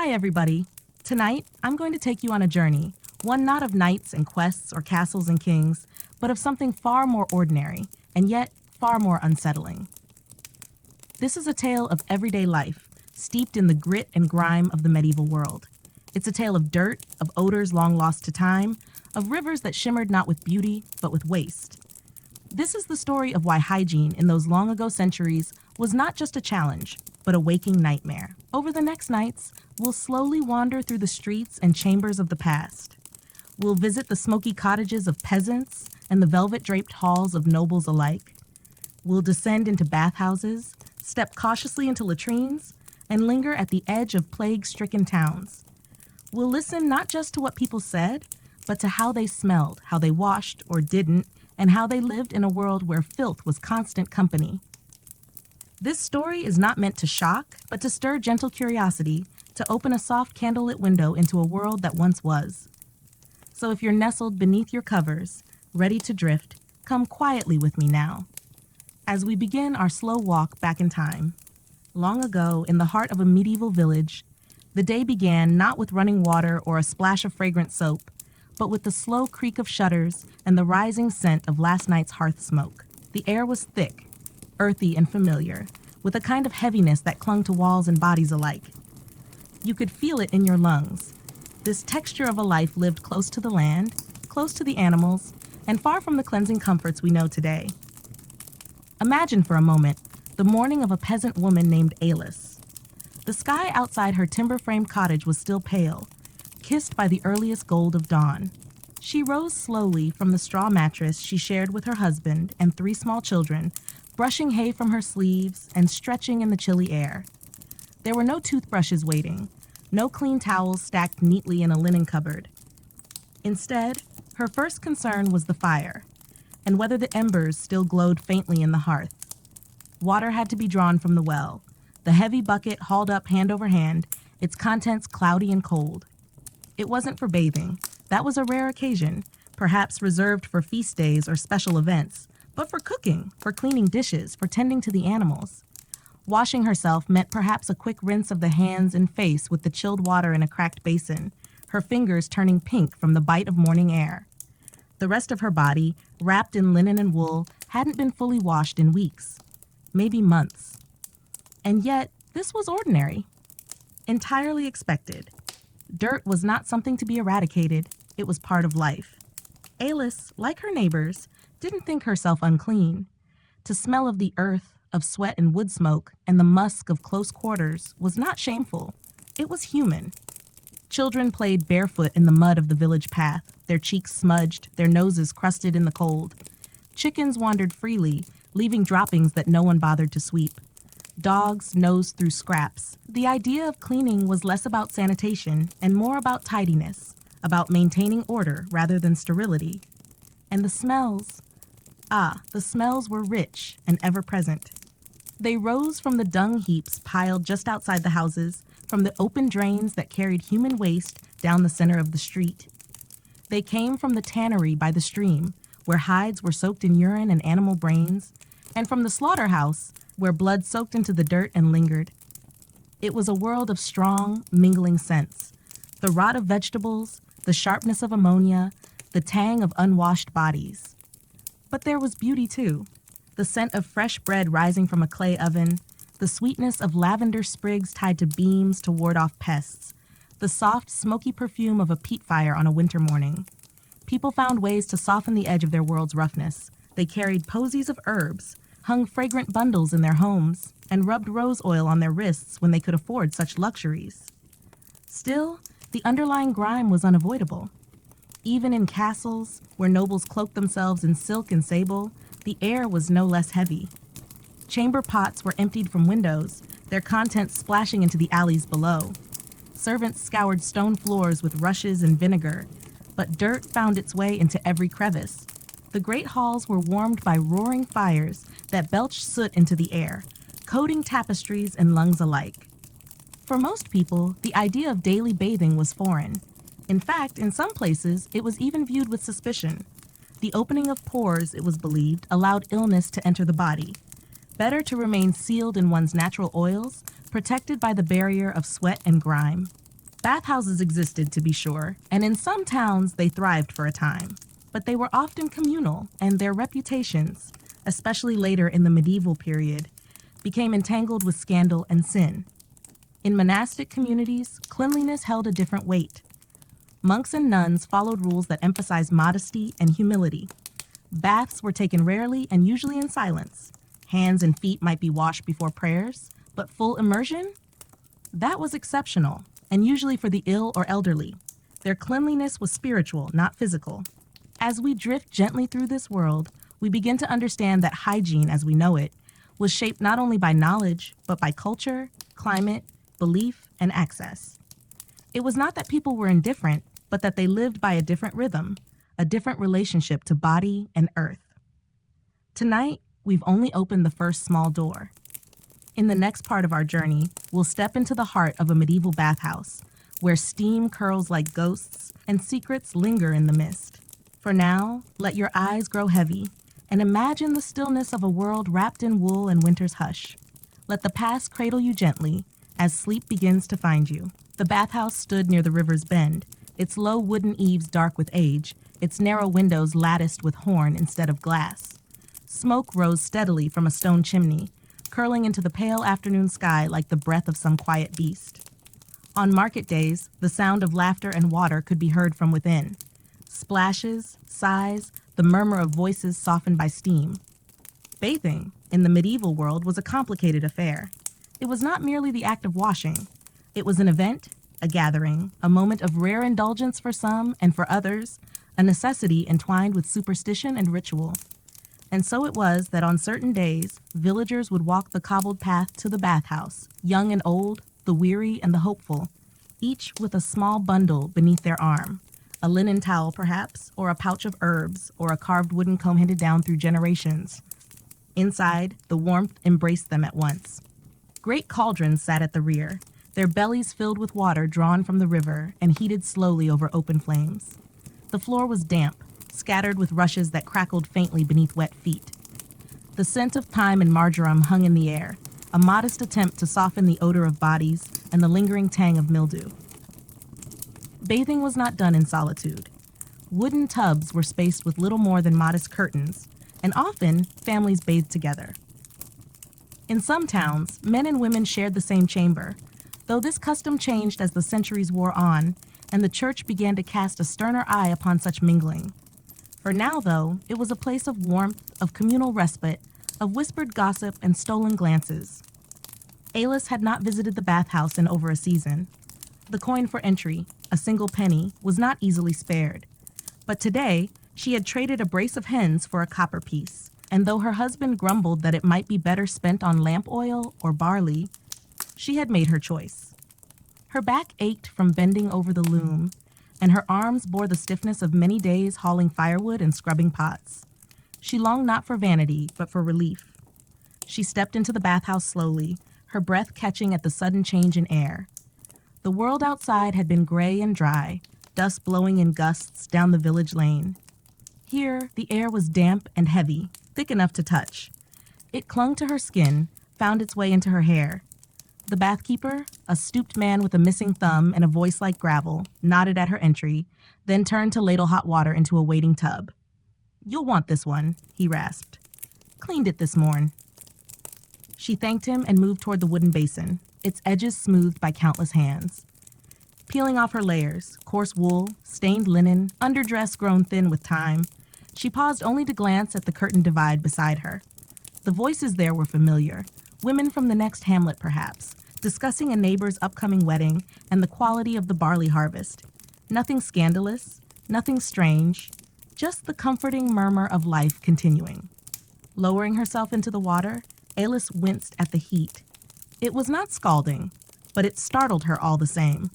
Hi, everybody. Tonight, I'm going to take you on a journey, one not of knights and quests or castles and kings, but of something far more ordinary, and yet far more unsettling. This is a tale of everyday life, steeped in the grit and grime of the medieval world. It's a tale of dirt, of odors long lost to time, of rivers that shimmered not with beauty, but with waste. This is the story of why hygiene in those long ago centuries was not just a challenge, but a waking nightmare. Over the next nights, we'll slowly wander through the streets and chambers of the past. We'll visit the smoky cottages of peasants and the velvet-draped halls of nobles alike. We'll descend into bathhouses, step cautiously into latrines, and linger at the edge of plague-stricken towns. We'll listen not just to what people said, but to how they smelled, how they washed or didn't, and how they lived in a world where filth was constant company. This story is not meant to shock, but to stir gentle curiosity, to open a soft candlelit window into a world that once was. So if you're nestled beneath your covers, ready to drift, come quietly with me now. As we begin our slow walk back in time, long ago in the heart of a medieval village, the day began not with running water or a splash of fragrant soap, but with the slow creak of shutters and the rising scent of last night's hearth smoke. The air was thick, earthy and familiar, with a kind of heaviness that clung to walls and bodies alike. You could feel it in your lungs. This texture of a life lived close to the land, close to the animals, and far from the cleansing comforts we know today. Imagine for a moment the morning of a peasant woman named Alice. The sky outside her timber-framed cottage was still pale, kissed by the earliest gold of dawn. She rose slowly from the straw mattress she shared with her husband and 3 small children, brushing hay from her sleeves and stretching in the chilly air. There were no toothbrushes waiting, no clean towels stacked neatly in a linen cupboard. Instead, her first concern was the fire, and whether the embers still glowed faintly in the hearth. Water had to be drawn from the well, the heavy bucket hauled up hand over hand, its contents cloudy and cold. It wasn't for bathing. That was a rare occasion, perhaps reserved for feast days or special events, but for cooking, for cleaning dishes, for tending to the animals. Washing herself meant perhaps a quick rinse of the hands and face with the chilled water in a cracked basin, her fingers turning pink from the bite of morning air. The rest of her body, wrapped in linen and wool, hadn't been fully washed in weeks, maybe months. And yet, this was ordinary, entirely expected. Dirt was not something to be eradicated, it was part of life. Alice, like her neighbors, didn't think herself unclean. To smell of the earth, of sweat and wood smoke, and the musk of close quarters was not shameful. It was human. Children played barefoot in the mud of the village path, their cheeks smudged, their noses crusted in the cold. Chickens wandered freely, leaving droppings that no one bothered to sweep. Dogs nosed through scraps. The idea of cleaning was less about sanitation and more about tidiness, about maintaining order rather than sterility. And the smells. The smells were rich and ever-present. They rose from the dung heaps piled just outside the houses, from the open drains that carried human waste down the center of the street. They came from the tannery by the stream, where hides were soaked in urine and animal brains, and from the slaughterhouse, where blood soaked into the dirt and lingered. It was a world of strong, mingling scents. The rot of vegetables, the sharpness of ammonia, the tang of unwashed bodies. But there was beauty too. The scent of fresh bread rising from a clay oven, the sweetness of lavender sprigs tied to beams to ward off pests, the soft, smoky perfume of a peat fire on a winter morning. People found ways to soften the edge of their world's roughness. They carried posies of herbs, hung fragrant bundles in their homes, and rubbed rose oil on their wrists when they could afford such luxuries. Still, the underlying grime was unavoidable. Even in castles, where nobles cloaked themselves in silk and sable, the air was no less heavy. Chamber pots were emptied from windows, their contents splashing into the alleys below. Servants scoured stone floors with rushes and vinegar, but dirt found its way into every crevice. The great halls were warmed by roaring fires that belched soot into the air, coating tapestries and lungs alike. For most people, the idea of daily bathing was foreign. In fact, in some places, it was even viewed with suspicion. The opening of pores, it was believed, allowed illness to enter the body. Better to remain sealed in one's natural oils, protected by the barrier of sweat and grime. Bathhouses existed, to be sure, and in some towns they thrived for a time. But they were often communal, and their reputations, especially later in the medieval period, became entangled with scandal and sin. In monastic communities, cleanliness held a different weight. Monks and nuns followed rules that emphasized modesty and humility. Baths were taken rarely and usually in silence. Hands and feet might be washed before prayers, but full immersion? That was exceptional, and usually for the ill or elderly. Their cleanliness was spiritual, not physical. As we drift gently through this world, we begin to understand that hygiene, as we know it, was shaped not only by knowledge, but by culture, climate, belief, and access. It was not that people were indifferent, but that they lived by a different rhythm, a different relationship to body and earth. Tonight, we've only opened the first small door. In the next part of our journey, we'll step into the heart of a medieval bathhouse, where steam curls like ghosts and secrets linger in the mist. For now, let your eyes grow heavy and imagine the stillness of a world wrapped in wool and winter's hush. Let the past cradle you gently as sleep begins to find you. The bathhouse stood near the river's bend, its low wooden eaves dark with age, its narrow windows latticed with horn instead of glass. Smoke rose steadily from a stone chimney, curling into the pale afternoon sky like the breath of some quiet beast. On market days, the sound of laughter and water could be heard from within. Splashes, sighs, the murmur of voices softened by steam. Bathing, in the medieval world, was a complicated affair. It was not merely the act of washing. It was an event, a gathering, a moment of rare indulgence for some, and for others, a necessity entwined with superstition and ritual. And so it was that on certain days, villagers would walk the cobbled path to the bathhouse, young and old, the weary and the hopeful, each with a small bundle beneath their arm, a linen towel perhaps, or a pouch of herbs, or a carved wooden comb handed down through generations. Inside, the warmth embraced them at once. Great cauldrons sat at the rear, their bellies filled with water drawn from the river and heated slowly over open flames. The floor was damp, scattered with rushes that crackled faintly beneath wet feet. The scent of thyme and marjoram hung in the air, a modest attempt to soften the odor of bodies and the lingering tang of mildew. Bathing was not done in solitude. Wooden tubs were spaced with little more than modest curtains, and often families bathed together. In some towns, men and women shared the same chamber, though this custom changed as the centuries wore on, and the church began to cast a sterner eye upon such mingling. For now, though, it was a place of warmth, of communal respite, of whispered gossip and stolen glances. Alice had not visited the bathhouse in over a season. The coin for entry, a single penny, was not easily spared. But today, she had traded a brace of hens for a copper piece, and though her husband grumbled that it might be better spent on lamp oil or barley, she had made her choice. Her back ached from bending over the loom, and her arms bore the stiffness of many days hauling firewood and scrubbing pots. She longed not for vanity, but for relief. She stepped into the bathhouse slowly, her breath catching at the sudden change in air. The world outside had been gray and dry, dust blowing in gusts down the village lane. Here, the air was damp and heavy, thick enough to touch. It clung to her skin, found its way into her hair. The bathkeeper, a stooped man with a missing thumb and a voice like gravel, nodded at her entry, then turned to ladle hot water into a waiting tub. "You'll want this one," he rasped. "Cleaned it this morn." She thanked him and moved toward the wooden basin, its edges smoothed by countless hands. Peeling off her layers, coarse wool, stained linen, underdress grown thin with time, she paused only to glance at the curtained divide beside her. The voices there were familiar, women from the next hamlet perhaps, discussing a neighbor's upcoming wedding and the quality of the barley harvest. Nothing scandalous, nothing strange, just the comforting murmur of life continuing. Lowering herself into the water, Alice winced at the heat. It was not scalding, but it startled her all the same.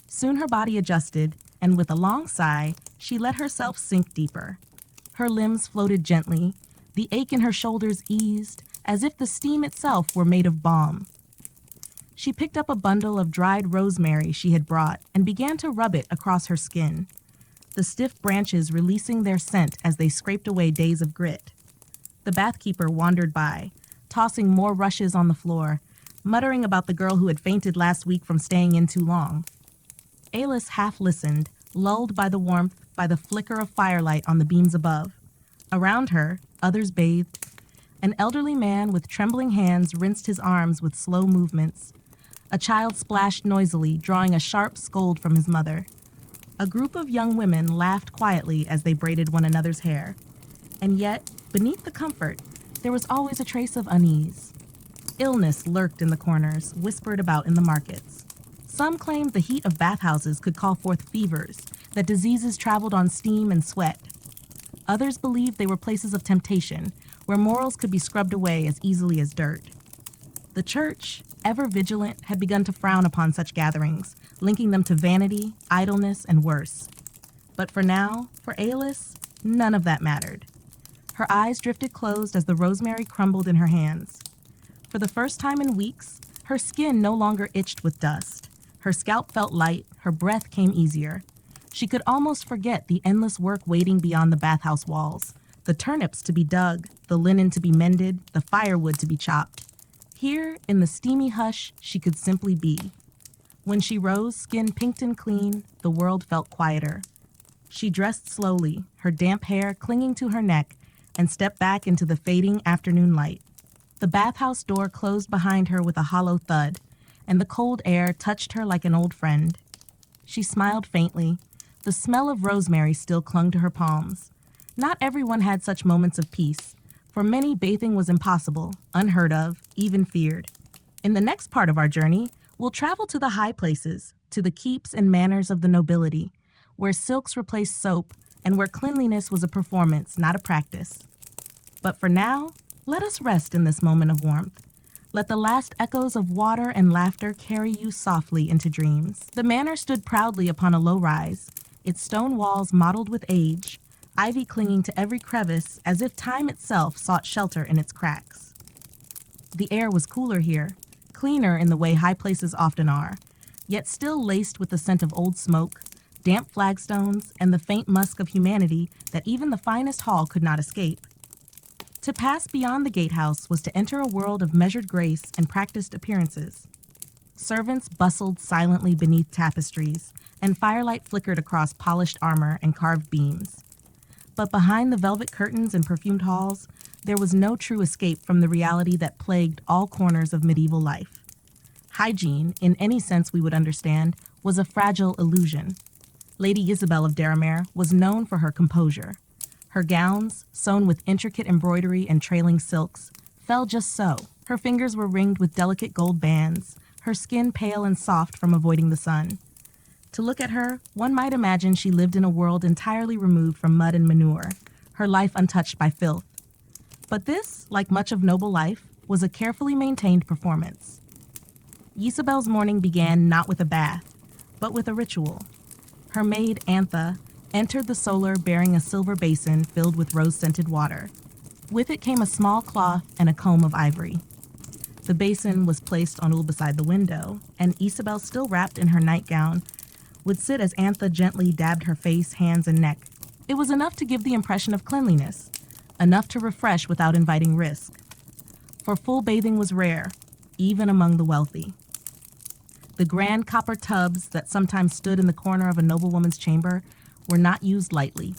Soon her body adjusted, and with a long sigh, she let herself sink deeper. Her limbs floated gently, the ache in her shoulders eased, as if the steam itself were made of balm. She picked up a bundle of dried rosemary she had brought and began to rub it across her skin, the stiff branches releasing their scent as they scraped away days of grit. The bathkeeper wandered by, tossing more rushes on the floor, muttering about the girl who had fainted last week from staying in too long. Alis half listened, lulled by the warmth, by the flicker of firelight on the beams above. Around her, others bathed. An elderly man with trembling hands rinsed his arms with slow movements. A child splashed noisily, drawing a sharp scold from his mother. A group of young women laughed quietly as they braided one another's hair. And yet, beneath the comfort, there was always a trace of unease. Illness lurked in the corners, whispered about in the markets. Some claimed the heat of bathhouses could call forth fevers, that diseases traveled on steam and sweat. Others believed they were places of temptation, where morals could be scrubbed away as easily as dirt. The church, ever vigilant, had begun to frown upon such gatherings, linking them to vanity, idleness, and worse. But for now, for Alis, none of that mattered. Her eyes drifted closed as the rosemary crumbled in her hands. For the first time in weeks, her skin no longer itched with dust. Her scalp felt light, her breath came easier. She could almost forget the endless work waiting beyond the bathhouse walls, the turnips to be dug, the linen to be mended, the firewood to be chopped. Here, in the steamy hush, she could simply be. When she rose, skin pinked and clean, the world felt quieter. She dressed slowly, her damp hair clinging to her neck, and stepped back into the fading afternoon light. The bathhouse door closed behind her with a hollow thud, and the cold air touched her like an old friend. She smiled faintly. The smell of rosemary still clung to her palms. Not everyone had such moments of peace. For many, bathing was impossible, unheard of, even feared. In the next part of our journey, we'll travel to the high places, to the keeps and manors of the nobility, where silks replaced soap and where cleanliness was a performance, not a practice. But for now, let us rest in this moment of warmth. Let the last echoes of water and laughter carry you softly into dreams. The manor stood proudly upon a low rise, its stone walls mottled with age, ivy clinging to every crevice as if time itself sought shelter in its cracks. The air was cooler here, cleaner in the way high places often are, yet still laced with the scent of old smoke, damp flagstones, and the faint musk of humanity that even the finest hall could not escape. To pass beyond the gatehouse was to enter a world of measured grace and practiced appearances. Servants bustled silently beneath tapestries, and firelight flickered across polished armor and carved beams. But behind the velvet curtains and perfumed halls, there was no true escape from the reality that plagued all corners of medieval life. Hygiene, in any sense we would understand, was a fragile illusion. Lady Isabel of Deramere was known for her composure. Her gowns, sewn with intricate embroidery and trailing silks, fell just so. Her fingers were ringed with delicate gold bands, her skin pale and soft from avoiding the sun. To look at her, one might imagine she lived in a world entirely removed from mud and manure, her life untouched by filth. But this, like much of noble life, was a carefully maintained performance. Isabel's morning began not with a bath, but with a ritual. Her maid, Antha, entered the solar bearing a silver basin filled with rose-scented water. With it came a small cloth and a comb of ivory. The basin was placed on a stool beside the window, and Isabel, still wrapped in her nightgown, would sit as Antha gently dabbed her face, hands, and neck. It was enough to give the impression of cleanliness, enough to refresh without inviting risk. For full bathing was rare, even among the wealthy. The grand copper tubs that sometimes stood in the corner of a noblewoman's chamber were not used lightly.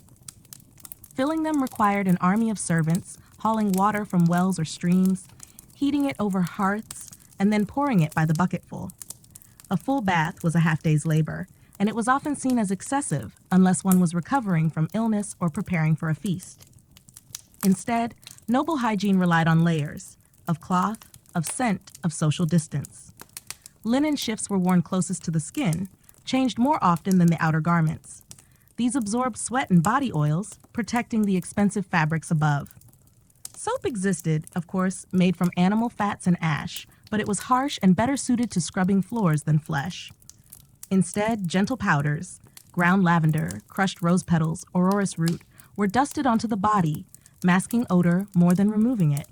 Filling them required an army of servants, hauling water from wells or streams, heating it over hearths, and then pouring it by the bucketful. A full bath was a half-day's labor, and it was often seen as excessive unless one was recovering from illness or preparing for a feast. Instead, noble hygiene relied on layers of cloth, of scent, of social distance. Linen shifts were worn closest to the skin, changed more often than the outer garments. These absorbed sweat and body oils, protecting the expensive fabrics above. Soap existed, of course, made from animal fats and ash, but it was harsh and better suited to scrubbing floors than flesh. Instead, gentle powders, ground lavender, crushed rose petals, or orris root, were dusted onto the body, masking odor more than removing it.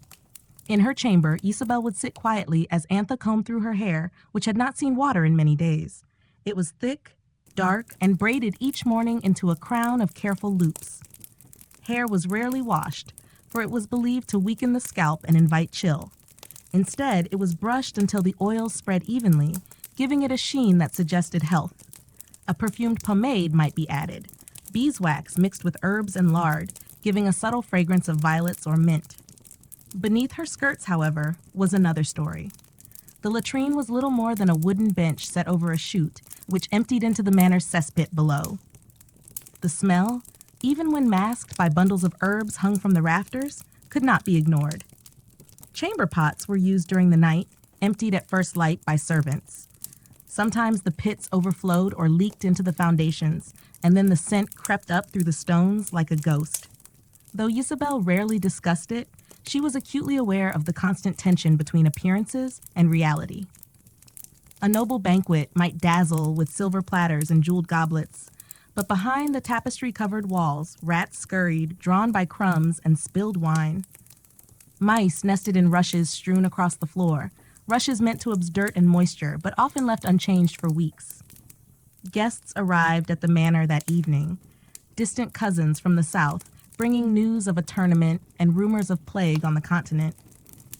In her chamber, Isabel would sit quietly as Antha combed through her hair, which had not seen water in many days. It was thick, dark, and braided each morning into a crown of careful loops. Hair was rarely washed, for it was believed to weaken the scalp and invite chill. Instead, it was brushed until the oils spread evenly, giving it a sheen that suggested health. A perfumed pomade might be added, beeswax mixed with herbs and lard, giving a subtle fragrance of violets or mint. Beneath her skirts, however, was another story. The latrine was little more than a wooden bench set over a chute, which emptied into the manor's cesspit below. The smell, even when masked by bundles of herbs hung from the rafters, could not be ignored. Chamber pots were used during the night, emptied at first light by servants. Sometimes the pits overflowed or leaked into the foundations, and then the scent crept up through the stones like a ghost. Though Isabel rarely discussed it, she was acutely aware of the constant tension between appearances and reality. A noble banquet might dazzle with silver platters and jeweled goblets, but behind the tapestry-covered walls, rats scurried, drawn by crumbs and spilled wine. Mice nested in rushes strewn across the floor, rushes meant to absorb dirt and moisture, but often left unchanged for weeks. Guests arrived at the manor that evening, distant cousins from the south, bringing news of a tournament and rumors of plague on the continent.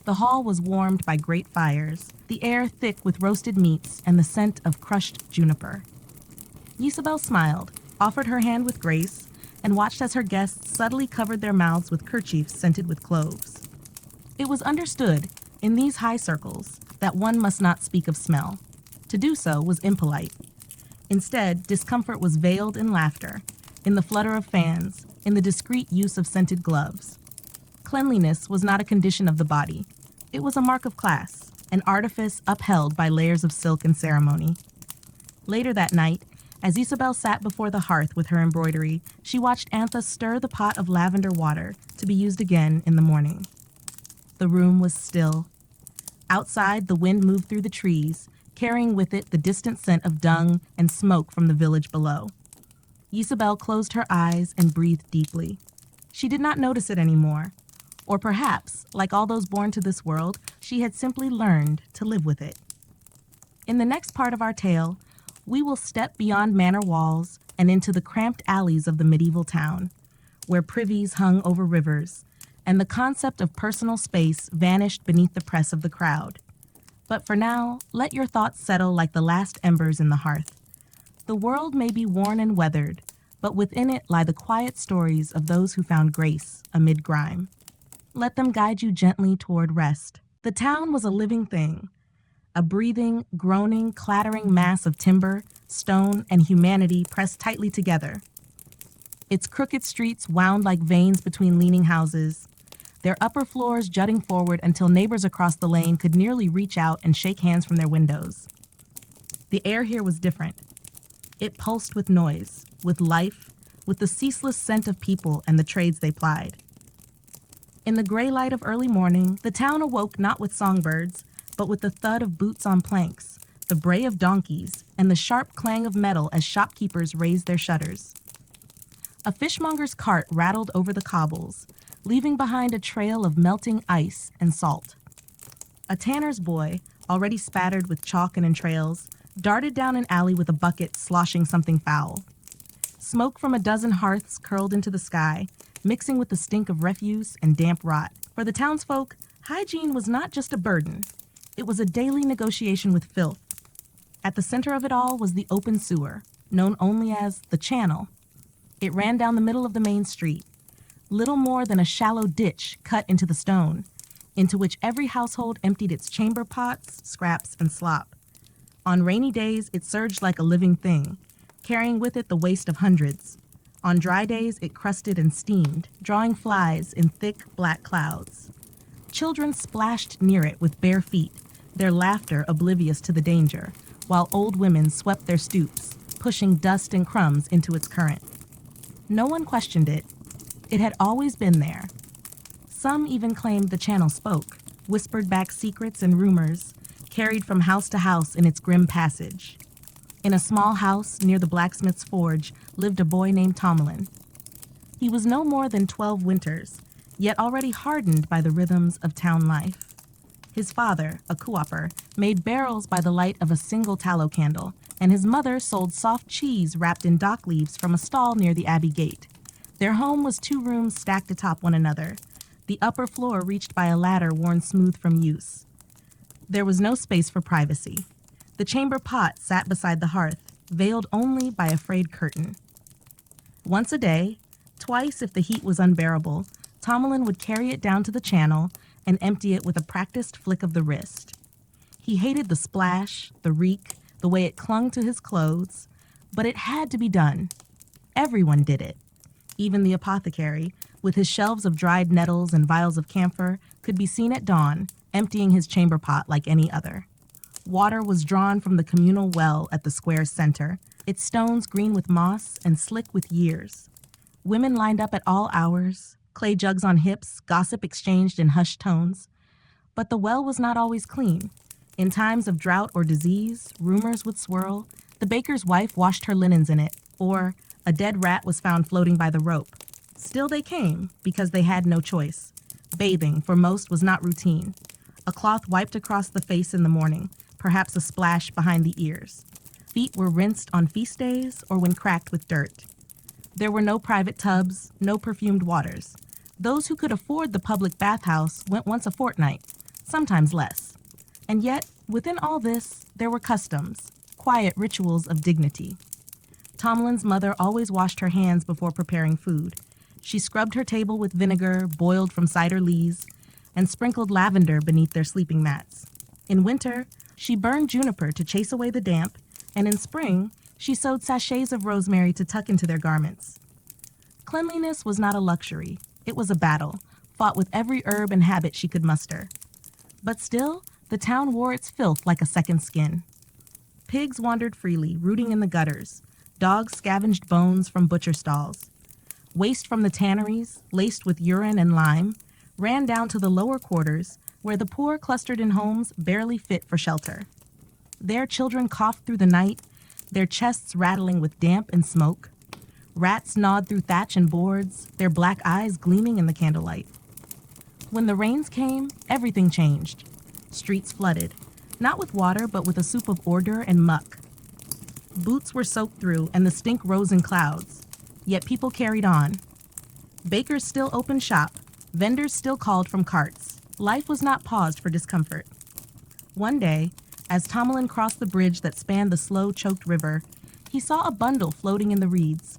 The hall was warmed by great fires, the air thick with roasted meats and the scent of crushed juniper. Isabel smiled, offered her hand with grace, and watched as her guests subtly covered their mouths with kerchiefs scented with cloves. It was understood, in these high circles, that one must not speak of smell. To do so was impolite. Instead, discomfort was veiled in laughter, in the flutter of fans, in the discreet use of scented gloves. Cleanliness was not a condition of the body. It was a mark of class, an artifice upheld by layers of silk and ceremony. Later that night, as Isabel sat before the hearth with her embroidery, she watched Antha stir the pot of lavender water to be used again in the morning. The room was still. Outside, the wind moved through the trees, carrying with it the distant scent of dung and smoke from the village below. Isabel closed her eyes and breathed deeply. She did not notice it anymore. Or perhaps, like all those born to this world, she had simply learned to live with it. In the next part of our tale, we will step beyond manor walls and into the cramped alleys of the medieval town, where privies hung over rivers, and the concept of personal space vanished beneath the press of the crowd. But for now, let your thoughts settle like the last embers in the hearth. The world may be worn and weathered, but within it lie the quiet stories of those who found grace amid grime. Let them guide you gently toward rest. The town was a living thing, a breathing, groaning, clattering mass of timber, stone, and humanity pressed tightly together. Its crooked streets wound like veins between leaning houses, their upper floors jutting forward until neighbors across the lane could nearly reach out and shake hands from their windows. The air here was different. It pulsed with noise, with life, with the ceaseless scent of people and the trades they plied. In the gray light of early morning, the town awoke not with songbirds, but with the thud of boots on planks, the bray of donkeys, and the sharp clang of metal as shopkeepers raised their shutters. A fishmonger's cart rattled over the cobbles, leaving behind a trail of melting ice and salt. A tanner's boy, already spattered with chalk and entrails, darted down an alley with a bucket sloshing something foul. Smoke from a dozen hearths curled into the sky, mixing with the stink of refuse and damp rot. For the townsfolk, hygiene was not just a burden. It was a daily negotiation with filth. At the center of it all was the open sewer, known only as the Channel. It ran down the middle of the main street, little more than a shallow ditch cut into the stone, into which every household emptied its chamber pots, scraps, and slop. On rainy days, it surged like a living thing, carrying with it the waste of hundreds. On dry days, it crusted and steamed, drawing flies in thick, black clouds. Children splashed near it with bare feet, their laughter oblivious to the danger, while old women swept their stoops, pushing dust and crumbs into its current. No one questioned it. It had always been there. Some even claimed the channel spoke, whispered back secrets and rumors, carried from house to house in its grim passage. In a small house near the blacksmith's forge lived a boy named Tomlin. He was no more than 12 winters, yet already hardened by the rhythms of town life. His father, a co-opper, made barrels by the light of a single tallow candle, and his mother sold soft cheese wrapped in dock leaves from a stall near the Abbey gate. Their home was 2 rooms stacked atop one another, the upper floor reached by a ladder worn smooth from use. There was no space for privacy. The chamber pot sat beside the hearth, veiled only by a frayed curtain. Once a day, twice if the heat was unbearable, Tomlin would carry it down to the channel and empty it with a practiced flick of the wrist. He hated the splash, the reek, the way it clung to his clothes, but it had to be done. Everyone did it. Even the apothecary, with his shelves of dried nettles and vials of camphor, could be seen at dawn, emptying his chamber pot like any other. Water was drawn from the communal well at the square's center, its stones green with moss and slick with years. Women lined up at all hours, clay jugs on hips, gossip exchanged in hushed tones. But the well was not always clean. In times of drought or disease, rumors would swirl. The baker's wife washed her linens in it, or a dead rat was found floating by the rope. Still they came, because they had no choice. Bathing, for most, was not routine. A cloth wiped across the face in the morning, perhaps a splash behind the ears. Feet were rinsed on feast days or when cracked with dirt. There were no private tubs, no perfumed waters. Those who could afford the public bathhouse went once a fortnight, sometimes less. And yet, within all this, there were customs, quiet rituals of dignity. Tomlin's mother always washed her hands before preparing food. She scrubbed her table with vinegar boiled from cider lees and sprinkled lavender beneath their sleeping mats. In winter, she burned juniper to chase away the damp, and in spring, she sewed sachets of rosemary to tuck into their garments. Cleanliness was not a luxury. It was a battle, fought with every herb and habit she could muster. But still, the town wore its filth like a second skin. Pigs wandered freely, rooting in the gutters. Dogs scavenged bones from butcher stalls. Waste from the tanneries, laced with urine and lime, ran down to the lower quarters, where the poor clustered in homes barely fit for shelter. There children coughed through the night, their chests rattling with damp and smoke. Rats gnawed through thatch and boards, their black eyes gleaming in the candlelight. When the rains came, everything changed. Streets flooded, not with water, but with a soup of ordure and muck. Boots were soaked through, and the stink rose in clouds. Yet people carried on. Bakers still opened shop. Vendors still called from carts. Life was not paused for discomfort. One day, as Tomlin crossed the bridge that spanned the slow-choked river, he saw a bundle floating in the reeds.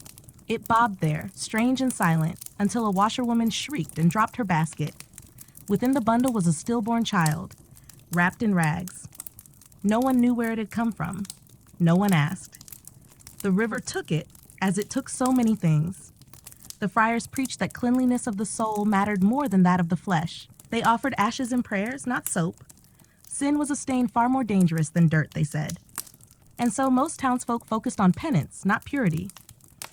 It bobbed there, strange and silent, until a washerwoman shrieked and dropped her basket. Within the bundle was a stillborn child, wrapped in rags. No one knew where it had come from. No one asked. The river took it, as it took so many things. The friars preached that cleanliness of the soul mattered more than that of the flesh. They offered ashes and prayers, not soap. Sin was a stain far more dangerous than dirt, they said. And so most townsfolk focused on penance, not purity.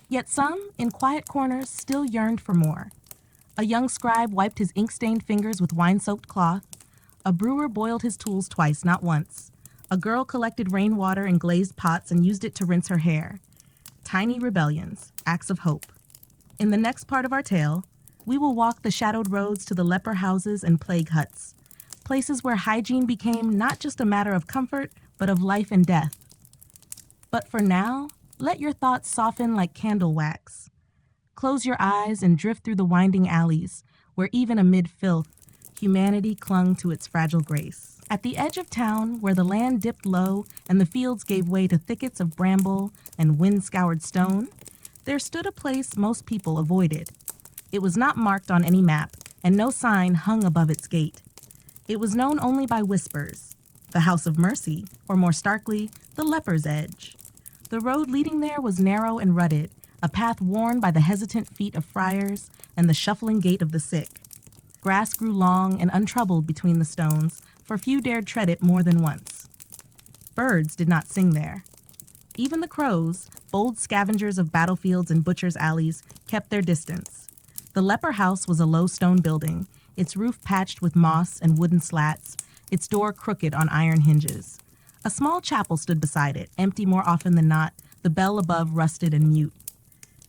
Yet some, in quiet corners, still yearned for more. A young scribe wiped his ink-stained fingers with wine-soaked cloth. A brewer boiled his tools twice, not once. A girl collected rainwater in glazed pots and used it to rinse her hair. Tiny rebellions, acts of hope. In the next part of our tale, we will walk the shadowed roads to the leper houses and plague huts, places where hygiene became not just a matter of comfort, but of life and death. But for now, let your thoughts soften like candle wax. Close your eyes and drift through the winding alleys, where even amid filth, humanity clung to its fragile grace. At the edge of town, where the land dipped low and the fields gave way to thickets of bramble and wind-scoured stone, there stood a place most people avoided. It was not marked on any map, and no sign hung above its gate. It was known only by whispers, the House of Mercy, or more starkly, the Leper's Edge. The road leading there was narrow and rutted, a path worn by the hesitant feet of friars and the shuffling gait of the sick. Grass grew long and untroubled between the stones, for few dared tread it more than once. Birds did not sing there. Even the crows, bold scavengers of battlefields and butchers' alleys, kept their distance. The leper house was a low stone building, its roof patched with moss and wooden slats, its door crooked on iron hinges. A small chapel stood beside it, empty more often than not, the bell above rusted and mute.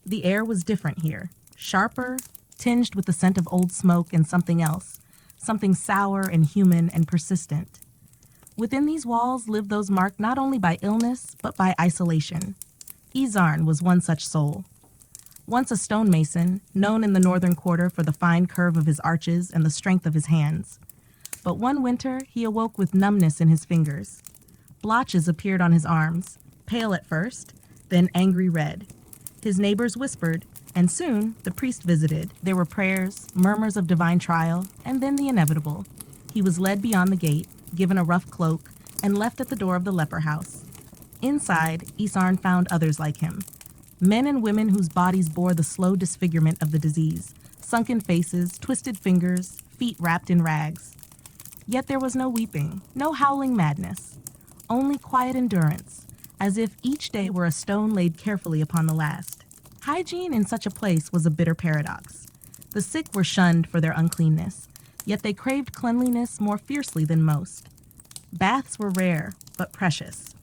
The air was different here, sharper, tinged with the scent of old smoke and something else, something sour and human and persistent. Within these walls lived those marked not only by illness, but by isolation. Izarn was one such soul. Once a stonemason, known in the northern quarter for the fine curve of his arches and the strength of his hands. But one winter, he awoke with numbness in his fingers. Blotches appeared on his arms, pale at first, then angry red. His neighbors whispered, and soon the priest visited. There were prayers, murmurs of divine trial, and then the inevitable. He was led beyond the gate, given a rough cloak, and left at the door of the leper house. Inside, Isarn found others like him. Men and women whose bodies bore the slow disfigurement of the disease, sunken faces, twisted fingers, feet wrapped in rags. Yet there was no weeping, no howling madness, only quiet endurance, as if each day were a stone laid carefully upon the last. Hygiene in such a place was a bitter paradox. The sick were shunned for their uncleanness, yet they craved cleanliness more fiercely than most. Baths were rare, but precious.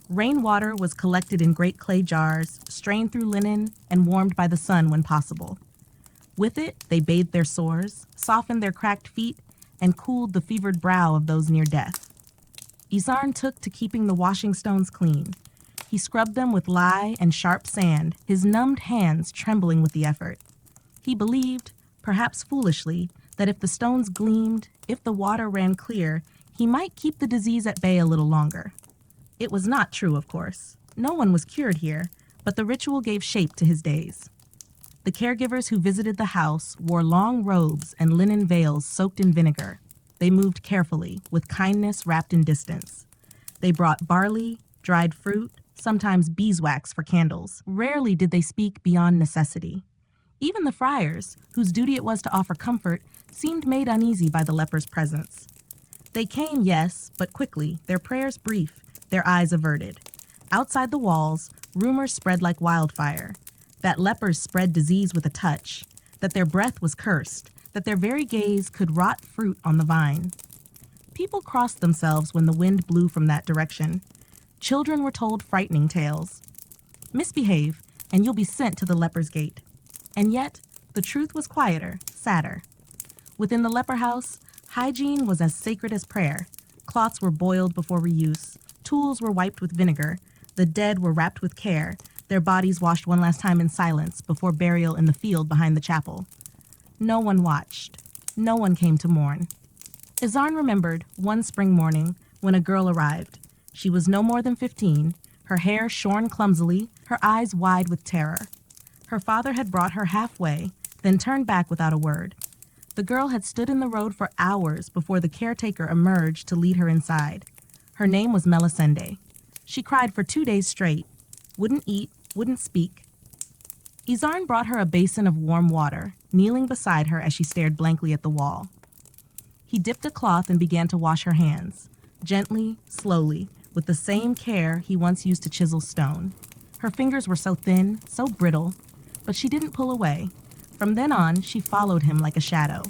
Rainwater was collected in great clay jars, strained through linen, and warmed by the sun when possible. With it, they bathed their sores, softened their cracked feet, and cooled the fevered brow of those near death. Isarn took to keeping the washing stones clean. He scrubbed them with lye and sharp sand, his numbed hands trembling with the effort. He believed, perhaps foolishly, that if the stones gleamed, if the water ran clear, he might keep the disease at bay a little longer. It was not true, of course. No one was cured here, but the ritual gave shape to his days. The caregivers who visited the house wore long robes and linen veils soaked in vinegar. They moved carefully, with kindness wrapped in distance. They brought barley, dried fruit, sometimes beeswax for candles. Rarely did they speak beyond necessity. Even the friars, whose duty it was to offer comfort, seemed made uneasy by the leper's presence. They came, yes, but quickly, their prayers brief, their eyes averted. Outside the walls, rumors spread like wildfire. That lepers spread disease with a touch, that their breath was cursed, that their very gaze could rot fruit on the vine. People crossed themselves when the wind blew from that direction. Children were told frightening tales. Misbehave, and you'll be sent to the leper's gate. And yet, the truth was quieter, sadder. Within the leper house, hygiene was as sacred as prayer. Cloths were boiled before reuse, tools were wiped with vinegar, the dead were wrapped with care, their bodies washed one last time in silence before burial in the field behind the chapel. No one watched. No one came to mourn. Isarn remembered one spring morning when a girl arrived. She was no more than 15, her hair shorn clumsily, her eyes wide with terror. Her father had brought her halfway, then turned back without a word. The girl had stood in the road for hours before the caretaker emerged to lead her inside. Her name was Melisende. She cried for 2 days straight, wouldn't eat, wouldn't speak. Isarn brought her a basin of warm water, kneeling beside her as she stared blankly at the wall. He dipped a cloth and began to wash her hands, gently, slowly, with the same care he once used to chisel stone. Her fingers were so thin, so brittle, but she didn't pull away. From then on, she followed him like a shadow.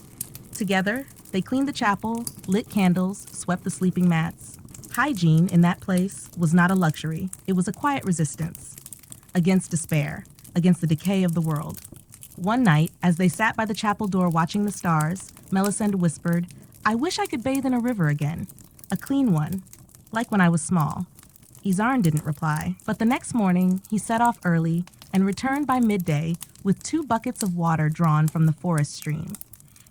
Together, they cleaned the chapel, lit candles, swept the sleeping mats. Hygiene in that place was not a luxury. It was a quiet resistance against despair, against the decay of the world. One night, as they sat by the chapel door watching the stars, Melisande whispered, "I wish I could bathe in a river again, a clean one, like when I was small." Isarn didn't reply, but the next morning he set off early and returned by midday with 2 buckets of water drawn from the forest stream.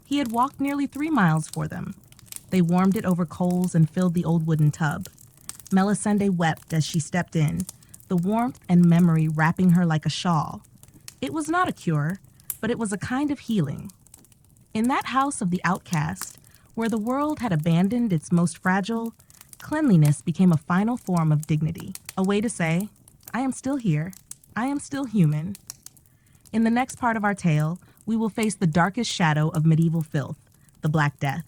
He had walked nearly 3 miles for them. They warmed it over coals and filled the old wooden tub. Melisande wept as she stepped in, the warmth and memory wrapping her like a shawl. It was not a cure, but it was a kind of healing. In that house of the outcast, where the world had abandoned its most fragile, cleanliness became a final form of dignity, a way to say, I am still here, I am still human. In the next part of our tale, we will face the darkest shadow of medieval filth, the Black Death.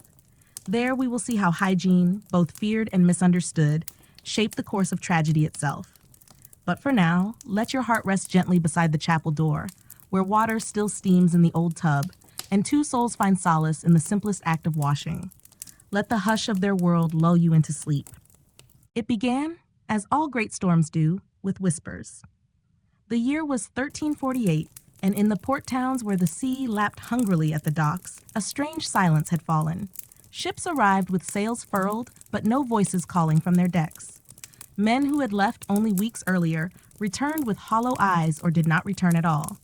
There we will see how hygiene, both feared and misunderstood, shaped the course of tragedy itself. But for now, let your heart rest gently beside the chapel door, where water still steams in the old tub, and 2 souls find solace in the simplest act of washing. Let the hush of their world lull you into sleep. It began, as all great storms do, with whispers. The year was 1348, and in the port towns where the sea lapped hungrily at the docks, a strange silence had fallen. Ships arrived with sails furled, but no voices calling from their decks. Men who had left only weeks earlier returned with hollow eyes or did not return at all.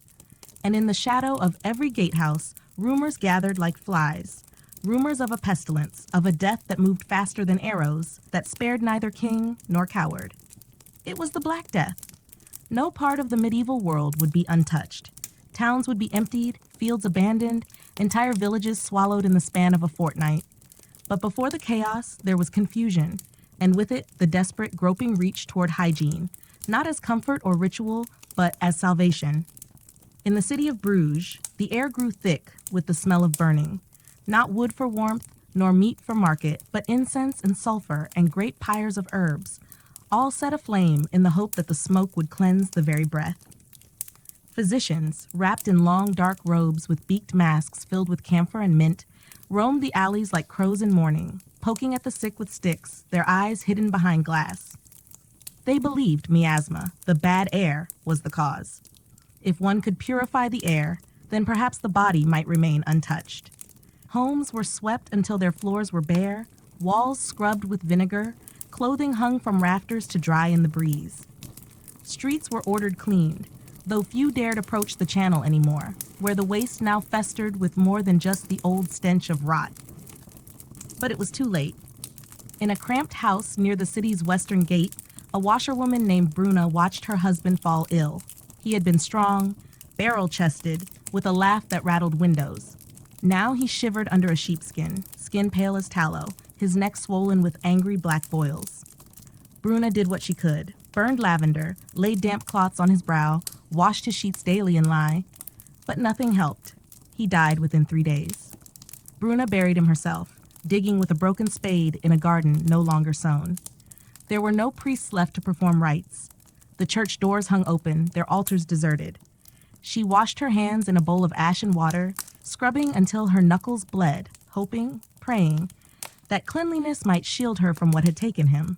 And in the shadow of every gatehouse, rumors gathered like flies. Rumors of a pestilence, of a death that moved faster than arrows, that spared neither king nor coward. It was the Black Death. No part of the medieval world would be untouched. Towns would be emptied, fields abandoned, entire villages swallowed in the span of a fortnight. But before the chaos, there was confusion, and with it, the desperate, groping reach toward hygiene, not as comfort or ritual, but as salvation. In the city of Bruges, the air grew thick with the smell of burning. Not wood for warmth, nor meat for market, but incense and sulfur and great pyres of herbs, all set aflame in the hope that the smoke would cleanse the very breath. Physicians, wrapped in long, dark robes with beaked masks filled with camphor and mint, roamed the alleys like crows in mourning, poking at the sick with sticks, their eyes hidden behind glass. They believed miasma, the bad air, was the cause. If one could purify the air, then perhaps the body might remain untouched. Homes were swept until their floors were bare, walls scrubbed with vinegar, clothing hung from rafters to dry in the breeze. Streets were ordered cleaned, though few dared approach the channel anymore, where the waste now festered with more than just the old stench of rot. But it was too late. In a cramped house near the city's western gate, a washerwoman named Bruna watched her husband fall ill. He had been strong, barrel-chested, with a laugh that rattled windows. Now he shivered under a sheepskin, skin pale as tallow, his neck swollen with angry black boils. Bruna did what she could, burned lavender, laid damp cloths on his brow, washed his sheets daily in lye. But nothing helped. He died within 3 days. Bruna buried him herself, digging with a broken spade in a garden no longer sown. There were no priests left to perform rites. The church doors hung open, their altars deserted. She washed her hands in a bowl of ashen water, scrubbing until her knuckles bled, hoping, praying, that cleanliness might shield her from what had taken him.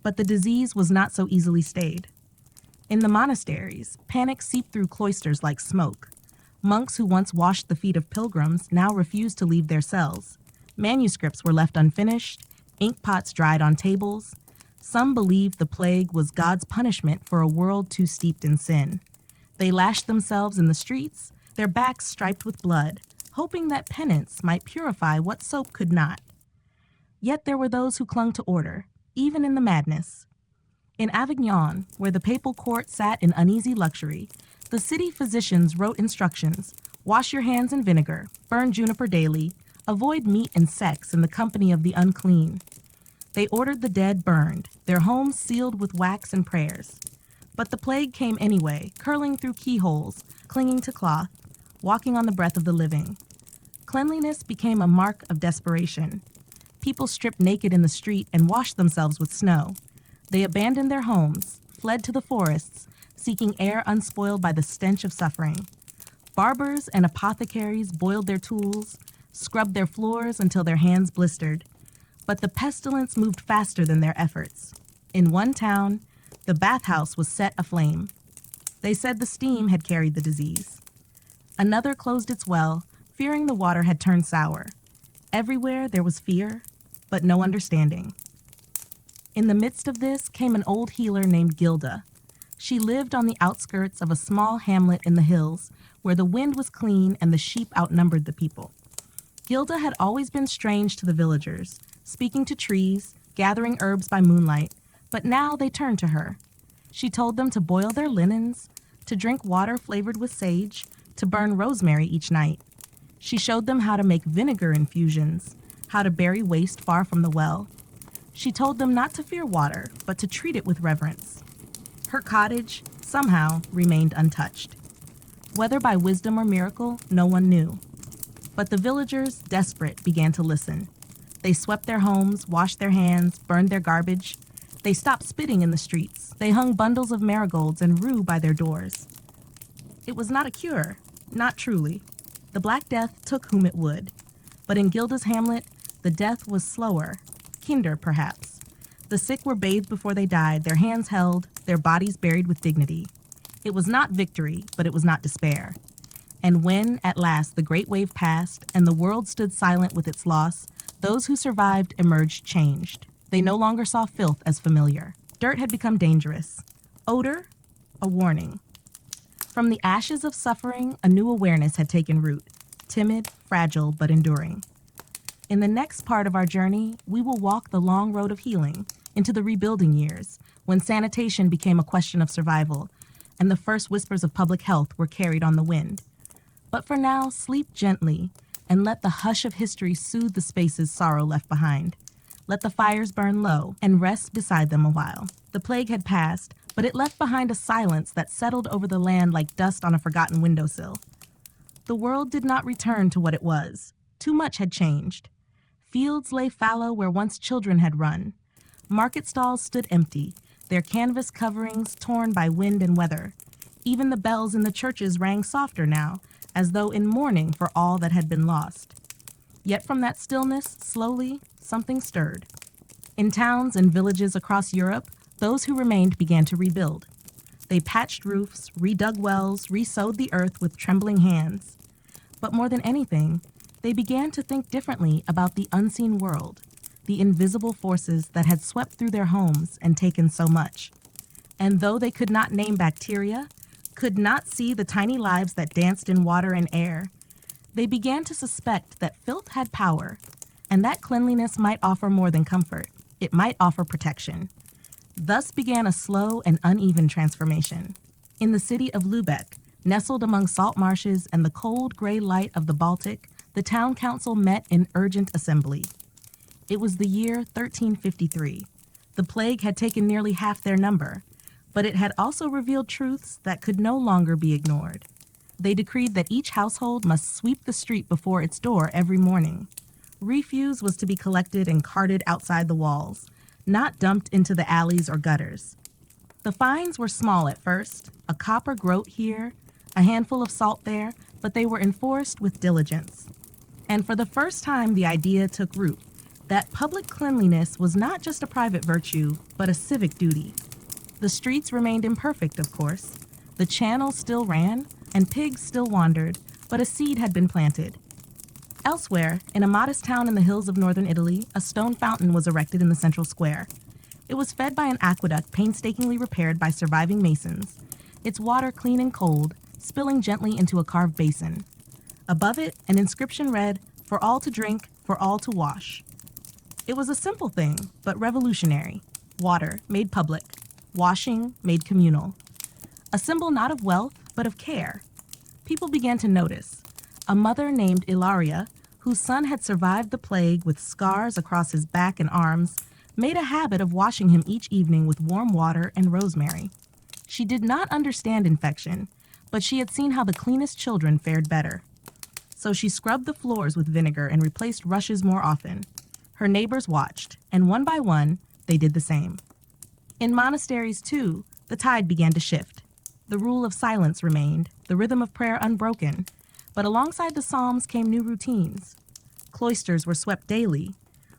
But the disease was not so easily stayed. In the monasteries, panic seeped through cloisters like smoke. Monks who once washed the feet of pilgrims now refused to leave their cells. Manuscripts were left unfinished, ink pots dried on tables. Some believed the plague was God's punishment for a world too steeped in sin. They lashed themselves in the streets, their backs striped with blood, hoping that penance might purify what soap could not. Yet there were those who clung to order, even in the madness. In Avignon, where the papal court sat in uneasy luxury, the city physicians wrote instructions: wash your hands in vinegar, burn juniper daily, avoid meat and sex in the company of the unclean. They ordered the dead burned, their homes sealed with wax and prayers. But the plague came anyway, curling through keyholes, clinging to cloth, walking on the breath of the living. Cleanliness became a mark of desperation. People stripped naked in the street and washed themselves with snow. They abandoned their homes, fled to the forests, seeking air unspoiled by the stench of suffering. Barbers and apothecaries boiled their tools, scrubbed their floors until their hands blistered. But the pestilence moved faster than their efforts. In one town, the bathhouse was set aflame. They said the steam had carried the disease. Another closed its well, fearing the water had turned sour. Everywhere there was fear, but no understanding. In the midst of this came an old healer named Gilda. She lived on the outskirts of a small hamlet in the hills, where the wind was clean and the sheep outnumbered the people. Gilda had always been strange to the villagers, speaking to trees, gathering herbs by moonlight, but now they turned to her. She told them to boil their linens, to drink water flavored with sage, to burn rosemary each night. She showed them how to make vinegar infusions, how to bury waste far from the well. She told them not to fear water, but to treat it with reverence. Her cottage, somehow, remained untouched. Whether by wisdom or miracle, no one knew. But the villagers, desperate, began to listen. They swept their homes, washed their hands, burned their garbage. They stopped spitting in the streets. They hung bundles of marigolds and rue by their doors. It was not a cure, not truly. The Black Death took whom it would. But in Gilda's hamlet, the death was slower, kinder perhaps. The sick were bathed before they died, their hands held, their bodies buried with dignity. It was not victory, but it was not despair. And when, at last, the great wave passed and the world stood silent with its loss, those who survived emerged changed. They no longer saw filth as familiar. Dirt had become dangerous. Odor, a warning. From the ashes of suffering, a new awareness had taken root, timid, fragile, but enduring. In the next part of our journey, we will walk the long road of healing into the rebuilding years, when sanitation became a question of survival, and the first whispers of public health were carried on the wind. But for now, sleep gently, and let the hush of history soothe the spaces sorrow left behind. Let the fires burn low, and rest beside them a while. The plague had passed, but it left behind a silence that settled over the land like dust on a forgotten windowsill. The world did not return to what it was. Too much had changed. Fields lay fallow where once children had run. Market stalls stood empty, their canvas coverings torn by wind and weather. Even the bells in the churches rang softer now, as though in mourning for all that had been lost. Yet from that stillness, slowly, something stirred. In towns and villages across Europe, those who remained began to rebuild. They patched roofs, redug wells, re-sowed the earth with trembling hands. But more than anything, they began to think differently about the unseen world, the invisible forces that had swept through their homes and taken so much. And though they could not name bacteria, could not see the tiny lives that danced in water and air, they began to suspect that filth had power, and that cleanliness might offer more than comfort. It might offer protection. Thus began a slow and uneven transformation. In the city of Lübeck, nestled among salt marshes and the cold gray light of the Baltic, the town council met in urgent assembly. It was the year 1353. The plague had taken nearly half their number, but it had also revealed truths that could no longer be ignored. They decreed that each household must sweep the street before its door every morning. Refuse was to be collected and carted outside the walls, not dumped into the alleys or gutters. The fines were small at first, a copper groat here, a handful of salt there, but they were enforced with diligence. And for the first time, the idea took root that public cleanliness was not just a private virtue, but a civic duty. The streets remained imperfect, of course. The channels still ran, and pigs still wandered, but a seed had been planted. Elsewhere, in a modest town in the hills of northern Italy, a stone fountain was erected in the central square. It was fed by an aqueduct painstakingly repaired by surviving masons, its water clean and cold, spilling gently into a carved basin. Above it, an inscription read, "For all to drink, for all to wash." It was a simple thing, but revolutionary. Water, made public. Washing, made communal. A symbol not of wealth, but of care. People began to notice. A mother named Ilaria, whose son had survived the plague with scars across his back and arms, made a habit of washing him each evening with warm water and rosemary. She did not understand infection, but she had seen how the cleanest children fared better. So she scrubbed the floors with vinegar and replaced rushes more often. Her neighbors watched, and one by one, they did the same. In monasteries, too, the tide began to shift. The rule of silence remained, the rhythm of prayer unbroken, but alongside the psalms came new routines. Cloisters were swept daily.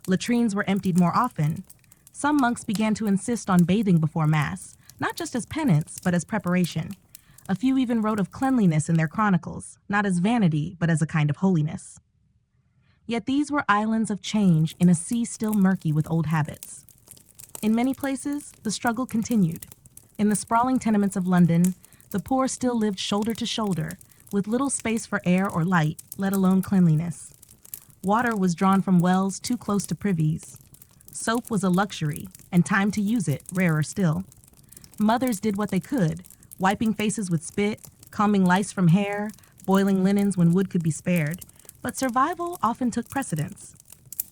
Latrines were emptied more often. Some monks began to insist on bathing before Mass, not just as penance, but as preparation. A few even wrote of cleanliness in their chronicles, not as vanity, but as a kind of holiness. Yet these were islands of change in a sea still murky with old habits. In many places, the struggle continued. In the sprawling tenements of London, the poor still lived shoulder to shoulder, with little space for air or light, let alone cleanliness. Water was drawn from wells too close to privies. Soap was a luxury, and time to use it, rarer still. Mothers did what they could, wiping faces with spit, combing lice from hair, boiling linens when wood could be spared, but survival often took precedence.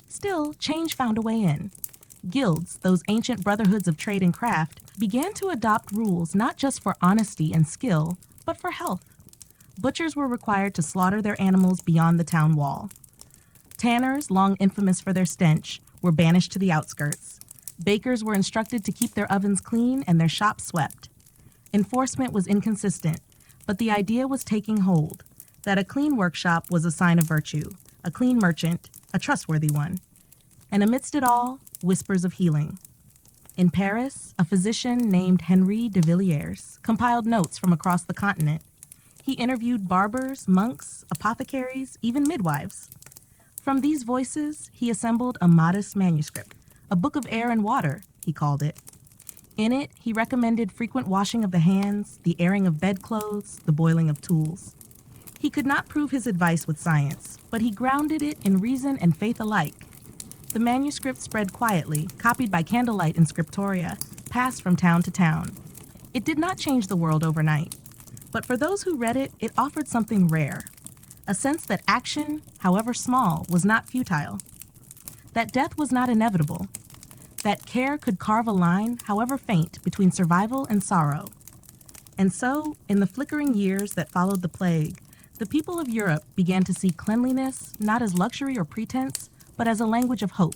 Still, change found a way in. Guilds, those ancient brotherhoods of trade and craft, began to adopt rules not just for honesty and skill, but for health. Butchers were required to slaughter their animals beyond the town wall. Tanners, long infamous for their stench, were banished to the outskirts. Bakers were instructed to keep their ovens clean and their shops swept. Enforcement was inconsistent, but the idea was taking hold, that a clean workshop was a sign of virtue, a clean merchant, a trustworthy one. And amidst it all, whispers of healing. In Paris, a physician named Henri de Villiers compiled notes from across the continent. He interviewed barbers, monks, apothecaries, even midwives. From these voices, he assembled a modest manuscript, a book of air and water, he called it. In it, he recommended frequent washing of the hands, the airing of bedclothes, the boiling of tools. He could not prove his advice with science, but he grounded it in reason and faith alike. The manuscript spread quietly, copied by candlelight in scriptoria, passed from town to town. It did not change the world overnight, but for those who read it, it offered something rare, a sense that action, however small, was not futile, that death was not inevitable, that care could carve a line, however faint, between survival and sorrow. And so, in the flickering years that followed the plague, the people of Europe began to see cleanliness not as luxury or pretense, but as a language of hope.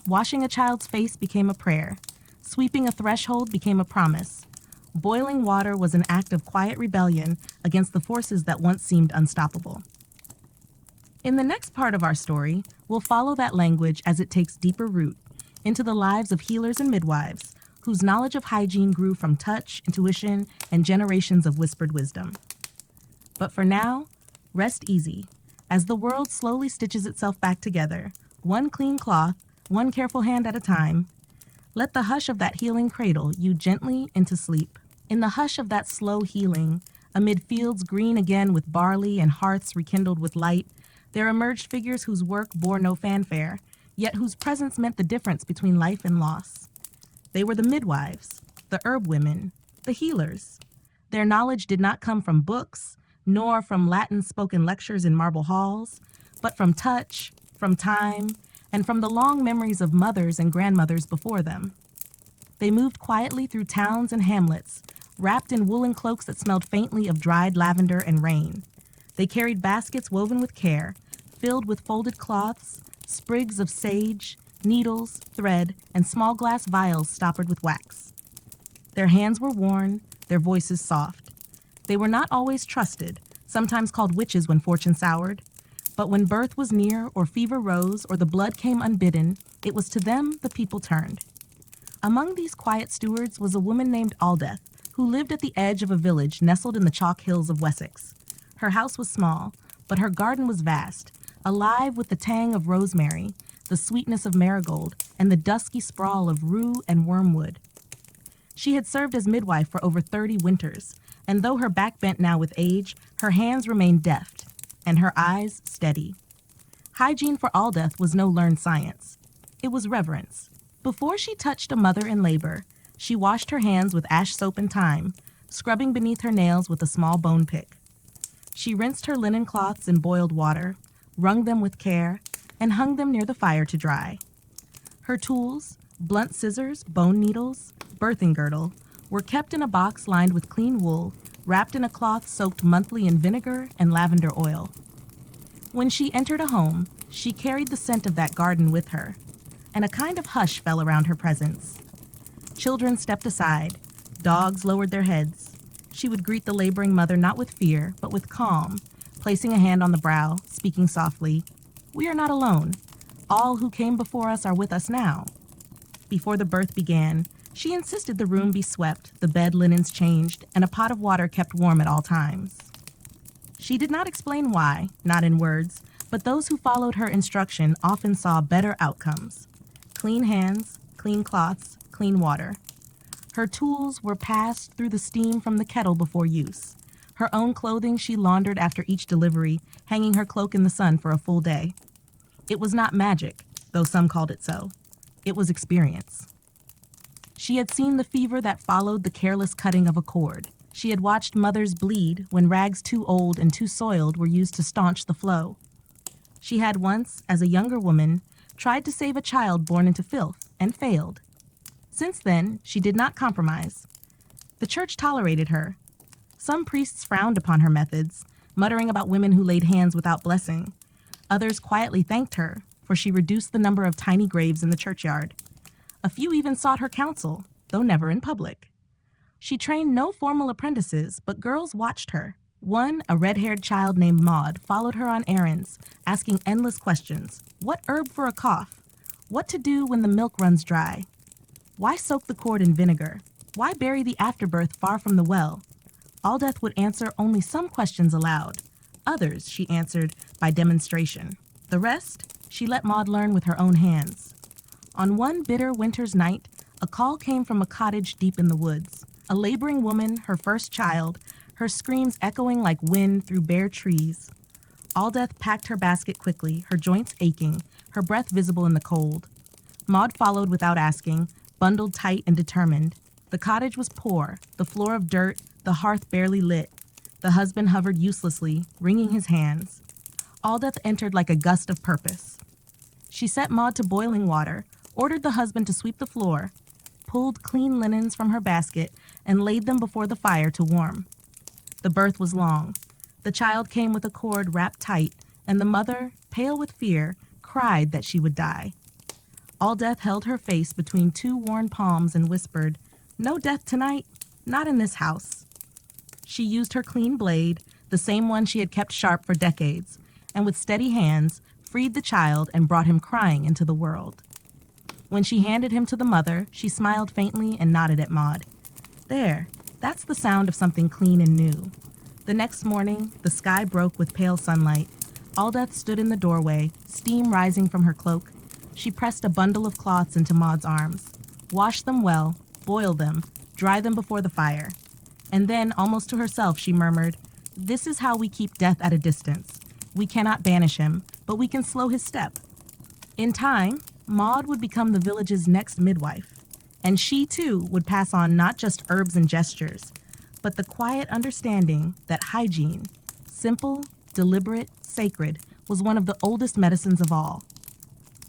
Washing a child's face became a prayer. Sweeping a threshold became a promise. Boiling water was an act of quiet rebellion against the forces that once seemed unstoppable. In the next part of our story, we'll follow that language as it takes deeper root into the lives of healers and midwives, whose knowledge of hygiene grew from touch, intuition, and generations of whispered wisdom. But for now, rest easy, as the world slowly stitches itself back together, one clean cloth, one careful hand at a time. Let the hush of that healing cradle you gently into sleep. In the hush of that slow healing, amid fields green again with barley and hearths rekindled with light, there emerged figures whose work bore no fanfare, yet whose presence meant the difference between life and loss. They were the midwives, the herb women, the healers. Their knowledge did not come from books, nor from Latin-spoken lectures in marble halls, but from touch, from time, and from the long memories of mothers and grandmothers before them. They moved quietly through towns and hamlets, wrapped in woolen cloaks that smelled faintly of dried lavender and rain. They carried baskets woven with care, filled with folded cloths, sprigs of sage, needles, thread, and small glass vials stoppered with wax. Their hands were worn, their voices soft. They were not always trusted, sometimes called witches when fortune soured. But when birth was near, or fever rose, or the blood came unbidden, it was to them the people turned. Among these quiet stewards was a woman named Aldeth, who lived at the edge of a village nestled in the chalk hills of Wessex. Her house was small, but her garden was vast, alive with the tang of rosemary, the sweetness of marigold, and the dusky sprawl of rue and wormwood. She had served as midwife for over 30 winters, and though her back bent now with age, her hands remained deft, and her eyes steady. Hygiene for Aldeth was no learned science. It was reverence. Before she touched a mother in labor, she washed her hands with ash soap and thyme, scrubbing beneath her nails with a small bone pick. She rinsed her linen cloths in boiled water, wrung them with care, and hung them near the fire to dry. Her tools, blunt scissors, bone needles, birthing girdle, were kept in a box lined with clean wool, wrapped in a cloth soaked monthly in vinegar and lavender oil. When she entered a home, she carried the scent of that garden with her, and a kind of hush fell around her presence. Children stepped aside, dogs lowered their heads. She would greet the laboring mother not with fear, but with calm, placing a hand on the brow, speaking softly, "We are not alone. All who came before us are with us now." Before the birth began, she insisted the room be swept, the bed linens changed, and a pot of water kept warm at all times. She did not explain why, not in words, but those who followed her instruction often saw better outcomes. Clean hands, clean cloths, clean water. Her tools were passed through the steam from the kettle before use. Her own clothing she laundered after each delivery, hanging her cloak in the sun for a full day. It was not magic, though some called it so. It was experience. She had seen the fever that followed the careless cutting of a cord. She had watched mothers bleed when rags too old and too soiled were used to staunch the flow. She had once, as a younger woman, tried to save a child born into filth and failed. Since then, she did not compromise. The church tolerated her. Some priests frowned upon her methods, muttering about women who laid hands without blessing. Others quietly thanked her, for she reduced the number of tiny graves in the churchyard. A few even sought her counsel, though never in public. She trained no formal apprentices, but girls watched her. One, a red-haired child named Maud, followed her on errands, asking endless questions. What herb for a cough? What to do when the milk runs dry? Why soak the cord in vinegar? Why bury the afterbirth far from the well? Aldeth would answer only some questions aloud. Others she answered by demonstration. The rest she let Maud learn with her own hands. On one bitter winter's night, a call came from a cottage deep in the woods. A laboring woman, her first child, her screams echoing like wind through bare trees. Aldeth packed her basket quickly, her joints aching, her breath visible in the cold. Maud followed without asking, bundled tight and determined. The cottage was poor, the floor of dirt, the hearth barely lit. The husband hovered uselessly, wringing his hands. Aldeth entered like a gust of purpose. She set Maud to boiling water, ordered the husband to sweep the floor, pulled clean linens from her basket, and laid them before the fire to warm. The birth was long. The child came with a cord wrapped tight, and the mother, pale with fear, cried that she would die. Aldeth held her face between two worn palms and whispered, "No death tonight, not in this house." She used her clean blade, the same one she had kept sharp for decades, and with steady hands, freed the child and brought him crying into the world. When she handed him to the mother, she smiled faintly and nodded at Maud. "There, that's the sound of something clean and new." The next morning, the sky broke with pale sunlight. Aldeth stood in the doorway, steam rising from her cloak. She pressed a bundle of cloths into Maud's arms. Wash them well, boil them, dry them before the fire. And then, almost to herself, she murmured, "This is how we keep death at a distance. We cannot banish him, but we can slow his step." In time, Maud would become the village's next midwife. And she, too, would pass on not just herbs and gestures, but the quiet understanding that hygiene, simple, deliberate, sacred, was one of the oldest medicines of all.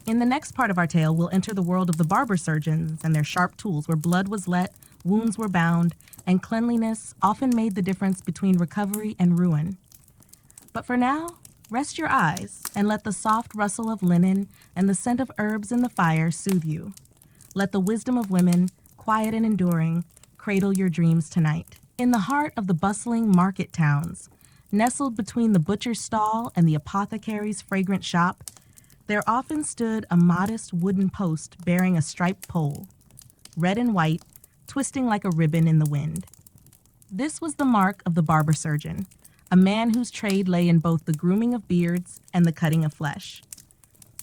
In the next part of our tale, we'll enter the world of the barber surgeons and their sharp tools, where blood was let, wounds were bound, and cleanliness often made the difference between recovery and ruin. But for now, rest your eyes and let the soft rustle of linen and the scent of herbs in the fire soothe you. Let the wisdom of women, quiet and enduring, cradle your dreams tonight. In the heart of the bustling market towns, nestled between the butcher's stall and the apothecary's fragrant shop, there often stood a modest wooden post bearing a striped pole, red and white, twisting like a ribbon in the wind. This was the mark of the barber surgeon, a man whose trade lay in both the grooming of beards and the cutting of flesh.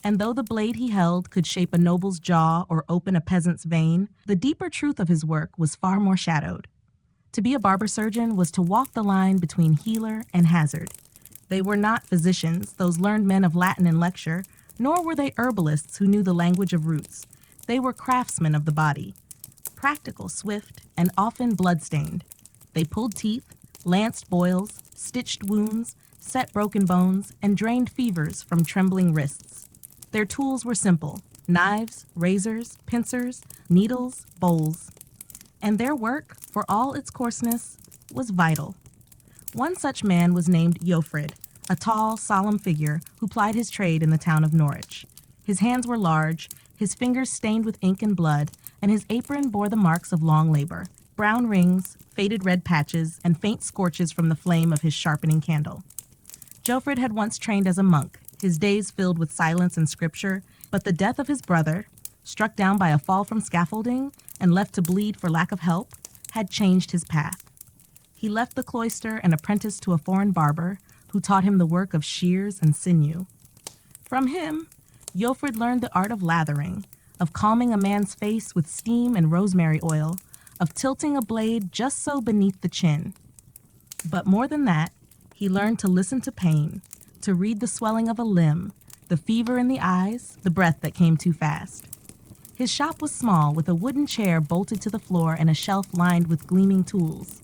And though the blade he held could shape a noble's jaw or open a peasant's vein, the deeper truth of his work was far more shadowed. To be a barber surgeon was to walk the line between healer and hazard. They were not physicians, those learned men of Latin and lecture, nor were they herbalists who knew the language of roots. They were craftsmen of the body, practical, swift, and often blood-stained. They pulled teeth, lanced boils, stitched wounds, set broken bones, and drained fevers from trembling wrists. Their tools were simple: knives, razors, pincers, needles, bowls. And their work, for all its coarseness, was vital. One such man was named Jofrid, a tall, solemn figure who plied his trade in the town of Norwich. His hands were large, his fingers stained with ink and blood, and his apron bore the marks of long labor: brown rings, faded red patches, and faint scorches from the flame of his sharpening candle. Jofrid had once trained as a monk, his days filled with silence and scripture, but the death of his brother, struck down by a fall from scaffolding and left to bleed for lack of help, had changed his path. He left the cloister and apprenticed to a foreign barber who taught him the work of shears and sinew. From him, Jofrid learned the art of lathering, of calming a man's face with steam and rosemary oil, of tilting a blade just so beneath the chin. But more than that, he learned to listen to pain, to read the swelling of a limb, the fever in the eyes, the breath that came too fast. His shop was small, with a wooden chair bolted to the floor and a shelf lined with gleaming tools.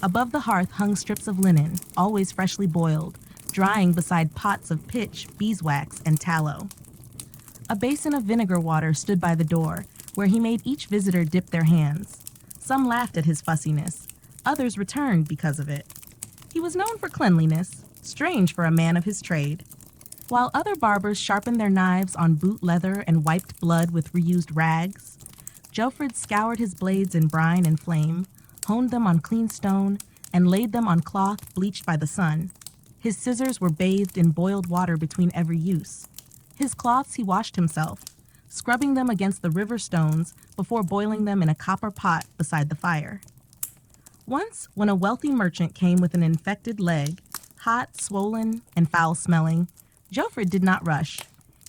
Above the hearth hung strips of linen, always freshly boiled, drying beside pots of pitch, beeswax, and tallow. A basin of vinegar water stood by the door, where he made each visitor dip their hands. Some laughed at his fussiness. Others returned because of it. He was known for cleanliness, strange for a man of his trade. While other barbers sharpened their knives on boot leather and wiped blood with reused rags, Jofrid scoured his blades in brine and flame, honed them on clean stone, and laid them on cloth bleached by the sun. His scissors were bathed in boiled water between every use. His cloths he washed himself, scrubbing them against the river stones before boiling them in a copper pot beside the fire. Once, when a wealthy merchant came with an infected leg, hot, swollen, and foul-smelling, Jofrid did not rush.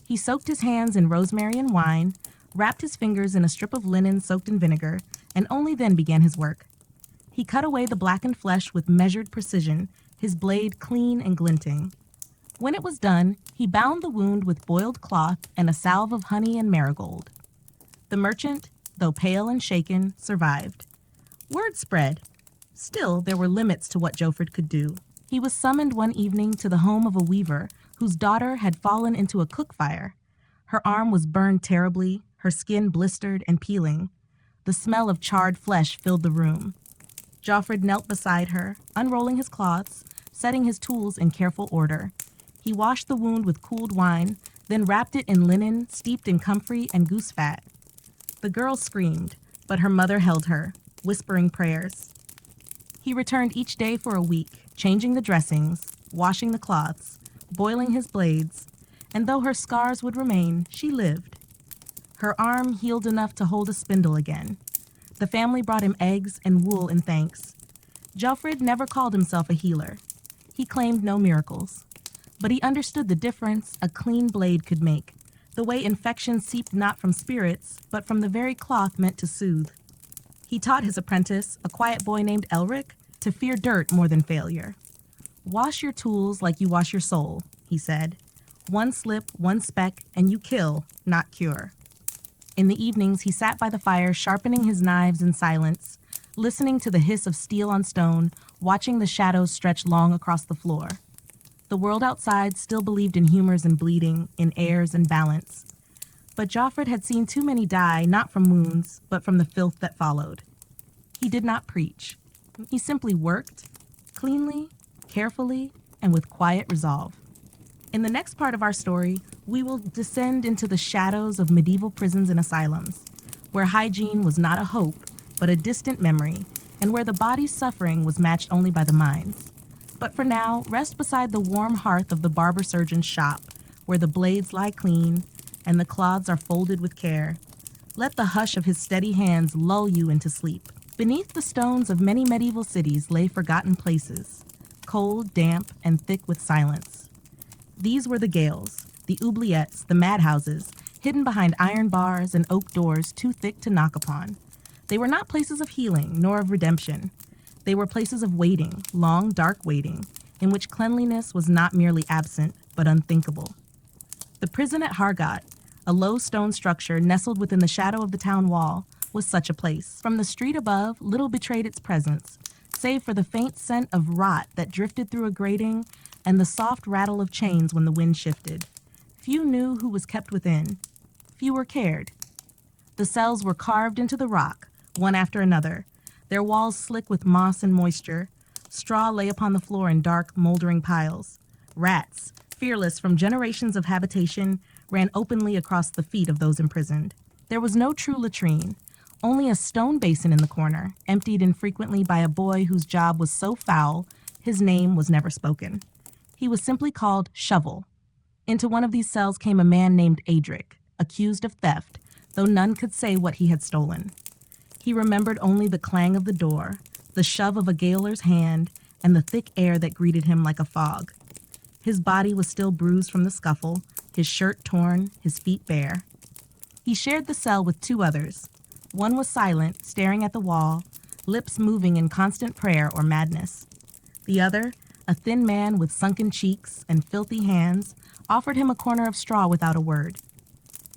He soaked his hands in rosemary and wine, wrapped his fingers in a strip of linen soaked in vinegar, and only then began his work. He cut away the blackened flesh with measured precision, his blade clean and glinting. When it was done, he bound the wound with boiled cloth and a salve of honey and marigold. The merchant, though pale and shaken, survived. Word spread. Still, there were limits to what Jofrid could do. He was summoned one evening to the home of a weaver whose daughter had fallen into a cook fire. Her arm was burned terribly, her skin blistered and peeling. The smell of charred flesh filled the room. Jofrid knelt beside her, unrolling his cloths, setting his tools in careful order. He washed the wound with cooled wine, then wrapped it in linen steeped in comfrey and goose fat. The girl screamed, but her mother held her, whispering prayers. He returned each day for a week, changing the dressings, washing the cloths, boiling his blades, and though her scars would remain, she lived. Her arm healed enough to hold a spindle again. The family brought him eggs and wool in thanks. Jofrid never called himself a healer. He claimed no miracles. But he understood the difference a clean blade could make, the way infection seeped not from spirits, but from the very cloth meant to soothe. He taught his apprentice, a quiet boy named Elric, to fear dirt more than failure. Wash your tools like you wash your soul, he said. One slip, one speck, and you kill, not cure. In the evenings, he sat by the fire, sharpening his knives in silence, listening to the hiss of steel on stone, watching the shadows stretch long across the floor. The world outside still believed in humors and bleeding, in airs and balance. But Jofrid had seen too many die, not from wounds, but from the filth that followed. He did not preach. He simply worked, cleanly, carefully, and with quiet resolve. In the next part of our story, we will descend into the shadows of medieval prisons and asylums, where hygiene was not a hope, but a distant memory, and where the body's suffering was matched only by the mind's. But for now, rest beside the warm hearth of the barber surgeon's shop, where the blades lie clean and the cloths are folded with care. Let the hush of his steady hands lull you into sleep. Beneath the stones of many medieval cities lay forgotten places, cold, damp, and thick with silence. These were the gaols, the oubliettes, the madhouses, hidden behind iron bars and oak doors too thick to knock upon. They were not places of healing, nor of redemption. They were places of waiting, long, dark waiting, in which cleanliness was not merely absent, but unthinkable. The prison at Hargot, a low stone structure nestled within the shadow of the town wall, was such a place. From the street above, little betrayed its presence, save for the faint scent of rot that drifted through a grating and the soft rattle of chains when the wind shifted. Few knew who was kept within. Fewer cared. The cells were carved into the rock, one after another, their walls slick with moss and moisture. Straw lay upon the floor in dark, moldering piles. Rats, fearless from generations of habitation, ran openly across the feet of those imprisoned. There was no true latrine, only a stone basin in the corner, emptied infrequently by a boy whose job was so foul, his name was never spoken. He was simply called Shovel. Into one of these cells came a man named Adric, accused of theft, though none could say what he had stolen. He remembered only the clang of the door, the shove of a gaoler's hand, and the thick air that greeted him like a fog. His body was still bruised from the scuffle, his shirt torn, his feet bare. He shared the cell with two others. One was silent, staring at the wall, lips moving in constant prayer or madness. The other, a thin man with sunken cheeks and filthy hands, offered him a corner of straw without a word.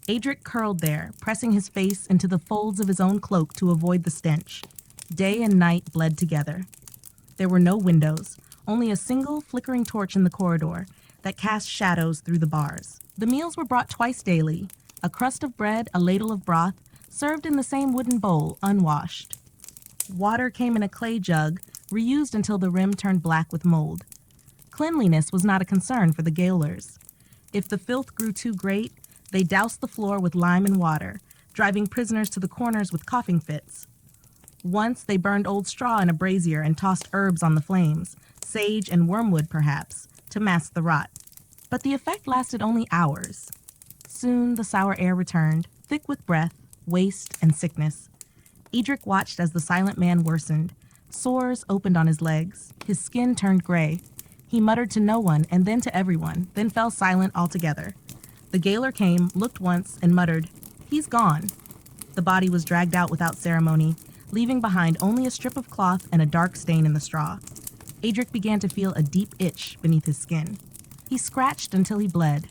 Adric curled there, pressing his face into the folds of his own cloak to avoid the stench. Day and night bled together. There were no windows, only a single flickering torch in the corridor that cast shadows through the bars. The meals were brought twice daily, a crust of bread, a ladle of broth, served in the same wooden bowl, unwashed. Water came in a clay jug, reused until the rim turned black with mold. Cleanliness was not a concern for the gaolers. If the filth grew too great, they doused the floor with lime and water, driving prisoners to the corners with coughing fits. Once they burned old straw in a brazier and tossed herbs on the flames, sage and wormwood perhaps, to mask the rot. But the effect lasted only hours. Soon the sour air returned, thick with breath, waste, and sickness. Edric watched as the silent man worsened. Sores opened on his legs. His skin turned gray. He muttered to no one and then to everyone, then fell silent altogether. The gaoler came, looked once, and muttered, "He's gone." The body was dragged out without ceremony, leaving behind only a strip of cloth and a dark stain in the straw. Adric began to feel a deep itch beneath his skin. He scratched until he bled.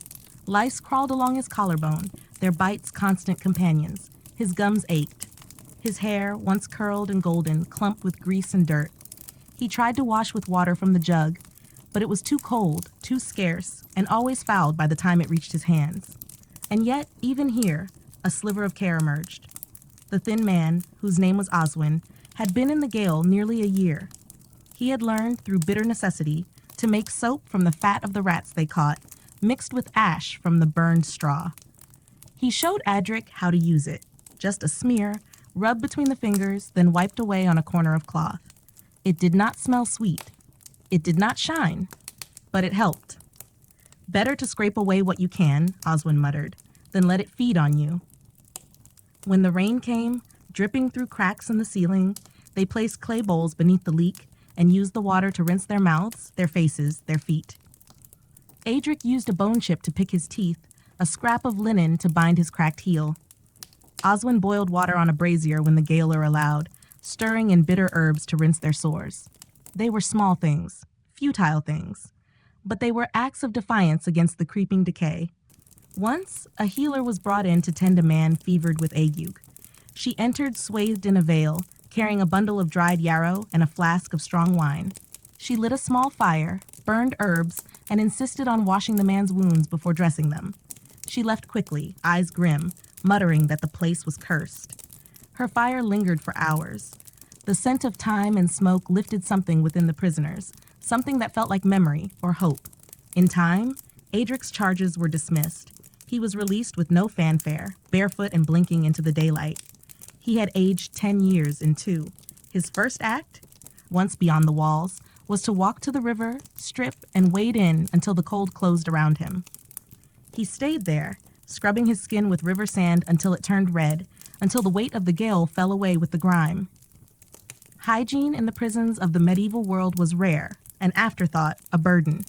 Lice crawled along his collarbone, their bites constant companions. His gums ached. His hair, once curled and golden, clumped with grease and dirt. He tried to wash with water from the jug, but it was too cold, too scarce, and always fouled by the time it reached his hands. And yet, even here, a sliver of care emerged. The thin man, whose name was Oswin, had been in the gale nearly a year. He had learned, through bitter necessity, to make soap from the fat of the rats they caught, mixed with ash from the burned straw. He showed Adric how to use it, just a smear, rubbed between the fingers, then wiped away on a corner of cloth. It did not smell sweet. It did not shine, but it helped. Better to scrape away what you can, Oswin muttered, than let it feed on you. When the rain came, dripping through cracks in the ceiling, they placed clay bowls beneath the leak and used the water to rinse their mouths, their faces, their feet. Adric used a bone chip to pick his teeth, a scrap of linen to bind his cracked heel. Oswin boiled water on a brazier when the gaoler allowed, stirring in bitter herbs to rinse their sores. They were small things, futile things, but they were acts of defiance against the creeping decay. Once, a healer was brought in to tend a man fevered with ague. She entered swathed in a veil, carrying a bundle of dried yarrow and a flask of strong wine. She lit a small fire, burned herbs, and insisted on washing the man's wounds before dressing them. She left quickly, eyes grim, muttering that the place was cursed. Her fire lingered for hours. The scent of thyme and smoke lifted something within the prisoners, something that felt like memory or hope. In time, Adric's charges were dismissed. He was released with no fanfare, barefoot and blinking into the daylight. He had aged 10 years in 2. His first act, once beyond the walls, was to walk to the river, strip, and wade in until the cold closed around him. He stayed there, scrubbing his skin with river sand until it turned red, until the weight of the gale fell away with the grime. Hygiene in the prisons of the medieval world was rare, an afterthought, a burden.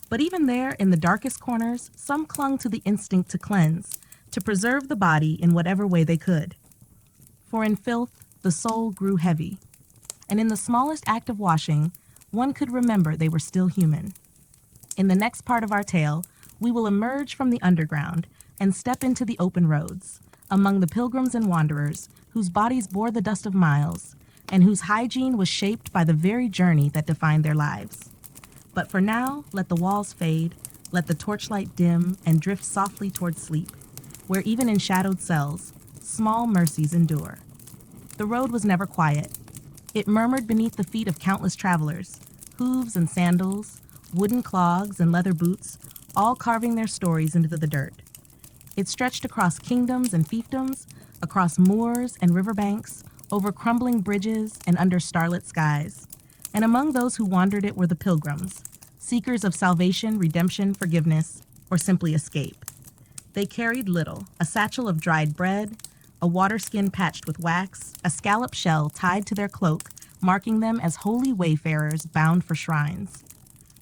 But even there, in the darkest corners, some clung to the instinct to cleanse, to preserve the body in whatever way they could. For in filth, the soul grew heavy. And in the smallest act of washing, one could remember they were still human. In the next part of our tale, we will emerge from the underground and step into the open roads, among the pilgrims and wanderers whose bodies bore the dust of miles, and whose hygiene was shaped by the very journey that defined their lives. But for now, let the walls fade, let the torchlight dim, and drift softly toward sleep, where even in shadowed cells, small mercies endure. The road was never quiet. It murmured beneath the feet of countless travelers, hooves and sandals, wooden clogs and leather boots, all carving their stories into the dirt. It stretched across kingdoms and fiefdoms, across moors and riverbanks, over crumbling bridges and under starlit skies. And among those who wandered it were the pilgrims, seekers of salvation, redemption, forgiveness, or simply escape. They carried little, a satchel of dried bread, a water skin patched with wax, a scallop shell tied to their cloak, marking them as holy wayfarers bound for shrines.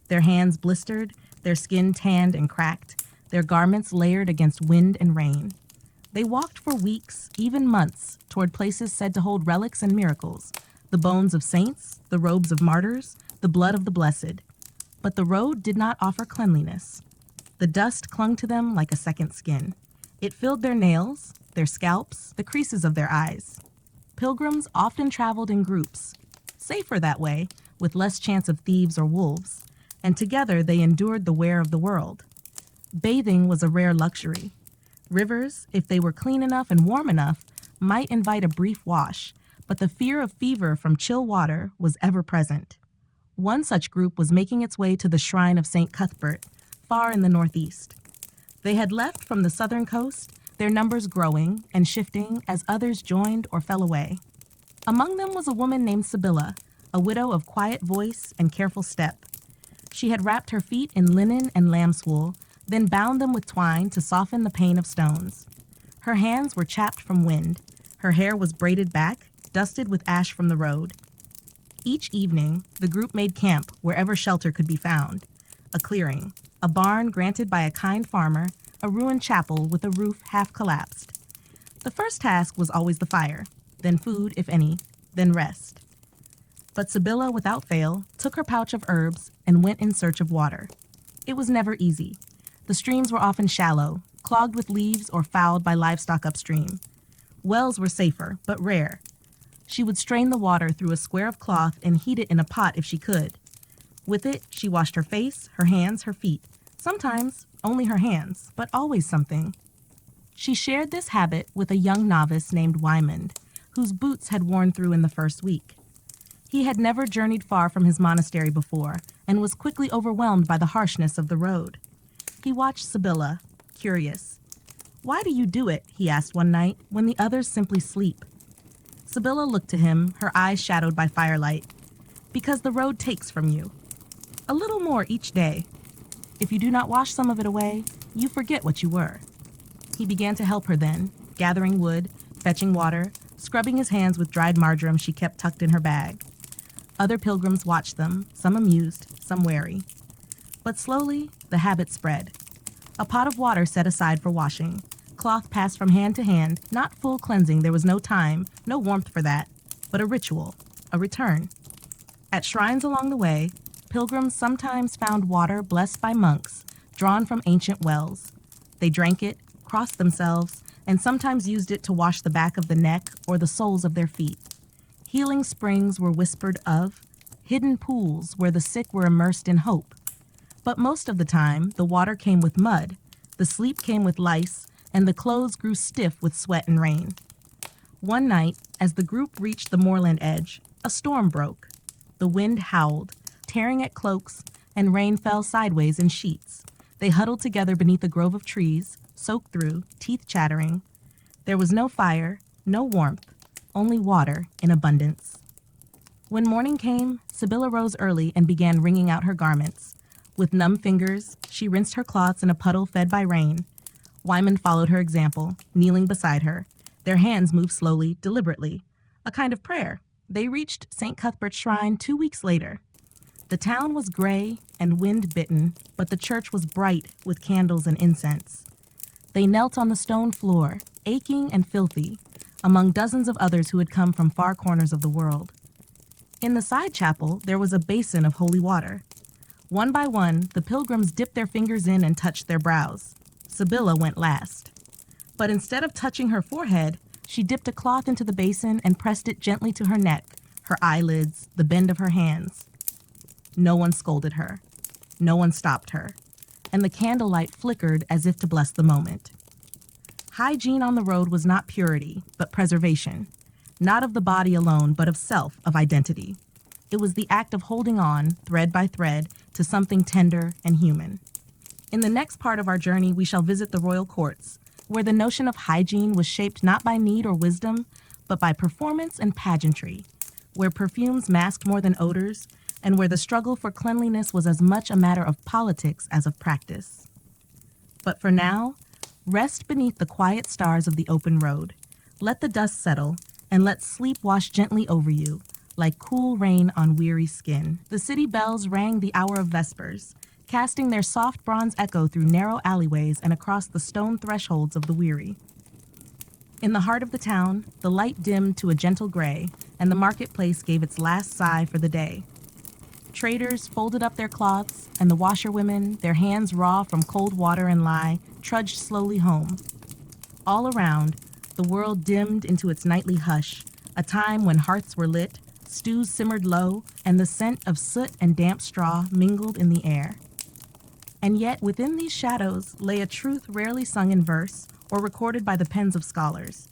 Their hands blistered, their skin tanned and cracked, their garments layered against wind and rain. They walked for weeks, even months, toward places said to hold relics and miracles, the bones of saints, the robes of martyrs, the blood of the blessed. But the road did not offer cleanliness. The dust clung to them like a second skin. It filled their nails, their scalps, the creases of their eyes. Pilgrims often traveled in groups, safer that way, with less chance of thieves or wolves, and together they endured the wear of the world. Bathing was a rare luxury. Rivers, if they were clean enough and warm enough, might invite a brief wash, but the fear of fever from chill water was ever present. One such group was making its way to the shrine of St. Cuthbert, far in the northeast. They had left from the southern coast, their numbers growing and shifting as others joined or fell away. Among them was a woman named Sibylla, a widow of quiet voice and careful step. She had wrapped her feet in linen and lamb's wool, then bound them with twine to soften the pain of stones. Her hands were chapped from wind. Her hair was braided back, dusted with ash from the road. Each evening, the group made camp wherever shelter could be found. A clearing, a barn granted by a kind farmer, a ruined chapel with a roof half collapsed. The first task was always the fire, then food, if any, then rest. But Sibylla, without fail, took her pouch of herbs and went in search of water. It was never easy. The streams were often shallow, clogged with leaves or fouled by livestock upstream. Wells were safer, but rare. She would strain the water through a square of cloth and heat it in a pot if she could. With it, she washed her face, her hands, her feet. Sometimes only her hands, but always something. She shared this habit with a young novice named Wymond, whose boots had worn through in the first week. He had never journeyed far from his monastery before and was quickly overwhelmed by the harshness of the road. He watched Sibylla, curious. "Why do you do it?" he asked one night, when the others simply sleep. Sibylla looked to him, her eyes shadowed by firelight. "Because the road takes from you. A little more each day. If you do not wash some of it away, you forget what you were." He began to help her then, gathering wood, fetching water, scrubbing his hands with dried marjoram she kept tucked in her bag. Other pilgrims watched them, some amused, some wary. But slowly, the habit spread. A pot of water set aside for washing. Cloth passed from hand to hand, not full cleansing, there was no time, no warmth for that, but a ritual, a return. At shrines along the way, pilgrims sometimes found water blessed by monks, drawn from ancient wells. They drank it, crossed themselves, and sometimes used it to wash the back of the neck or the soles of their feet. Healing springs were whispered of, hidden pools where the sick were immersed in hope. But most of the time, the water came with mud, the sleep came with lice, and the clothes grew stiff with sweat and rain. One night, as the group reached the moorland edge, a storm broke. The wind howled, tearing at cloaks, and rain fell sideways in sheets. They huddled together beneath a grove of trees, soaked through, teeth chattering. There was no fire, no warmth, only water in abundance. When morning came, Sibylla rose early and began wringing out her garments. With numb fingers, she rinsed her cloths in a puddle fed by rain. Wymond followed her example, kneeling beside her. Their hands moved slowly, deliberately. A kind of prayer. They reached St. Cuthbert's shrine 2 weeks later. The town was gray and wind-bitten, but the church was bright with candles and incense. They knelt on the stone floor, aching and filthy, among dozens of others who had come from far corners of the world. In the side chapel, there was a basin of holy water. One by one, the pilgrims dipped their fingers in and touched their brows. Sibylla went last. But instead of touching her forehead, she dipped a cloth into the basin and pressed it gently to her neck, her eyelids, the bend of her hands. No one scolded her. No one stopped her. And the candlelight flickered as if to bless the moment. Hygiene on the road was not purity, but preservation. Not of the body alone, but of self, of identity. It was the act of holding on, thread by thread, to something tender and human. In the next part of our journey, we shall visit the royal courts, where the notion of hygiene was shaped not by need or wisdom, but by performance and pageantry, where perfumes masked more than odors, and where the struggle for cleanliness was as much a matter of politics as of practice. But for now, rest beneath the quiet stars of the open road. Let the dust settle, and let sleep wash gently over you, like cool rain on weary skin. The city bells rang the hour of vespers, casting their soft bronze echo through narrow alleyways and across the stone thresholds of the weary. In the heart of the town, the light dimmed to a gentle gray, and the marketplace gave its last sigh for the day. Traders folded up their cloths, and the washerwomen, their hands raw from cold water and lye, trudged slowly home. All around, the world dimmed into its nightly hush, a time when hearths were lit, stews simmered low, and the scent of soot and damp straw mingled in the air. And yet within these shadows lay a truth rarely sung in verse or recorded by the pens of scholars,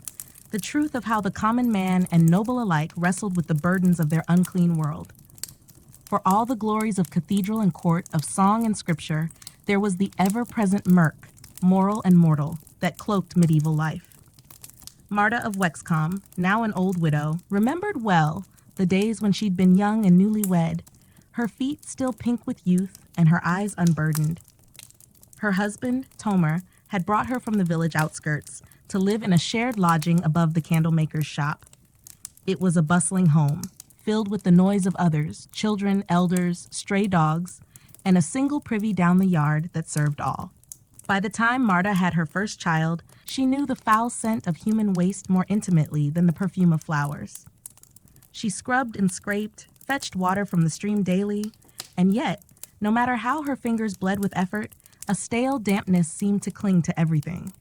the truth of how the common man and noble alike wrestled with the burdens of their unclean world. For all the glories of cathedral and court, of song and scripture, there was the ever-present murk, moral and mortal, that cloaked medieval life. Marta of Wexcombe, now an old widow, remembered well the days when she'd been young and newly wed, her feet still pink with youth and her eyes unburdened. Her husband, Tomer, had brought her from the village outskirts to live in a shared lodging above the candlemaker's shop. It was a bustling home, filled with the noise of others, children, elders, stray dogs, and a single privy down the yard that served all. By the time Marta had her first child, she knew the foul scent of human waste more intimately than the perfume of flowers. She scrubbed and scraped, fetched water from the stream daily, and yet, no matter how her fingers bled with effort, a stale dampness seemed to cling to everything.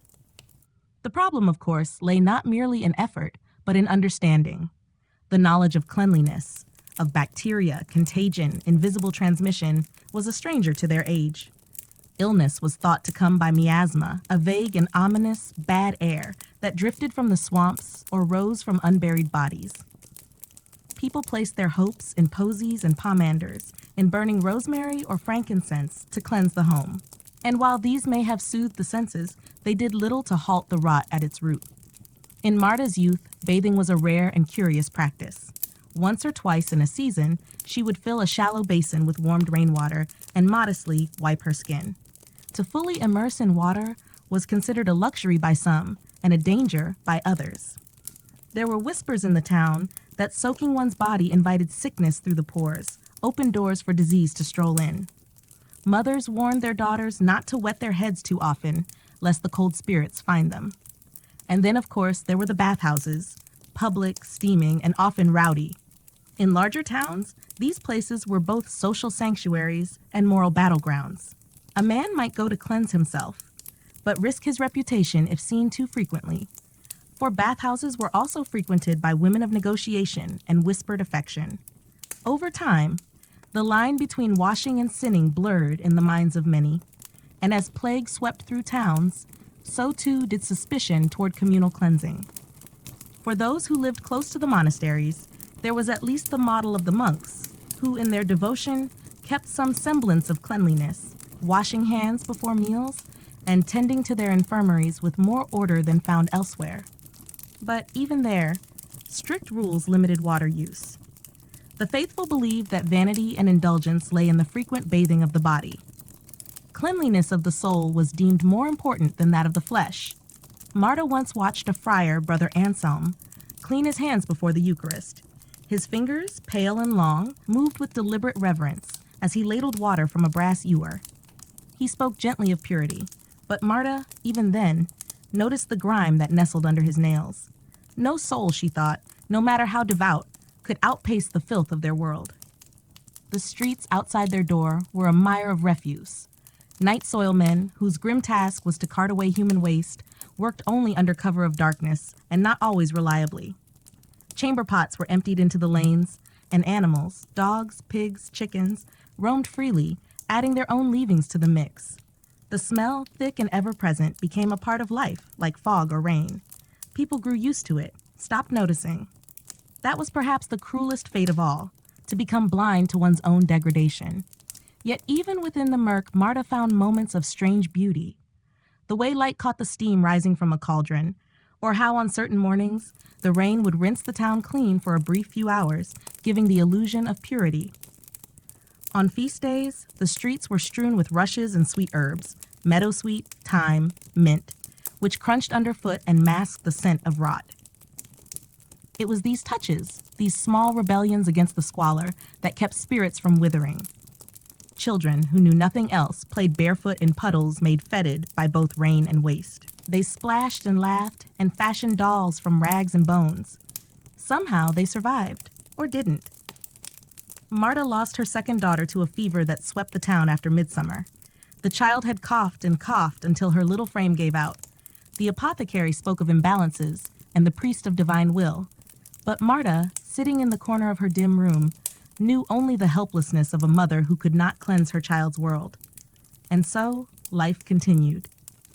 The problem, of course, lay not merely in effort, but in understanding. The knowledge of cleanliness, of bacteria, contagion, invisible transmission, was a stranger to their age. Illness was thought to come by miasma, a vague and ominous bad air that drifted from the swamps or rose from unburied bodies. People placed their hopes in posies and pomanders, in burning rosemary or frankincense to cleanse the home. And while these may have soothed the senses, they did little to halt the rot at its root. In Marta's youth, bathing was a rare and curious practice. Once or twice in a season, she would fill a shallow basin with warmed rainwater and modestly wipe her skin. To fully immerse in water was considered a luxury by some and a danger by others. There were whispers in the town that soaking one's body invited sickness through the pores, opened doors for disease to stroll in. Mothers warned their daughters not to wet their heads too often, lest the cold spirits find them. And then, of course, there were the bathhouses, public, steaming, and often rowdy. In larger towns, these places were both social sanctuaries and moral battlegrounds. A man might go to cleanse himself, but risk his reputation if seen too frequently. For bathhouses were also frequented by women of negotiation and whispered affection. Over time, the line between washing and sinning blurred in the minds of many, and as plague swept through towns, so too did suspicion toward communal cleansing. For those who lived close to the monasteries, there was at least the model of the monks, who in their devotion kept some semblance of cleanliness, washing hands before meals, and tending to their infirmaries with more order than found elsewhere. But even there, strict rules limited water use. The faithful believed that vanity and indulgence lay in the frequent bathing of the body. Cleanliness of the soul was deemed more important than that of the flesh. Marta once watched a friar, Brother Anselm, clean his hands before the Eucharist. His fingers, pale and long, moved with deliberate reverence as he ladled water from a brass ewer. He spoke gently of purity, but Marta, even then, noticed the grime that nestled under his nails. No soul, she thought, no matter how devout, could outpace the filth of their world. The streets outside their door were a mire of refuse. Night soilmen, whose grim task was to cart away human waste, worked only under cover of darkness, and not always reliably. Chamber pots were emptied into the lanes, and animals, dogs, pigs, chickens, roamed freely, adding their own leavings to the mix. The smell, thick and ever-present, became a part of life, like fog or rain. People grew used to it, stopped noticing. That was perhaps the cruelest fate of all, to become blind to one's own degradation. Yet even within the murk, Marta found moments of strange beauty. The way light caught the steam rising from a cauldron, or how on certain mornings, the rain would rinse the town clean for a brief few hours, giving the illusion of purity. On feast days, the streets were strewn with rushes and sweet herbs, meadowsweet, thyme, mint, which crunched underfoot and masked the scent of rot. It was these touches, these small rebellions against the squalor, that kept spirits from withering. Children who knew nothing else played barefoot in puddles made fetid by both rain and waste. They splashed and laughed and fashioned dolls from rags and bones. Somehow they survived, or didn't. Marta lost her second daughter to a fever that swept the town after midsummer. The child had coughed and coughed until her little frame gave out. The apothecary spoke of imbalances and the priest of divine will. But Marta, sitting in the corner of her dim room, knew only the helplessness of a mother who could not cleanse her child's world. And so, life continued.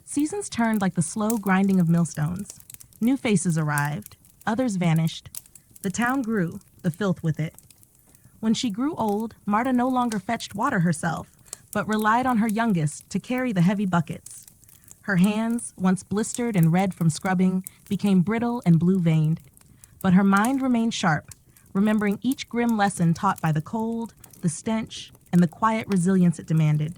Seasons turned like the slow grinding of millstones. New faces arrived, others vanished. The town grew, the filth with it. When she grew old, Marta no longer fetched water herself, but relied on her youngest to carry the heavy buckets. Her hands, once blistered and red from scrubbing, became brittle and blue-veined. But her mind remained sharp, remembering each grim lesson taught by the cold, the stench, and the quiet resilience it demanded.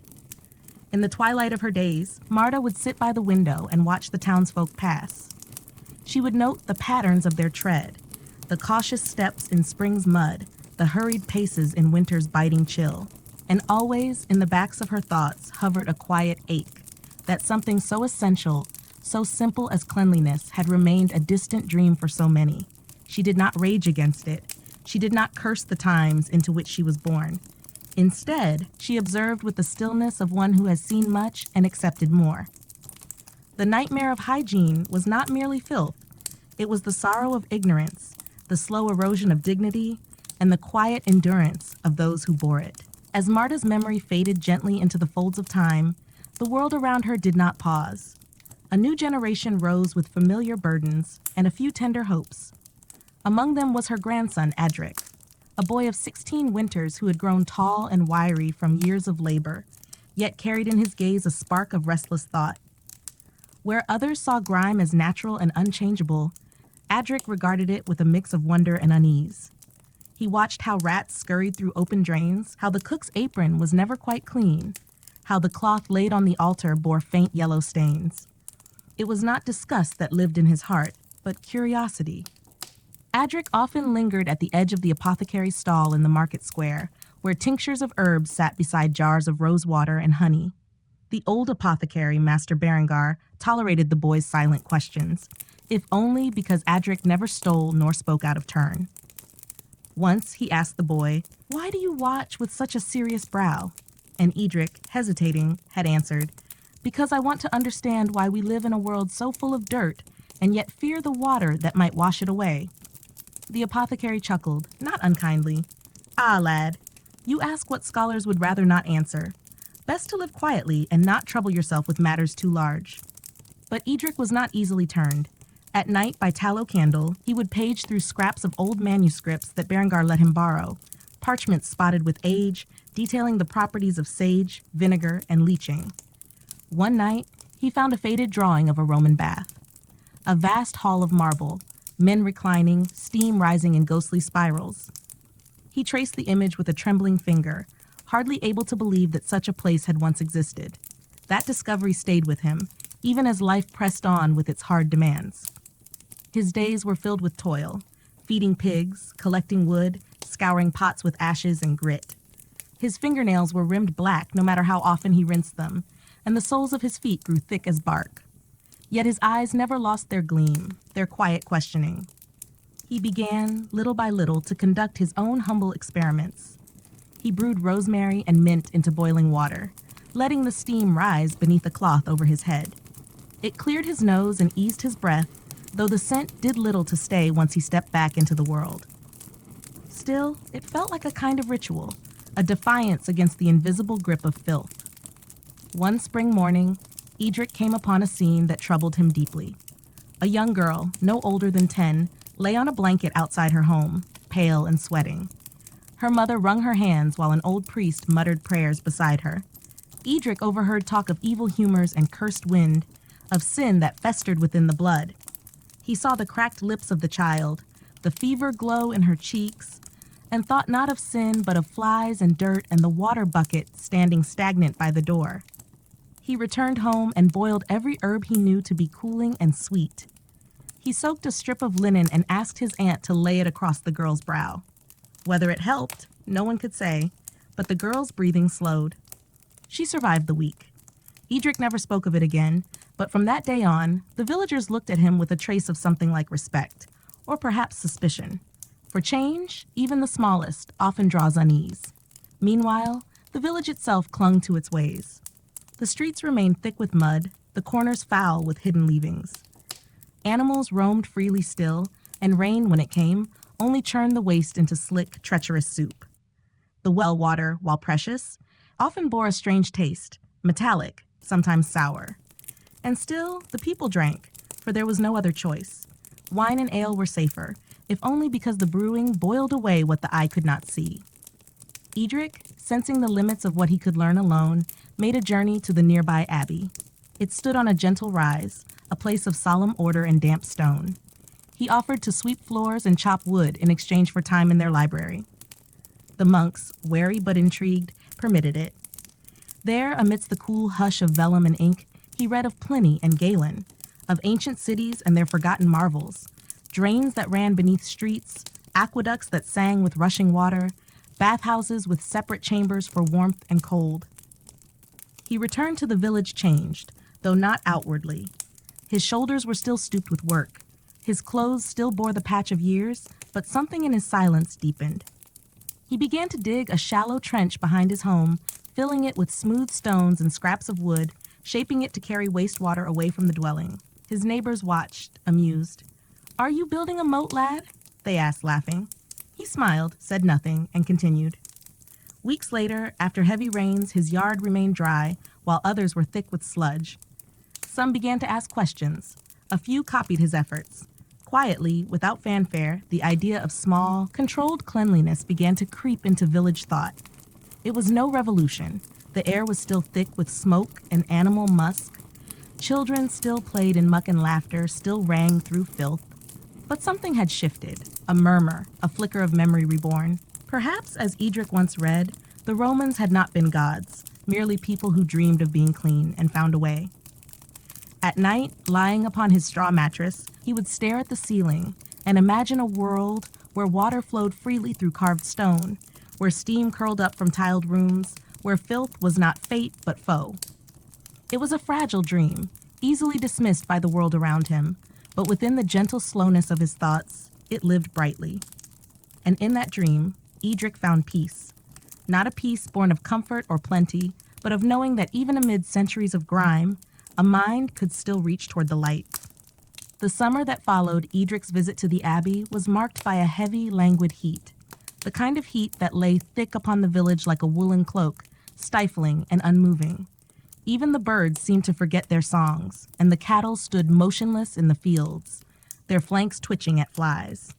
In the twilight of her days, Marta would sit by the window and watch the townsfolk pass. She would note the patterns of their tread, the cautious steps in spring's mud, the hurried paces in winter's biting chill. And always in the backs of her thoughts hovered a quiet ache that something so essential, so simple as cleanliness had remained a distant dream for so many. She did not rage against it. She did not curse the times into which she was born. Instead, she observed with the stillness of one who has seen much and accepted more. The nightmare of hygiene was not merely filth, it was the sorrow of ignorance, the slow erosion of dignity, and the quiet endurance of those who bore it. As Marta's memory faded gently into the folds of time, the world around her did not pause. A new generation rose with familiar burdens and a few tender hopes. Among them was her grandson, Adric, a boy of 16 winters who had grown tall and wiry from years of labor, yet carried in his gaze a spark of restless thought. Where others saw grime as natural and unchangeable, Adric regarded it with a mix of wonder and unease. He watched how rats scurried through open drains, how the cook's apron was never quite clean, how the cloth laid on the altar bore faint yellow stains. It was not disgust that lived in his heart, but curiosity. Adric often lingered at the edge of the apothecary's stall in the market square, where tinctures of herbs sat beside jars of rose water and honey. The old apothecary, Master Berengar, tolerated the boy's silent questions, if only because Adric never stole nor spoke out of turn. Once he asked the boy, "Why do you watch with such a serious brow?" And Edric, hesitating, had answered, "Because I want to understand why we live in a world so full of dirt and yet fear the water that might wash it away." The apothecary chuckled, not unkindly. "Ah, lad, you ask what scholars would rather not answer. Best to live quietly and not trouble yourself with matters too large." But Edric was not easily turned. At night, by tallow candle, he would page through scraps of old manuscripts that Berengar let him borrow, parchments spotted with age, detailing the properties of sage, vinegar, and leaching. One night, he found a faded drawing of a Roman bath. A vast hall of marble, men reclining, steam rising in ghostly spirals. He traced the image with a trembling finger, hardly able to believe that such a place had once existed. That discovery stayed with him, even as life pressed on with its hard demands. His days were filled with toil, feeding pigs, collecting wood, scouring pots with ashes and grit. His fingernails were rimmed black no matter how often he rinsed them, and the soles of his feet grew thick as bark. Yet his eyes never lost their gleam, their quiet questioning. He began, little by little, to conduct his own humble experiments. He brewed rosemary and mint into boiling water, letting the steam rise beneath a cloth over his head. It cleared his nose and eased his breath, though the scent did little to stay once he stepped back into the world. Still, it felt like a kind of ritual, a defiance against the invisible grip of filth. One spring morning, Edric came upon a scene that troubled him deeply. A young girl, no older than 10, lay on a blanket outside her home, pale and sweating. Her mother wrung her hands while an old priest muttered prayers beside her. Edric overheard talk of evil humors and cursed wind, of sin that festered within the blood. He saw the cracked lips of the child, the fever glow in her cheeks, and thought not of sin but of flies and dirt and the water bucket standing stagnant by the door. He returned home and boiled every herb he knew to be cooling and sweet. He soaked a strip of linen and asked his aunt to lay it across the girl's brow. Whether it helped, no one could say, but the girl's breathing slowed. She survived the week. Edric never spoke of it again, but from that day on, the villagers looked at him with a trace of something like respect, or perhaps suspicion. For change, even the smallest, often draws unease. Meanwhile, the village itself clung to its ways. The streets remained thick with mud, the corners foul with hidden leavings. Animals roamed freely still, and rain, when it came, only churned the waste into slick, treacherous soup. The well water, while precious, often bore a strange taste, metallic, sometimes sour. And still, the people drank, for there was no other choice. Wine and ale were safer, if only because the brewing boiled away what the eye could not see. Edric, sensing the limits of what he could learn alone, made a journey to the nearby abbey. It stood on a gentle rise, a place of solemn order and damp stone. He offered to sweep floors and chop wood in exchange for time in their library. The monks, wary but intrigued, permitted it. There, amidst the cool hush of vellum and ink, he read of Pliny and Galen, of ancient cities and their forgotten marvels, drains that ran beneath streets, aqueducts that sang with rushing water, bathhouses with separate chambers for warmth and cold. He returned to the village changed, though not outwardly. His shoulders were still stooped with work. His clothes still bore the patch of years, but something in his silence deepened. He began to dig a shallow trench behind his home, filling it with smooth stones and scraps of wood, shaping it to carry wastewater away from the dwelling. His neighbors watched, amused. "Are you building a moat, lad?" they asked, laughing. He smiled, said nothing, and continued. Weeks later, after heavy rains, his yard remained dry, while others were thick with sludge. Some began to ask questions. A few copied his efforts. Quietly, without fanfare, the idea of small, controlled cleanliness began to creep into village thought. It was no revolution. The air was still thick with smoke and animal musk. Children still played in muck and laughter, still rang through filth. But something had shifted, a murmur, a flicker of memory reborn. Perhaps, as Edric once read, the Romans had not been gods, merely people who dreamed of being clean and found a way. At night, lying upon his straw mattress, he would stare at the ceiling and imagine a world where water flowed freely through carved stone, where steam curled up from tiled rooms, where filth was not fate but foe. It was a fragile dream, easily dismissed by the world around him, but within the gentle slowness of his thoughts, it lived brightly. And in that dream, Edric found peace. Not a peace born of comfort or plenty, but of knowing that even amid centuries of grime, a mind could still reach toward the light. The summer that followed Edric's visit to the Abbey was marked by a heavy, languid heat, the kind of heat that lay thick upon the village like a woolen cloak, stifling and unmoving. Even the birds seemed to forget their songs, and the cattle stood motionless in the fields, their flanks twitching at flies.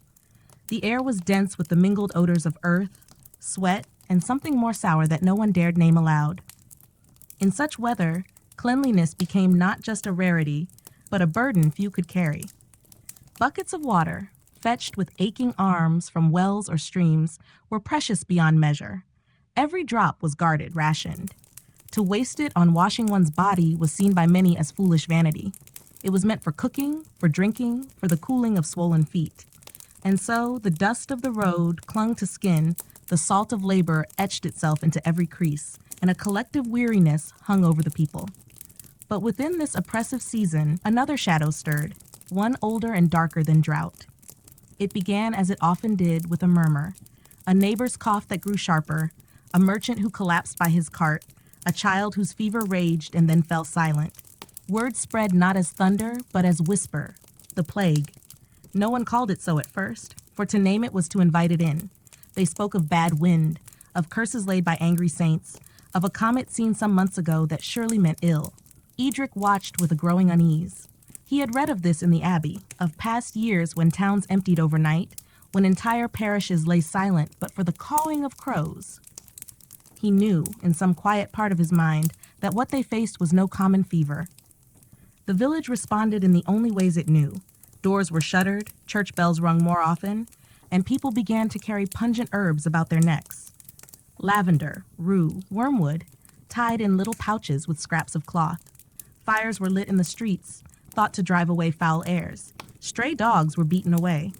The air was dense with the mingled odors of earth, sweat, and something more sour that no one dared name aloud. In such weather, cleanliness became not just a rarity, but a burden few could carry. Buckets of water, fetched with aching arms from wells or streams, were precious beyond measure. Every drop was guarded, rationed. To waste it on washing one's body was seen by many as foolish vanity. It was meant for cooking, for drinking, for the cooling of swollen feet. And so the dust of the road clung to skin, the salt of labor etched itself into every crease, and a collective weariness hung over the people. But within this oppressive season, another shadow stirred, one older and darker than drought. It began as it often did with a murmur, a neighbor's cough that grew sharper, a merchant who collapsed by his cart, a child whose fever raged and then fell silent. Word spread not as thunder, but as whisper, the plague. No one called it so at first, for to name it was to invite it in. They spoke of bad wind, of curses laid by angry saints, of a comet seen some months ago that surely meant ill. Edric watched with a growing unease. He had read of this in the Abbey, of past years when towns emptied overnight, when entire parishes lay silent but for the cawing of crows. He knew, in some quiet part of his mind, that what they faced was no common fever. The village responded in the only ways it knew. Doors were shuttered, church bells rung more often, and people began to carry pungent herbs about their necks. Lavender, rue, wormwood, tied in little pouches with scraps of cloth. Fires were lit in the streets, thought to drive away foul airs. Stray dogs were beaten away.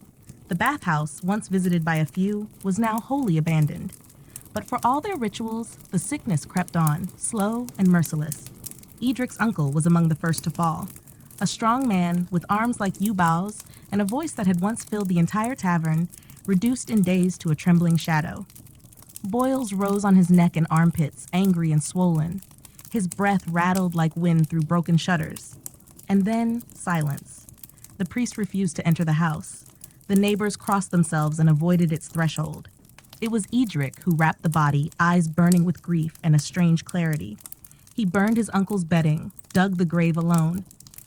The bathhouse, once visited by a few, was now wholly abandoned. But for all their rituals, the sickness crept on, slow and merciless. Edric's uncle was among the first to fall. A strong man, with arms like yew boughs and a voice that had once filled the entire tavern, reduced in days to a trembling shadow. Boils rose on his neck and armpits, angry and swollen. His breath rattled like wind through broken shutters. And then, silence. The priest refused to enter the house. The neighbors crossed themselves and avoided its threshold. It was Edric who wrapped the body, eyes burning with grief and a strange clarity. He burned his uncle's bedding, dug the grave alone.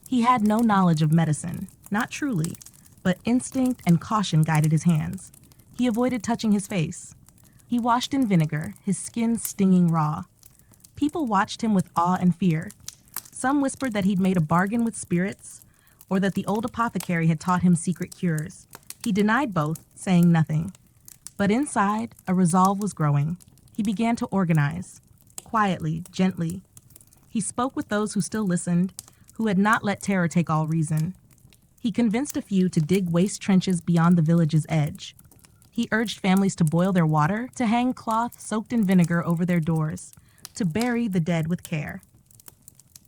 He had no knowledge of medicine, not truly, but instinct and caution guided his hands. He avoided touching his face. He washed in vinegar, his skin stinging raw. People watched him with awe and fear. Some whispered that he'd made a bargain with spirits, or that the old apothecary had taught him secret cures. He denied both, saying nothing. But inside, a resolve was growing. He began to organize, quietly, gently. He spoke with those who still listened, who had not let terror take all reason. He convinced a few to dig waste trenches beyond the village's edge. He urged families to boil their water, to hang cloth soaked in vinegar over their doors, to bury the dead with care.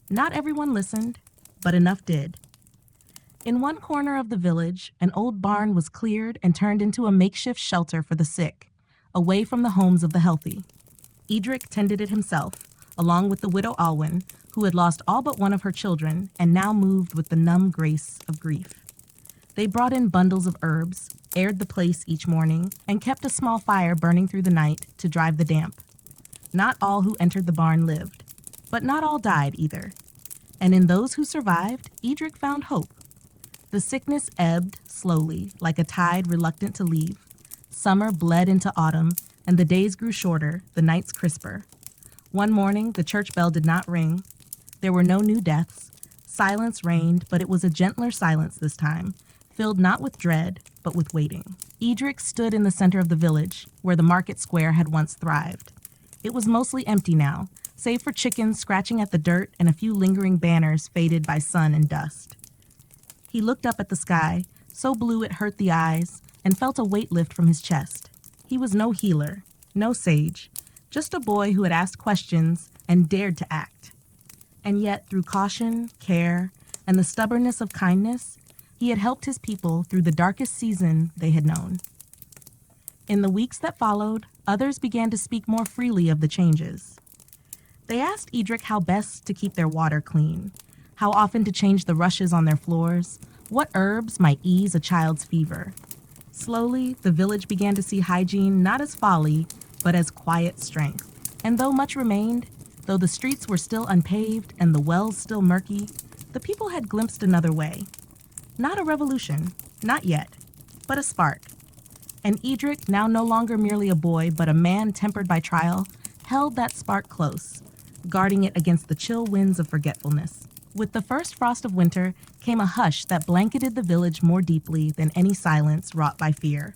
Not everyone listened, but enough did. In one corner of the village, an old barn was cleared and turned into a makeshift shelter for the sick, away from the homes of the healthy. Edric tended it himself, along with the widow Alwyn, who had lost all but one of her children and now moved with the numb grace of grief. They brought in bundles of herbs, aired the place each morning, and kept a small fire burning through the night to drive the damp. Not all who entered the barn lived, but not all died either. And in those who survived, Edric found hope. The sickness ebbed slowly, like a tide reluctant to leave. Summer bled into autumn, and the days grew shorter, the nights crisper. One morning, the church bell did not ring. There were no new deaths. Silence reigned, but it was a gentler silence this time, filled not with dread, but with waiting. Edric stood in the center of the village, where the market square had once thrived. It was mostly empty now, save for chickens scratching at the dirt and a few lingering banners faded by sun and dust. He looked up at the sky, so blue it hurt the eyes, and felt a weight lift from his chest. He was no healer, no sage, just a boy who had asked questions and dared to act. And yet, through caution, care, and the stubbornness of kindness, he had helped his people through the darkest season they had known. In the weeks that followed, others began to speak more freely of the changes. They asked Edric how best to keep their water clean, how often to change the rushes on their floors, what herbs might ease a child's fever. Slowly, the village began to see hygiene not as folly, but as quiet strength. And though much remained, though the streets were still unpaved and the wells still murky, the people had glimpsed another way. Not a revolution, not yet, but a spark. And Edric, now no longer merely a boy, but a man tempered by trial, held that spark close, guarding it against the chill winds of forgetfulness. With the first frost of winter came a hush that blanketed the village more deeply than any silence wrought by fear.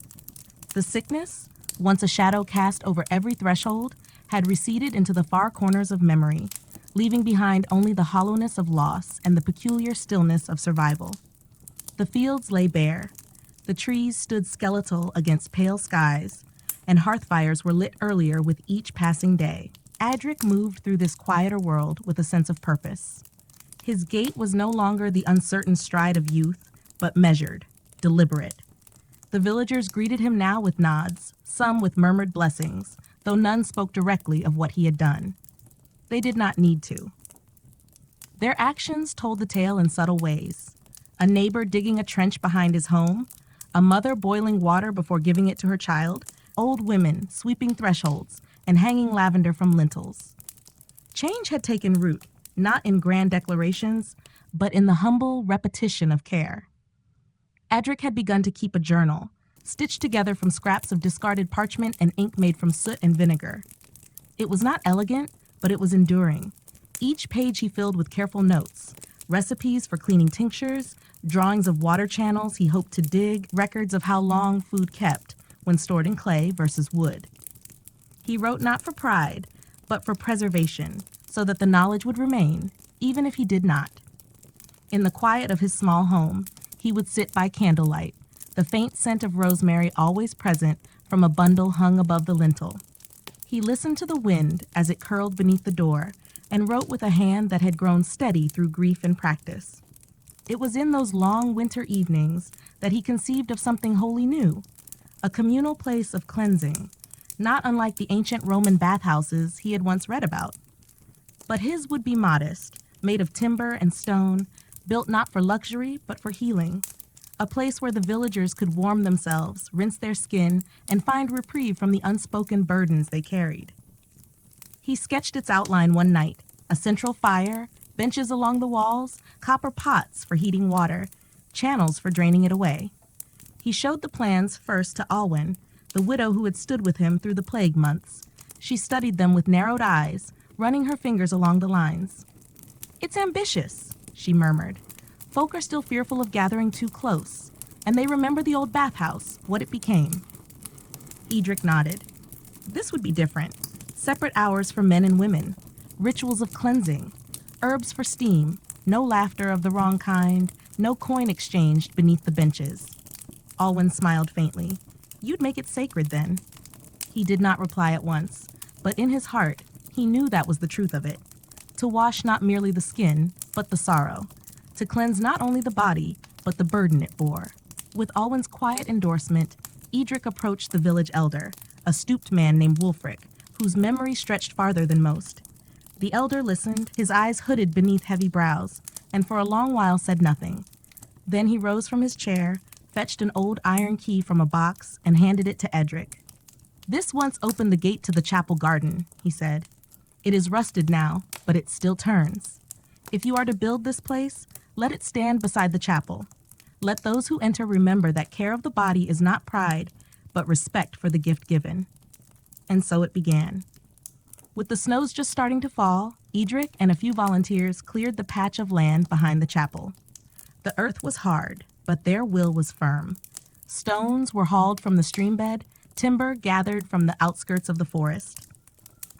The sickness, once a shadow cast over every threshold, had receded into the far corners of memory, leaving behind only the hollowness of loss and the peculiar stillness of survival. The fields lay bare. The trees stood skeletal against pale skies, and hearth fires were lit earlier with each passing day. Edric moved through this quieter world with a sense of purpose. His gait was no longer the uncertain stride of youth, but measured, deliberate. The villagers greeted him now with nods, some with murmured blessings, though none spoke directly of what he had done. They did not need to. Their actions told the tale in subtle ways. A neighbor digging a trench behind his home, a mother boiling water before giving it to her child, old women sweeping thresholds and hanging lavender from lintels. Change had taken root, not in grand declarations, but in the humble repetition of care. Edric had begun to keep a journal, stitched together from scraps of discarded parchment and ink made from soot and vinegar. It was not elegant, but it was enduring. Each page he filled with careful notes, recipes for cleaning tinctures, drawings of water channels he hoped to dig, records of how long food kept when stored in clay versus wood. He wrote not for pride, but for preservation, so that the knowledge would remain, even if he did not. In the quiet of his small home, he would sit by candlelight, the faint scent of rosemary always present from a bundle hung above the lintel. He listened to the wind as it curled beneath the door and wrote with a hand that had grown steady through grief and practice. It was in those long winter evenings that he conceived of something wholly new, a communal place of cleansing, not unlike the ancient Roman bathhouses he had once read about. But his would be modest, made of timber and stone, built not for luxury, but for healing. A place where the villagers could warm themselves, rinse their skin, and find reprieve from the unspoken burdens they carried. He sketched its outline one night, a central fire, benches along the walls, copper pots for heating water, channels for draining it away. He showed the plans first to Alwyn, the widow who had stood with him through the plague months. She studied them with narrowed eyes, running her fingers along the lines. "It's ambitious," she murmured. "Folk are still fearful of gathering too close, and they remember the old bathhouse, what it became." Edric nodded. This would be different. Separate hours for men and women, rituals of cleansing, herbs for steam, no laughter of the wrong kind, no coin exchanged beneath the benches. Alwyn smiled faintly. "You'd make it sacred then." He did not reply at once, but in his heart, he knew that was the truth of it. To wash not merely the skin, but the sorrow. To cleanse not only the body, but the burden it bore. With Alwyn's quiet endorsement, Edric approached the village elder, a stooped man named Wulfric, whose memory stretched farther than most. The elder listened, his eyes hooded beneath heavy brows, and for a long while said nothing. Then he rose from his chair, fetched an old iron key from a box, and handed it to Edric. "This once opened the gate to the chapel garden," he said. "It is rusted now, but it still turns. If you are to build this place, let it stand beside the chapel. Let those who enter remember that care of the body is not pride, but respect for the gift given." And so it began. With the snows just starting to fall, Edric and a few volunteers cleared the patch of land behind the chapel. The earth was hard, but their will was firm. Stones were hauled from the stream bed, timber gathered from the outskirts of the forest.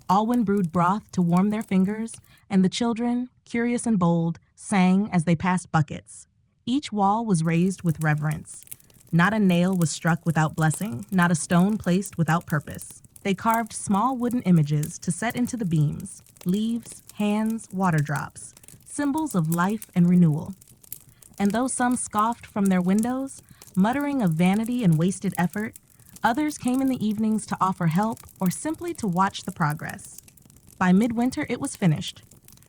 Alwyn brewed broth to warm their fingers, and the children, curious and bold, sang as they passed buckets. Each wall was raised with reverence. Not a nail was struck without blessing, not a stone placed without purpose. They carved small wooden images to set into the beams, leaves, hands, water drops, symbols of life and renewal. And though some scoffed from their windows, muttering of vanity and wasted effort, others came in the evenings to offer help or simply to watch the progress. By midwinter, it was finished.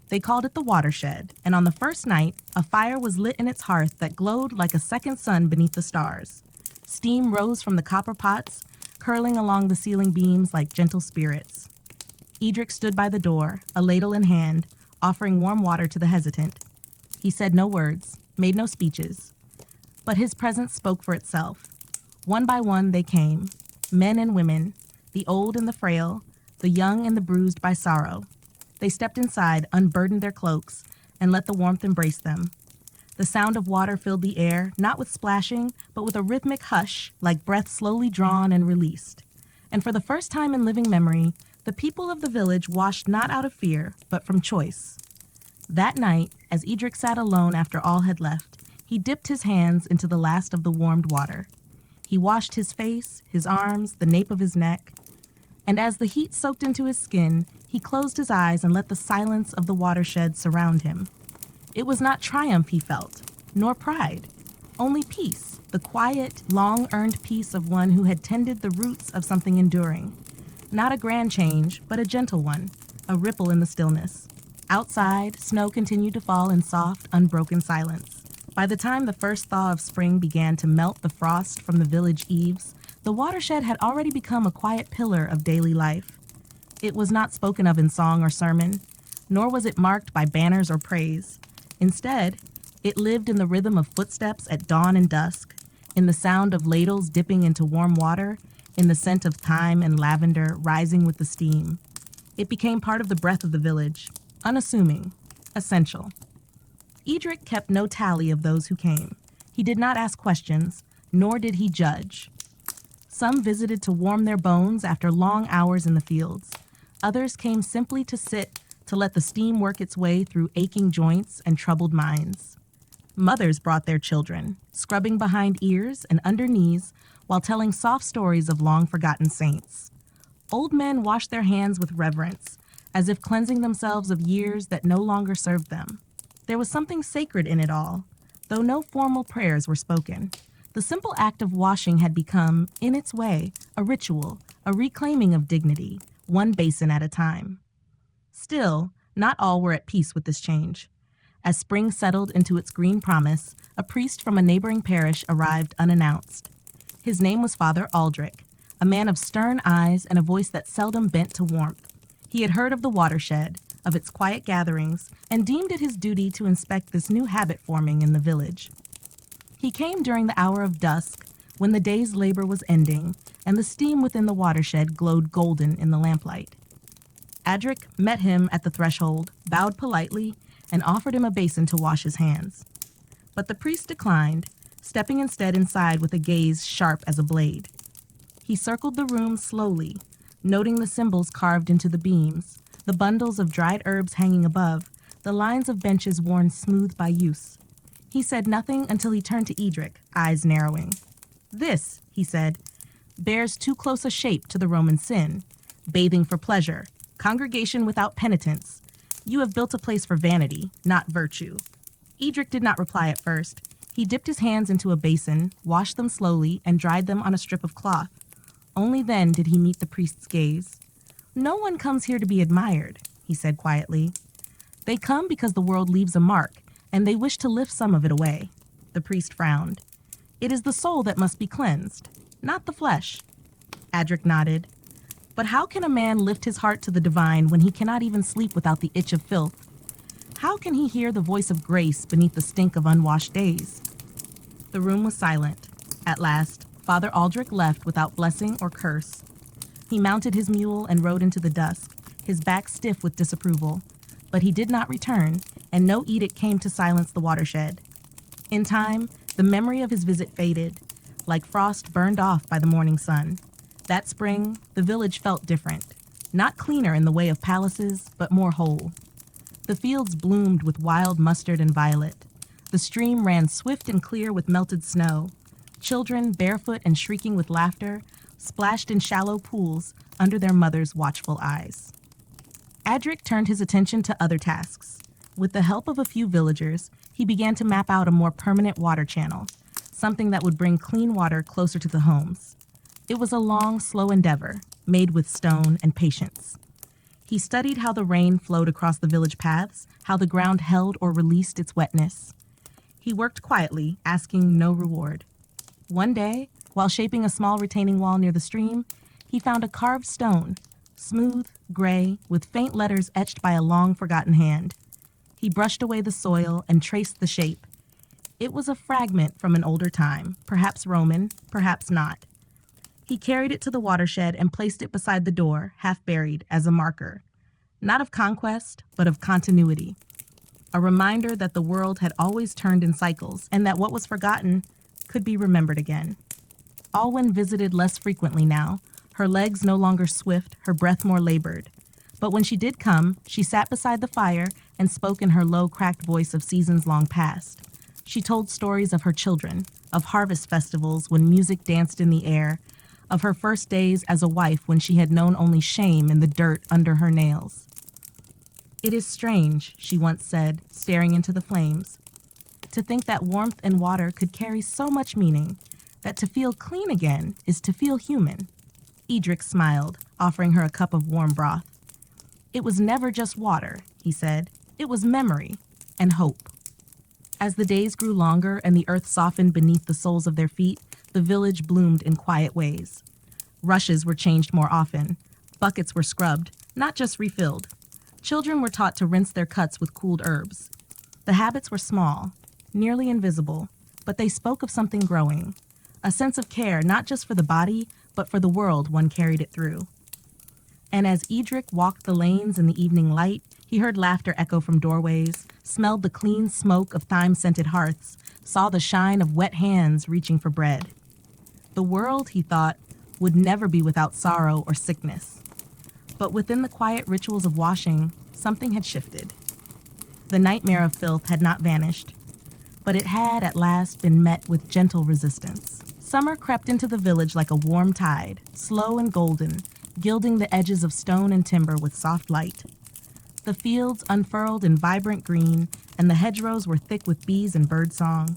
They called it the watershed, and on the first night, a fire was lit in its hearth that glowed like a second sun beneath the stars. Steam rose from the copper pots, curling along the ceiling beams like gentle spirits. Edric stood by the door, a ladle in hand, offering warm water to the hesitant. He said no words, made no speeches, but his presence spoke for itself. One by one they came, men and women, the old and the frail, the young and the bruised by sorrow. They stepped inside, unburdened their cloaks, and let the warmth embrace them. The sound of water filled the air, not with splashing, but with a rhythmic hush, like breath slowly drawn and released. And for the first time in living memory, the people of the village washed not out of fear, but from choice. That night, as Edric sat alone after all had left, he dipped his hands into the last of the warmed water. He washed his face, his arms, the nape of his neck, and as the heat soaked into his skin, he closed his eyes and let the silence of the watershed surround him. It was not triumph he felt, nor pride, only peace, the quiet, long-earned peace of one who had tended the roots of something enduring. Not a grand change, but a gentle one, a ripple in the stillness. Outside, snow continued to fall in soft, unbroken silence. By the time the first thaw of spring began to melt the frost from the village eaves, the watershed had already become a quiet pillar of daily life. It was not spoken of in song or sermon, nor was it marked by banners or praise. Instead, it lived in the rhythm of footsteps at dawn and dusk, in the sound of ladles dipping into warm water, in the scent of thyme and lavender rising with the steam. It became part of the breath of the village, unassuming, essential. Edric kept no tally of those who came. He did not ask questions, nor did he judge. Some visited to warm their bones after long hours in the fields. Others came simply to sit, to let the steam work its way through aching joints and troubled minds. Mothers brought their children, scrubbing behind ears and under knees while telling soft stories of long-forgotten saints. Old men washed their hands with reverence, as if cleansing themselves of years that no longer served them. There was something sacred in it all, though no formal prayers were spoken. The simple act of washing had become, in its way, a ritual, a reclaiming of dignity, one basin at a time. Still, not all were at peace with this change. As spring settled into its green promise, a priest from a neighboring parish arrived unannounced. His name was Father Aldrich, a man of stern eyes and a voice that seldom bent to warmth. He had heard of the watershed, of its quiet gatherings, and deemed it his duty to inspect this new habit forming in the village. He came during the hour of dusk, when the day's labor was ending, and the steam within the watershed glowed golden in the lamplight. Adric met him at the threshold, bowed politely, and offered him a basin to wash his hands. But the priest declined, stepping instead inside with a gaze sharp as a blade. He circled the room slowly, noting the symbols carved into the beams, the bundles of dried herbs hanging above, the lines of benches worn smooth by use. He said nothing until he turned to Edric, eyes narrowing. "This," he said, "bears too close a shape to the Roman sin. Bathing for pleasure, congregation without penitence. You have built a place for vanity, not virtue." Edric did not reply at first. He dipped his hands into a basin, washed them slowly, and dried them on a strip of cloth. Only then did he meet the priest's gaze. "No one comes here to be admired. he said quietly. They come because the world leaves a mark, and they wish to lift some of it away. The priest frowned. It is the soul that must be cleansed, not the flesh. Adric nodded. But how can a man lift his heart to the divine when he cannot even sleep without the itch of filth? How can he hear the voice of grace beneath the stink of unwashed days? The room was silent. At last, Father Aldrich left without blessing or curse. He mounted his mule and rode into the dusk, his back stiff with disapproval. But he did not return, and no edict came to silence the watershed. In time, the memory of his visit faded, like frost burned off by the morning sun. That spring, the village felt different, not cleaner in the way of palaces, but more whole. The fields bloomed with wild mustard and violet. The stream ran swift and clear with melted snow. Children, barefoot and shrieking with laughter, splashed in shallow pools under their mother's watchful eyes. Adric turned his attention to other tasks. With the help of a few villagers, he began to map out a more permanent water channel, something that would bring clean water closer to the homes. It was a long, slow endeavor, made with stone and patience. He studied how the rain flowed across the village paths, how the ground held or released its wetness. He worked quietly, asking no reward. One day, while shaping a small retaining wall near the stream, he found a carved stone, smooth, gray, with faint letters etched by a long-forgotten hand. He brushed away the soil and traced the shape. It was a fragment from an older time, perhaps Roman, perhaps not. He carried it to the watershed and placed it beside the door, half buried, as a marker. Not of conquest, but of continuity. A reminder that the world had always turned in cycles, and that what was forgotten could be remembered again. Alwyn visited less frequently now, her legs no longer swift, her breath more labored. But when she did come, she sat beside the fire and spoke in her low, cracked voice of seasons long past. She told stories of her children, of harvest festivals when music danced in the air, of her first days as a wife when she had known only shame in the dirt under her nails. It is strange, she once said, staring into the flames, to think that warmth and water could carry so much meaning, that to feel clean again is to feel human. Edric smiled, offering her a cup of warm broth. It was never just water, he said. It was memory and hope. As the days grew longer and the earth softened beneath the soles of their feet, the village bloomed in quiet ways. Rushes were changed more often. Buckets were scrubbed, not just refilled. Children were taught to rinse their cuts with cooled herbs. The habits were small, nearly invisible, but they spoke of something growing, a sense of care not just for the body, but for the world one carried it through. And as Edric walked the lanes in the evening light, he heard laughter echo from doorways, smelled the clean smoke of thyme-scented hearths, saw the shine of wet hands reaching for bread. The world, he thought, would never be without sorrow or sickness. But within the quiet rituals of washing, something had shifted. The nightmare of filth had not vanished, but it had at last been met with gentle resistance. Summer crept into the village like a warm tide, slow and golden, gilding the edges of stone and timber with soft light. The fields unfurled in vibrant green, and the hedgerows were thick with bees and birdsong.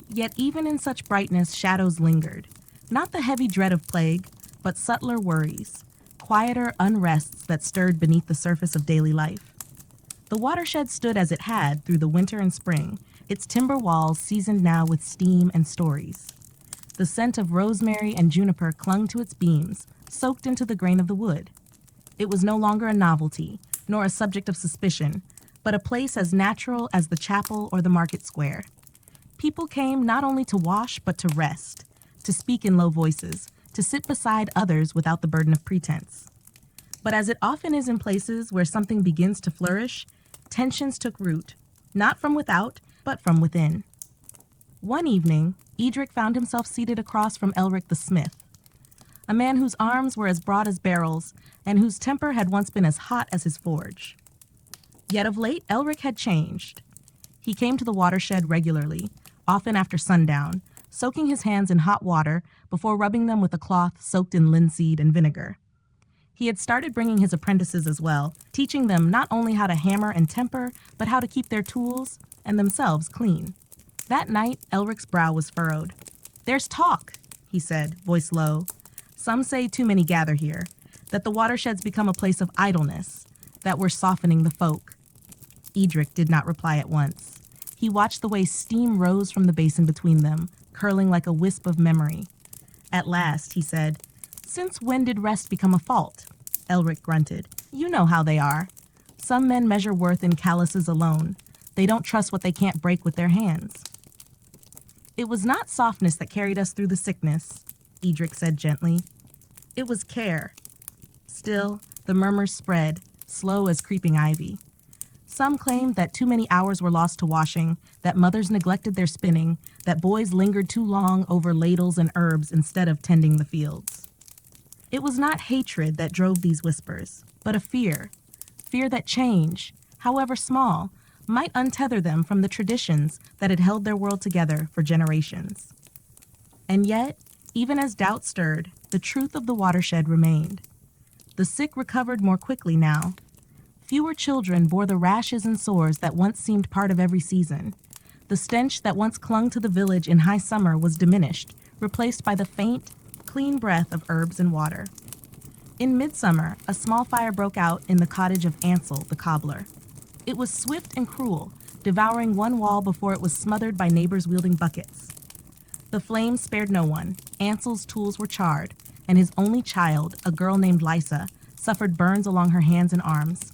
Yet even in such brightness, shadows lingered. Not the heavy dread of plague, but subtler worries, quieter unrests that stirred beneath the surface of daily life. The watershed stood as it had through the winter and spring, its timber walls seasoned now with steam and stories. The scent of rosemary and juniper clung to its beams, soaked into the grain of the wood. It was no longer a novelty, nor a subject of suspicion, but a place as natural as the chapel or the market square. People came not only to wash, but to rest, to speak in low voices, to sit beside others without the burden of pretense. But as it often is in places where something begins to flourish, tensions took root, not from without, but from within. One evening, Edric found himself seated across from Elric the smith, a man whose arms were as broad as barrels and whose temper had once been as hot as his forge. Yet of late, Elric had changed. He came to the watershed regularly, often after sundown, soaking his hands in hot water before rubbing them with a cloth soaked in linseed and vinegar. He had started bringing his apprentices as well, teaching them not only how to hammer and temper, but how to keep their tools and themselves clean. That night, Elric's brow was furrowed. "There's talk," he said, voice low. "Some say too many gather here, that the watershed's become a place of idleness, that were softening the folk. Edric did not reply at once. He watched the way steam rose from the basin between them, curling like a wisp of memory. At last, he said, "Since when did rest become a fault?" Elric grunted. "You know how they are. Some men measure worth in calluses alone. They don't trust what they can't break with their hands." "It was not softness that carried us through the sickness," Edric said gently. "It was care." Still, the murmurs spread, slow as creeping ivy. Some claimed that too many hours were lost to washing, that mothers neglected their spinning, that boys lingered too long over ladles and herbs instead of tending the fields. It was not hatred that drove these whispers, but a fear that change, however small, might untether them from the traditions that had held their world together for generations. And yet, even as doubt stirred, the truth of the watershed remained. The sick recovered more quickly now. Fewer children bore the rashes and sores that once seemed part of every season. The stench that once clung to the village in high summer was diminished, replaced by the faint, clean breath of herbs and water. In midsummer, a small fire broke out in the cottage of Ansel, the cobbler. It was swift and cruel, devouring one wall before it was smothered by neighbors wielding buckets. The flames spared no one. Ansel's tools were charred, and his only child, a girl named Lysa, suffered burns along her hands and arms.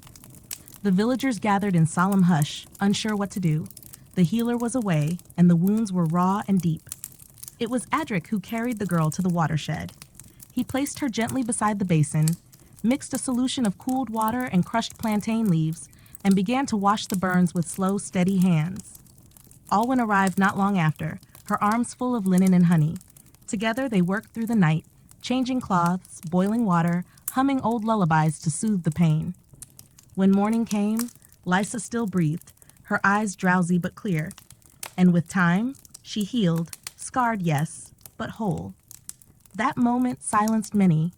The villagers gathered in solemn hush, unsure what to do. The healer was away, and the wounds were raw and deep. It was Adric who carried the girl to the watershed. He placed her gently beside the basin, mixed a solution of cooled water and crushed plantain leaves, and began to wash the burns with slow, steady hands. Alwyn arrived not long after, her arms full of linen and honey. Together they worked through the night, changing cloths, boiling water, humming old lullabies to soothe the pain. When morning came, Lysa still breathed, her eyes drowsy but clear. And with time, she healed, scarred, yes, but whole. That moment silenced many.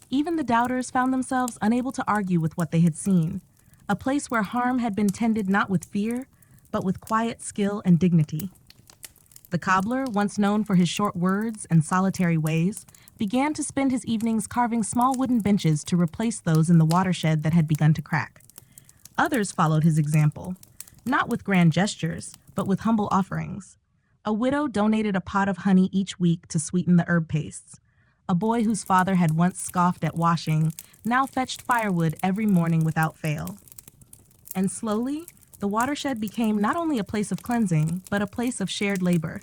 Even the doubters found themselves unable to argue with what they had seen, a place where harm had been tended not with fear, but with quiet skill and dignity. The cobbler, once known for his short words and solitary ways, began to spend his evenings carving small wooden benches to replace those in the watershed that had begun to crack. Others followed his example, not with grand gestures, but with humble offerings. A widow donated a pot of honey each week to sweeten the herb pastes. A boy whose father had once scoffed at washing now fetched firewood every morning without fail. And slowly, the watershed became not only a place of cleansing, but a place of shared labor.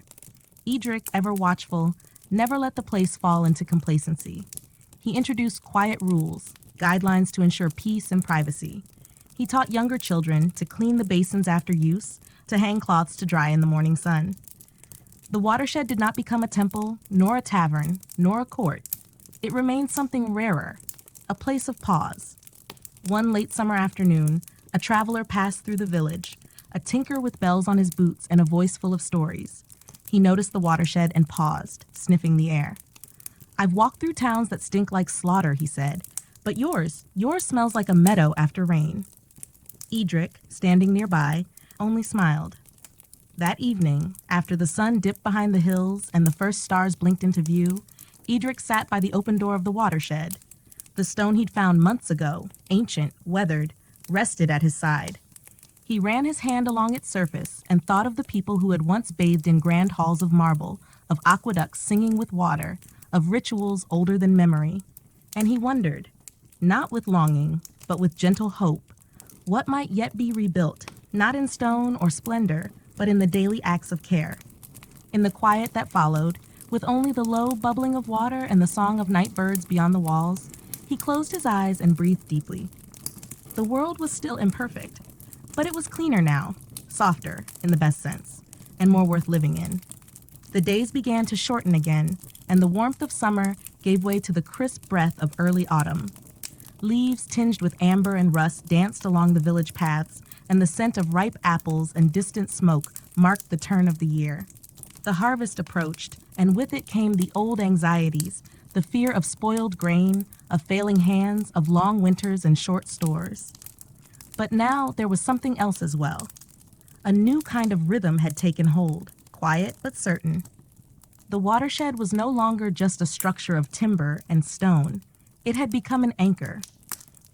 Edric, ever watchful, never let the place fall into complacency. He introduced quiet rules, guidelines to ensure peace and privacy. He taught younger children to clean the basins after use, to hang cloths to dry in the morning sun. The watershed did not become a temple, nor a tavern, nor a court. It remained something rarer, a place of pause. One late summer afternoon, a traveler passed through the village, a tinker with bells on his boots and a voice full of stories. He noticed the watershed and paused, sniffing the air. "I've walked through towns that stink like slaughter," he said, "but yours smells like a meadow after rain." Edric, standing nearby, only smiled. That evening, after the sun dipped behind the hills and the first stars blinked into view, Edric sat by the open door of the watershed. The stone he'd found months ago, ancient, weathered, rested at his side. He ran his hand along its surface and thought of the people who had once bathed in grand halls of marble, of aqueducts singing with water, of rituals older than memory. And he wondered, not with longing, but with gentle hope, what might yet be rebuilt, not in stone or splendor, but in the daily acts of care. In the quiet that followed, with only the low bubbling of water and the song of night birds beyond the walls, he closed his eyes and breathed deeply. The world was still imperfect, but it was cleaner now, softer, in the best sense, and more worth living in. The days began to shorten again, and the warmth of summer gave way to the crisp breath of early autumn. Leaves tinged with amber and rust danced along the village paths, and the scent of ripe apples and distant smoke marked the turn of the year. The harvest approached, and with it came the old anxieties, the fear of spoiled grain, of failing hands, of long winters and short stores. But now there was something else as well. A new kind of rhythm had taken hold, quiet but certain. The watershed was no longer just a structure of timber and stone. It had become an anchor.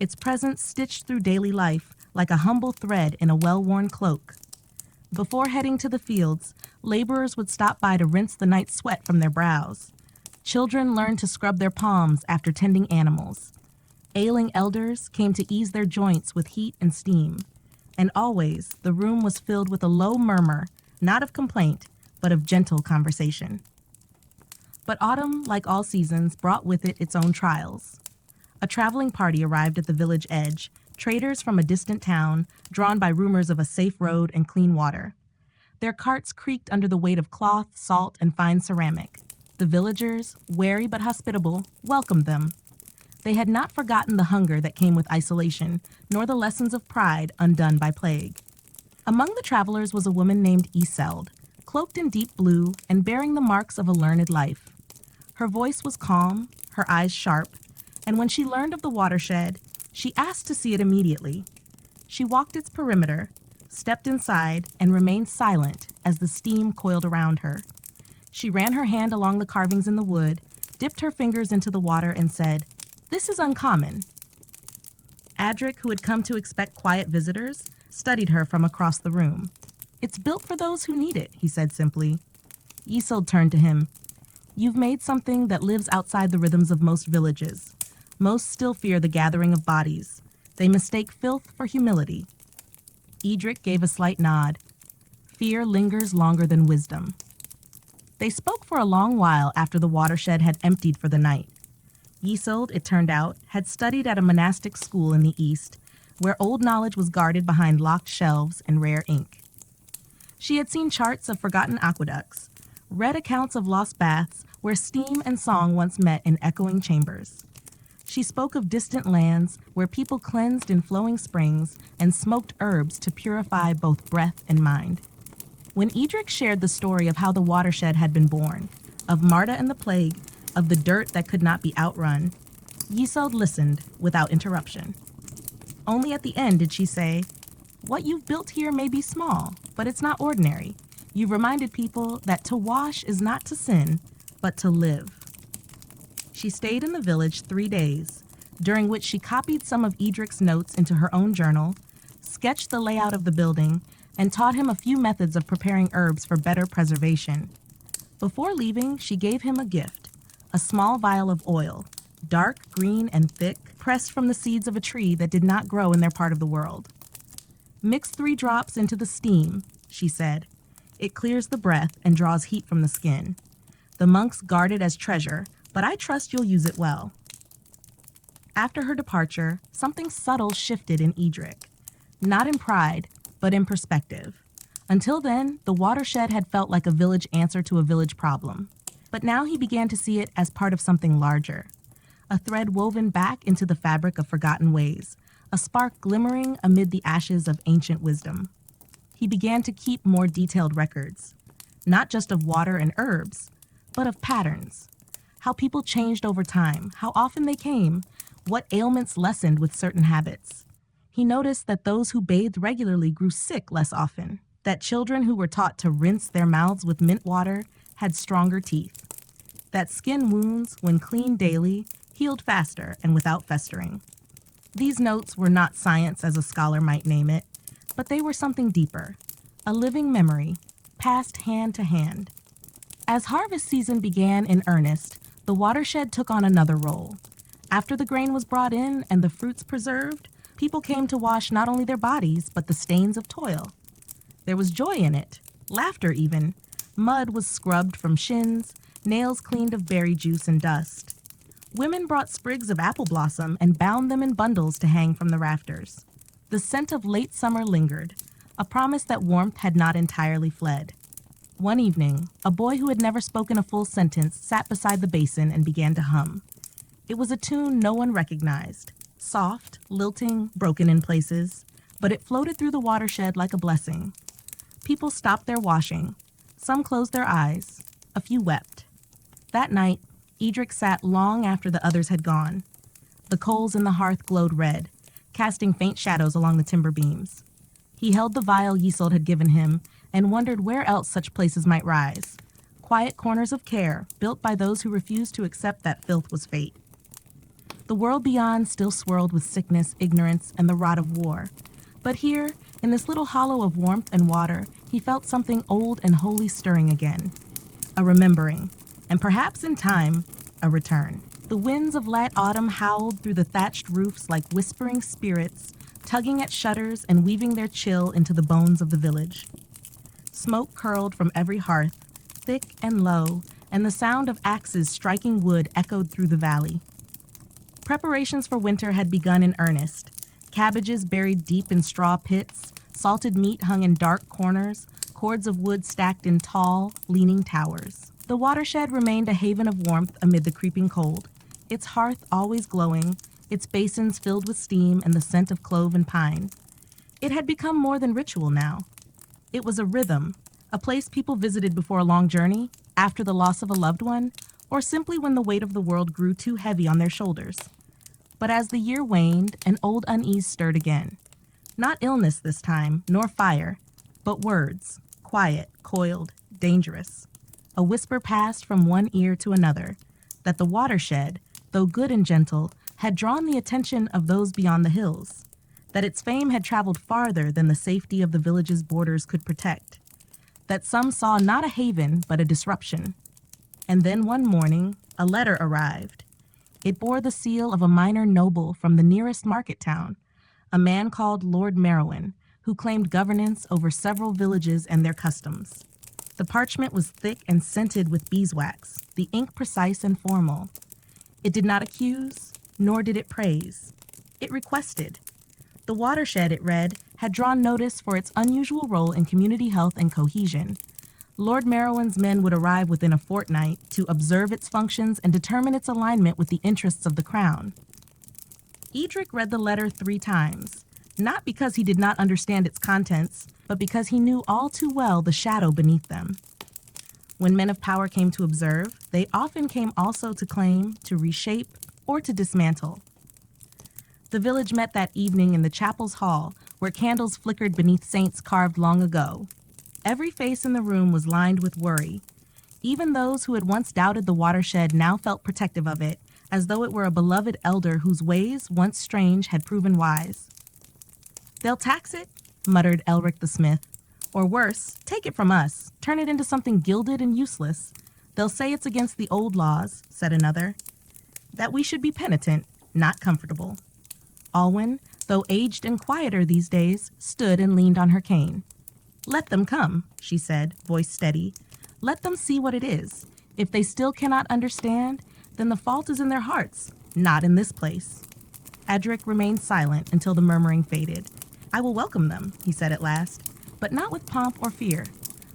its presence stitched through daily life like a humble thread in a well-worn cloak. Before heading to the fields, laborers would stop by to rinse the night sweat from their brows. Children learned to scrub their palms after tending animals. Ailing elders came to ease their joints with heat and steam. And always, the room was filled with a low murmur, not of complaint, but of gentle conversation. But autumn, like all seasons, brought with it its own trials. A traveling party arrived at the village edge, traders from a distant town, drawn by rumors of a safe road and clean water. Their carts creaked under the weight of cloth, salt, and fine ceramic. The villagers, wary but hospitable, welcomed them. They had not forgotten the hunger that came with isolation, nor the lessons of pride undone by plague. Among the travelers was a woman named Isolde, cloaked in deep blue and bearing the marks of a learned life. Her voice was calm, her eyes sharp, and when she learned of the watershed, she asked to see it immediately. She walked its perimeter, stepped inside, and remained silent as the steam coiled around her. She ran her hand along the carvings in the wood, dipped her fingers into the water, and said, "This is uncommon." Adric, who had come to expect quiet visitors, studied her from across the room. "It's built for those who need it," he said simply. Isolde turned to him. "You've made something that lives outside the rhythms of most villages. Most still fear the gathering of bodies. They mistake filth for humility." Edric gave a slight nod. Fear lingers longer than wisdom. They spoke for a long while after the watershed had emptied for the night. Isolde, it turned out, had studied at a monastic school in the east, where old knowledge was guarded behind locked shelves and rare ink. She had seen charts of forgotten aqueducts, read accounts of lost baths where steam and song once met in echoing chambers. She spoke of distant lands where people cleansed in flowing springs and smoked herbs to purify both breath and mind. When Edric shared the story of how the watershed had been born, of Marta and the plague, of the dirt that could not be outrun, Isolde listened without interruption. Only at the end did she say, "What you've built here may be small, but it's not ordinary. You've reminded people that to wash is not to sin, but to live." She stayed in the village 3 days, during which she copied some of Edric's notes into her own journal, sketched the layout of the building, and taught him a few methods of preparing herbs for better preservation. Before leaving, she gave him a gift, a small vial of oil, dark green and thick, pressed from the seeds of a tree that did not grow in their part of the world. "Mix 3 drops into the steam," she said. "It clears the breath and draws heat from the skin. The monks guard it as treasure, but I trust you'll use it well." After her departure, something subtle shifted in Edric, not in pride, but in perspective. Until then, the watershed had felt like a village answer to a village problem. But now he began to see it as part of something larger, a thread woven back into the fabric of forgotten ways, a spark glimmering amid the ashes of ancient wisdom. He began to keep more detailed records, not just of water and herbs, but of patterns, how people changed over time, how often they came, what ailments lessened with certain habits. He noticed that those who bathed regularly grew sick less often, that children who were taught to rinse their mouths with mint water had stronger teeth, that skin wounds, when cleaned daily, healed faster and without festering. These notes were not science as a scholar might name it, but they were something deeper, a living memory, passed hand to hand. As harvest season began in earnest, the watershed took on another role. After the grain was brought in and the fruits preserved, people came to wash not only their bodies, but the stains of toil. There was joy in it, laughter even. Mud was scrubbed from shins, nails cleaned of berry juice and dust. Women brought sprigs of apple blossom and bound them in bundles to hang from the rafters. The scent of late summer lingered, a promise that warmth had not entirely fled. One evening, a boy who had never spoken a full sentence sat beside the basin and began to hum. It was a tune no one recognized, soft, lilting, broken in places, but it floated through the watershed like a blessing. People stopped their washing. Some closed their eyes. A few wept. That night, Edric sat long after the others had gone. The coals in the hearth glowed red, casting faint shadows along the timber beams. He held the vial Isolde had given him and wondered where else such places might rise. Quiet corners of care, built by those who refused to accept that filth was fate. The world beyond still swirled with sickness, ignorance, and the rot of war. But here, in this little hollow of warmth and water, he felt something old and wholly stirring again. A remembering, and perhaps in time, a return. The winds of late autumn howled through the thatched roofs like whispering spirits, tugging at shutters and weaving their chill into the bones of the village. Smoke curled from every hearth, thick and low, and the sound of axes striking wood echoed through the valley. Preparations for winter had begun in earnest. Cabbages buried deep in straw pits, salted meat hung in dark corners, cords of wood stacked in tall, leaning towers. The watershed remained a haven of warmth amid the creeping cold, its hearth always glowing, its basins filled with steam and the scent of clove and pine. It had become more than ritual now. It was a rhythm, a place people visited before a long journey, after the loss of a loved one, or simply when the weight of the world grew too heavy on their shoulders. But as the year waned, an old unease stirred again. Not illness this time, nor fire, but words, quiet, coiled, dangerous. A whisper passed from one ear to another, that the watershed, though good and gentle, had drawn the attention of those beyond the hills, that its fame had traveled farther than the safety of the village's borders could protect, that some saw not a haven but a disruption. And then one morning, a letter arrived. It bore the seal of a minor noble from the nearest market town, a man called Lord Merowyn, who claimed governance over several villages and their customs. The parchment was thick and scented with beeswax, the ink precise and formal. It did not accuse, nor did it praise. It requested. The watershed, it read, had drawn notice for its unusual role in community health and cohesion. Lord Merowyn's men would arrive within a fortnight to observe its functions and determine its alignment with the interests of the crown. Edric read the letter 3 times, not because he did not understand its contents, but because he knew all too well the shadow beneath them. When men of power came to observe, they often came also to claim, to reshape, or to dismantle. The village met that evening in the chapel's hall, where candles flickered beneath saints carved long ago. Every face in the room was lined with worry. Even those who had once doubted the watershed now felt protective of it, as though it were a beloved elder whose ways, once strange, had proven wise. "They'll tax it," muttered Elric the smith. "Or worse, take it from us, turn it into something gilded and useless. They'll say it's against the old laws," said another. "That we should be penitent, not comfortable." Alwyn, though aged and quieter these days, stood and leaned on her cane. "Let them come," she said, voice steady. "Let them see what it is. If they still cannot understand, then the fault is in their hearts, not in this place." Edric remained silent until the murmuring faded. "I will welcome them," he said at last, "but not with pomp or fear.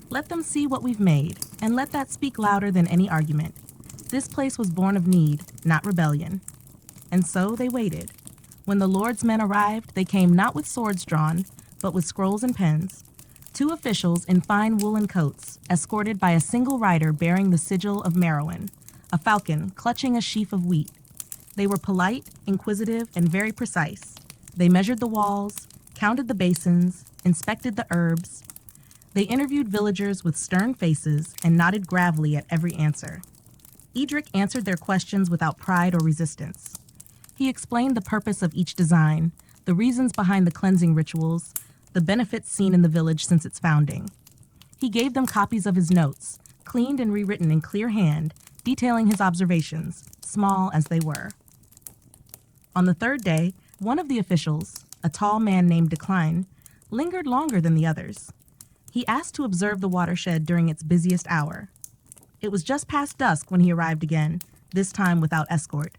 Let them see what we've made, and let that speak louder than any argument. This place was born of need, not rebellion." And so they waited. When the Lord's men arrived, they came not with swords drawn, but with scrolls and pens. 2 officials in fine woolen coats, escorted by a single rider bearing the sigil of Merowyn, a falcon clutching a sheaf of wheat. They were polite, inquisitive, and very precise. They measured the walls, counted the basins, inspected the herbs. They interviewed villagers with stern faces and nodded gravely at every answer. Edric answered their questions without pride or resistance. He explained the purpose of each design, the reasons behind the cleansing rituals, the benefits seen in the village since its founding. He gave them copies of his notes, cleaned and rewritten in clear hand, detailing his observations, small as they were. On the 3rd day, one of the officials, a tall man named Decline, lingered longer than the others. He asked to observe the watershed during its busiest hour. It was just past dusk when he arrived again, this time without escort.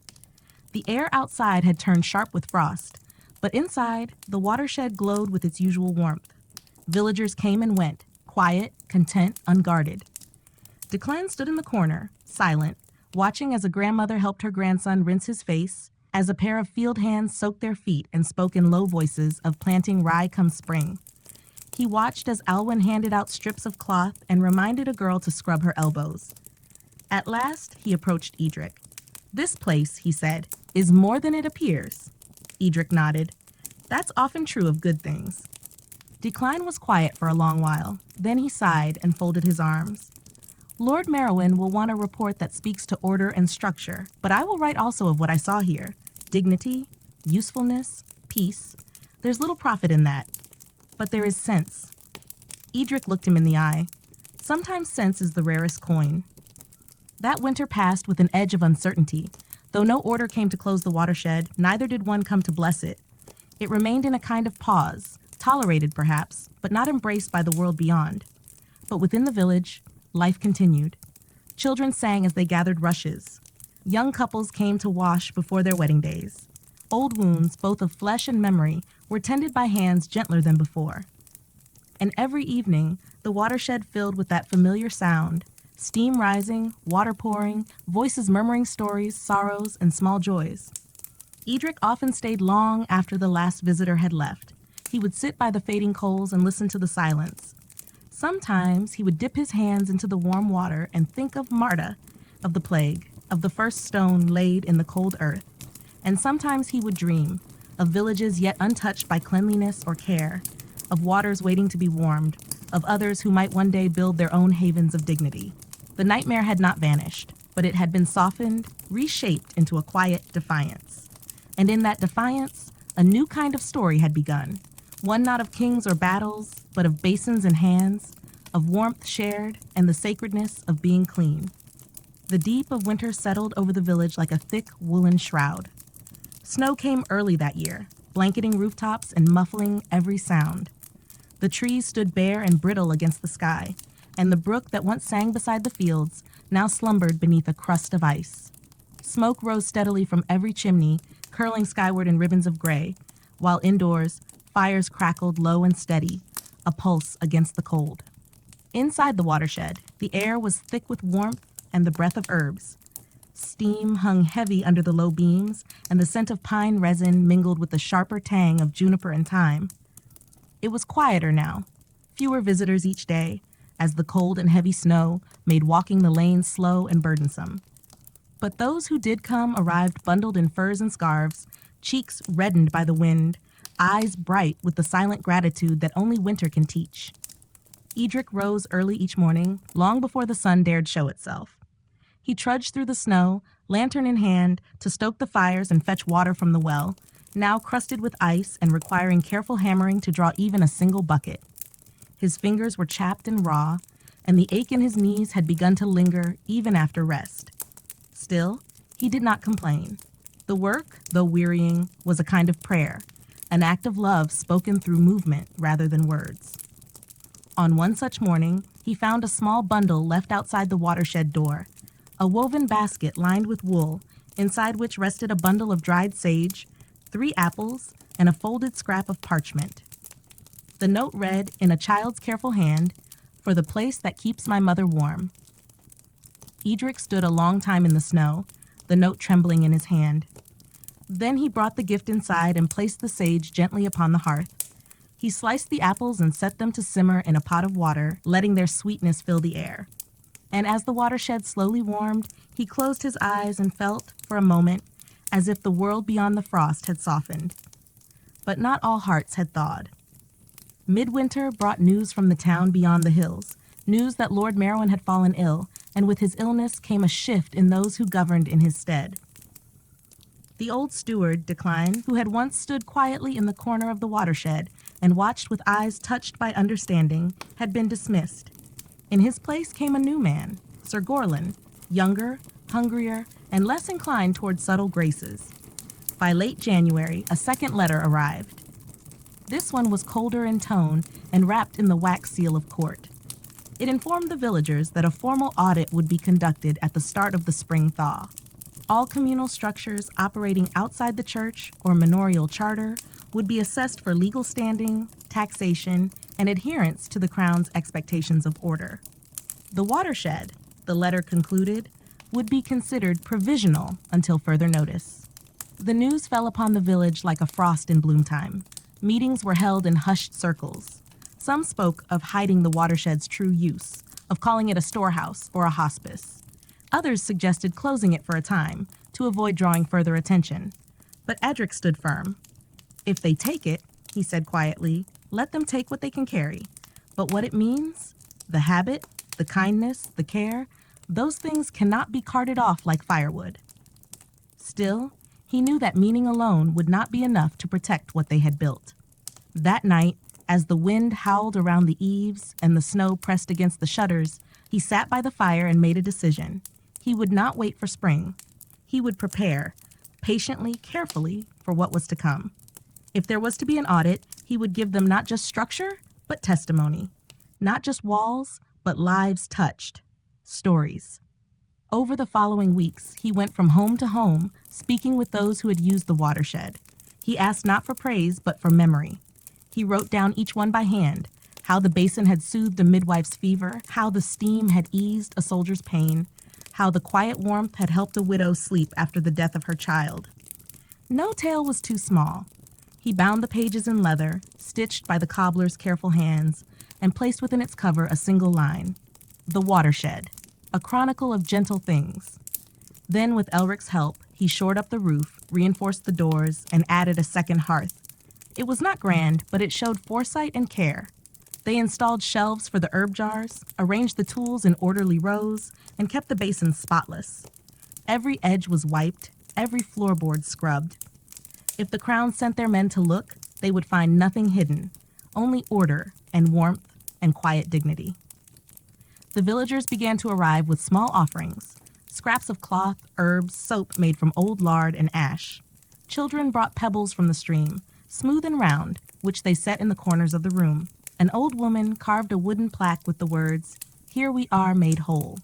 The air outside had turned sharp with frost, but inside, the watershed glowed with its usual warmth. Villagers came and went, quiet, content, unguarded. Declan stood in the corner, silent, watching as a grandmother helped her grandson rinse his face, as a pair of field hands soaked their feet and spoke in low voices of planting rye come spring. He watched as Alwyn handed out strips of cloth and reminded a girl to scrub her elbows. At last, he approached Edric. "This place," he said, "is more than it appears." Edric nodded. "That's often true of good things." Decline was quiet for a long while. Then he sighed and folded his arms. "Lord Merowyn will want a report that speaks to order and structure, but I will write also of what I saw here. dignity, usefulness, peace, there's little profit in that. But there is sense. Edric looked him in the eye. Sometimes sense is the rarest coin. That winter passed with an edge of uncertainty. Though no order came to close the watershed, neither did one come to bless it. It remained in a kind of pause, tolerated perhaps, but not embraced by the world beyond. But within the village, life continued. Children sang as they gathered rushes. Young couples came to wash before their wedding days. Old wounds, both of flesh and memory, were tended by hands gentler than before. And every evening, the watershed filled with that familiar sound, steam rising, water pouring, voices murmuring stories, sorrows, and small joys. Edric often stayed long after the last visitor had left. He would sit by the fading coals and listen to the silence. Sometimes he would dip his hands into the warm water and think of Marta, of the plague, of the first stone laid in the cold earth. And sometimes he would dream of villages yet untouched by cleanliness or care, of waters waiting to be warmed, of others who might one day build their own havens of dignity. The nightmare had not vanished, but it had been softened, reshaped into a quiet defiance. And in that defiance, a new kind of story had begun, one not of kings or battles, but of basins and hands, of warmth shared and the sacredness of being clean. The deep of winter settled over the village like a thick woolen shroud. Snow came early that year, blanketing rooftops and muffling every sound. The trees stood bare and brittle against the sky, and the brook that once sang beside the fields now slumbered beneath a crust of ice. Smoke rose steadily from every chimney, curling skyward in ribbons of gray, while indoors, fires crackled low and steady, a pulse against the cold. Inside the watershed, the air was thick with warmth and the breath of herbs. Steam hung heavy under the low beams, and the scent of pine resin mingled with the sharper tang of juniper and thyme. It was quieter now, fewer visitors each day, as the cold and heavy snow made walking the lanes slow and burdensome. But those who did come arrived bundled in furs and scarves, cheeks reddened by the wind, eyes bright with the silent gratitude that only winter can teach. Edric rose early each morning, long before the sun dared show itself. He trudged through the snow, lantern in hand, to stoke the fires and fetch water from the well, now crusted with ice and requiring careful hammering to draw even a single bucket. His fingers were chapped and raw, and the ache in his knees had begun to linger even after rest. Still, he did not complain. The work, though wearying, was a kind of prayer, an act of love spoken through movement rather than words. On one such morning, he found a small bundle left outside the watershed door, a woven basket lined with wool, inside which rested a bundle of dried sage, 3 apples, and a folded scrap of parchment. The note read, in a child's careful hand, "For the place that keeps my mother warm." Edric stood a long time in the snow, the note trembling in his hand. Then he brought the gift inside and placed the sage gently upon the hearth. He sliced the apples and set them to simmer in a pot of water, letting their sweetness fill the air. And as the watershed slowly warmed, he closed his eyes and felt, for a moment, as if the world beyond the frost had softened. But not all hearts had thawed. Midwinter brought news from the town beyond the hills, news that Lord Merowyn had fallen ill, and with his illness came a shift in those who governed in his stead. The old steward, Decline, who had once stood quietly in the corner of the watershed and watched with eyes touched by understanding, had been dismissed. In his place came a new man, Sir Gorlin, younger, hungrier, and less inclined toward subtle graces. By late January, a second letter arrived. This one was colder in tone and wrapped in the wax seal of court. It informed the villagers that a formal audit would be conducted at the start of the spring thaw. All communal structures operating outside the church or manorial charter would be assessed for legal standing, taxation, and adherence to the Crown's expectations of order. The watershed, the letter concluded, would be considered provisional until further notice. The news fell upon the village like a frost in bloom time. Meetings were held in hushed circles. Some spoke of hiding the watershed's true use, of calling it a storehouse or a hospice. Others suggested closing it for a time to avoid drawing further attention. But Edric stood firm. "If they take it," he said quietly, "let them take what they can carry. But what it means, the habit, the kindness, the care, those things cannot be carted off like firewood." Still, He knew that meaning alone would not be enough to protect what they had built. That night, as the wind howled around the eaves and the snow pressed against the shutters, he sat by the fire and made a decision. He would not wait for spring. He would prepare, patiently, carefully, for what was to come. If there was to be an audit, he would give them not just structure, but testimony. Not just walls, but lives touched. Stories. Over the following weeks, he went from home to home, speaking with those who had used the watershed. He asked not for praise, but for memory. He wrote down each one by hand, how the basin had soothed a midwife's fever, how the steam had eased a soldier's pain, how the quiet warmth had helped a widow sleep after the death of her child. No tale was too small. He bound the pages in leather, stitched by the cobbler's careful hands, and placed within its cover a single line: The Watershed, a chronicle of gentle things. Then, with Elric's help, he shored up the roof, reinforced the doors, and added a second hearth. It was not grand, but it showed foresight and care. They installed shelves for the herb jars, arranged the tools in orderly rows, and kept the basins spotless. Every edge was wiped, every floorboard scrubbed. If the crown sent their men to look, they would find nothing hidden, only order and warmth and quiet dignity. The villagers began to arrive with small offerings: scraps of cloth, herbs, soap made from old lard and ash. Children brought pebbles from the stream, smooth and round, which they set in the corners of the room. An old woman carved a wooden plaque with the words, "Here we are made whole."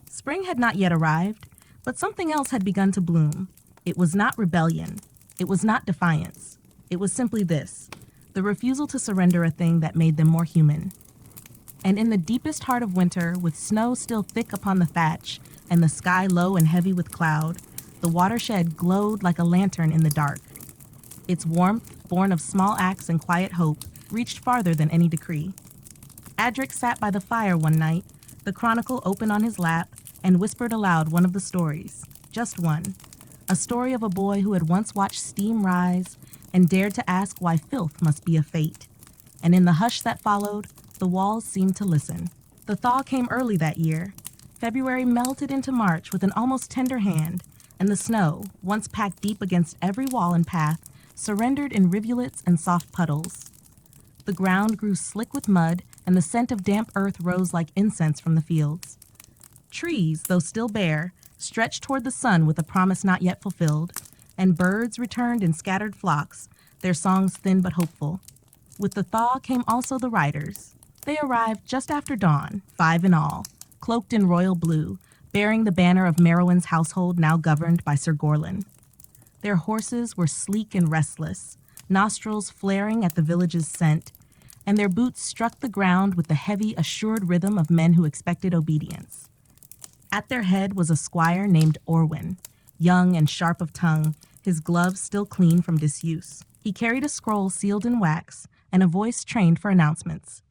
Spring had not yet arrived, but something else had begun to bloom. It was not rebellion. It was not defiance. It was simply this: the refusal to surrender a thing that made them more human. And in the deepest heart of winter, with snow still thick upon the thatch and the sky low and heavy with cloud, the watershed glowed like a lantern in the dark. Its warmth, born of small acts and quiet hope, reached farther than any decree. Adric sat by the fire one night, the chronicle open on his lap, and whispered aloud one of the stories, just one, a story of a boy who had once watched steam rise and dared to ask why filth must be a fate. And in the hush that followed, the walls seemed to listen. The thaw came early that year. February melted into March with an almost tender hand, and the snow, once packed deep against every wall and path, surrendered in rivulets and soft puddles. The ground grew slick with mud, and the scent of damp earth rose like incense from the fields. Trees, though still bare, stretched toward the sun with a promise not yet fulfilled, and birds returned in scattered flocks, their songs thin but hopeful. With the thaw came also the riders. They arrived just after dawn, 5 in all, cloaked in royal blue, bearing the banner of Merowyn's household now governed by Sir Gorlin. Their horses were sleek and restless, nostrils flaring at the village's scent, and their boots struck the ground with the heavy, assured rhythm of men who expected obedience. At their head was a squire named Orwyn, young and sharp of tongue, his gloves still clean from disuse. He carried a scroll sealed in wax and a voice trained for announcements.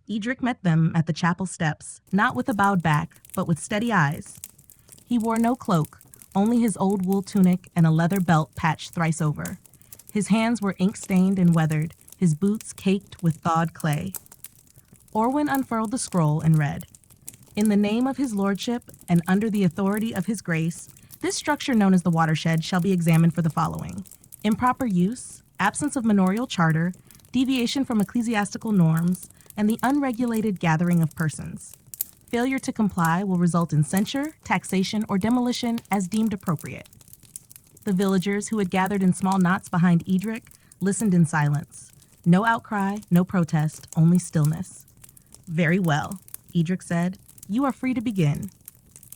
Edric met them at the chapel steps, not with a bowed back, but with steady eyes. He wore no cloak, only his old wool tunic and a leather belt patched thrice over. His hands were ink-stained and weathered, his boots caked with thawed clay. Orwyn unfurled the scroll and read, "In the name of his lordship and under the authority of his grace, this structure known as the watershed shall be examined for the following: improper use, absence of manorial charter, deviation from ecclesiastical norms, and the unregulated gathering of persons. Failure to comply will result in censure, taxation, or demolition as deemed appropriate." The villagers, who had gathered in small knots behind Edric, listened in silence. No outcry, no protest, only stillness. "Very well," Edric said. "You are free to begin."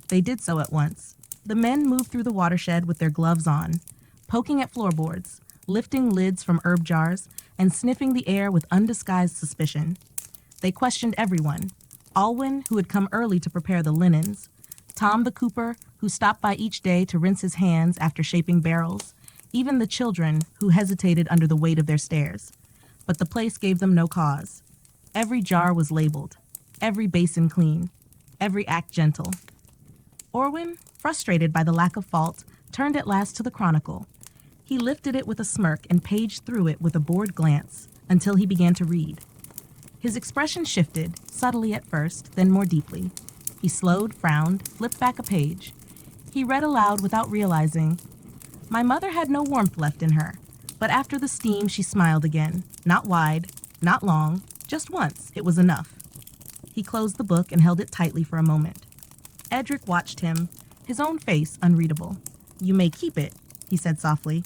They did so at once. The men moved through the watershed with their gloves on, poking at floorboards, lifting lids from herb jars, and sniffing the air with undisguised suspicion. They questioned everyone: Alwyn, who had come early to prepare the linens; Tom the cooper, who stopped by each day to rinse his hands after shaping barrels; even the children, who hesitated under the weight of their stares. But the place gave them no cause. Every jar was labeled, every basin clean, every act gentle. Orwyn, frustrated by the lack of fault, turned at last to the chronicle. He lifted it with a smirk and paged through it with a bored glance until he began to read. His expression shifted, subtly at first, then more deeply. He slowed, frowned, flipped back a page. He read aloud without realizing, My mother had no warmth left in her, but after the steam she smiled again, not wide, not long, just once. It was enough. He closed the book and held it tightly for a moment. Edric watched him, his own face unreadable. "You may keep it," he said softly.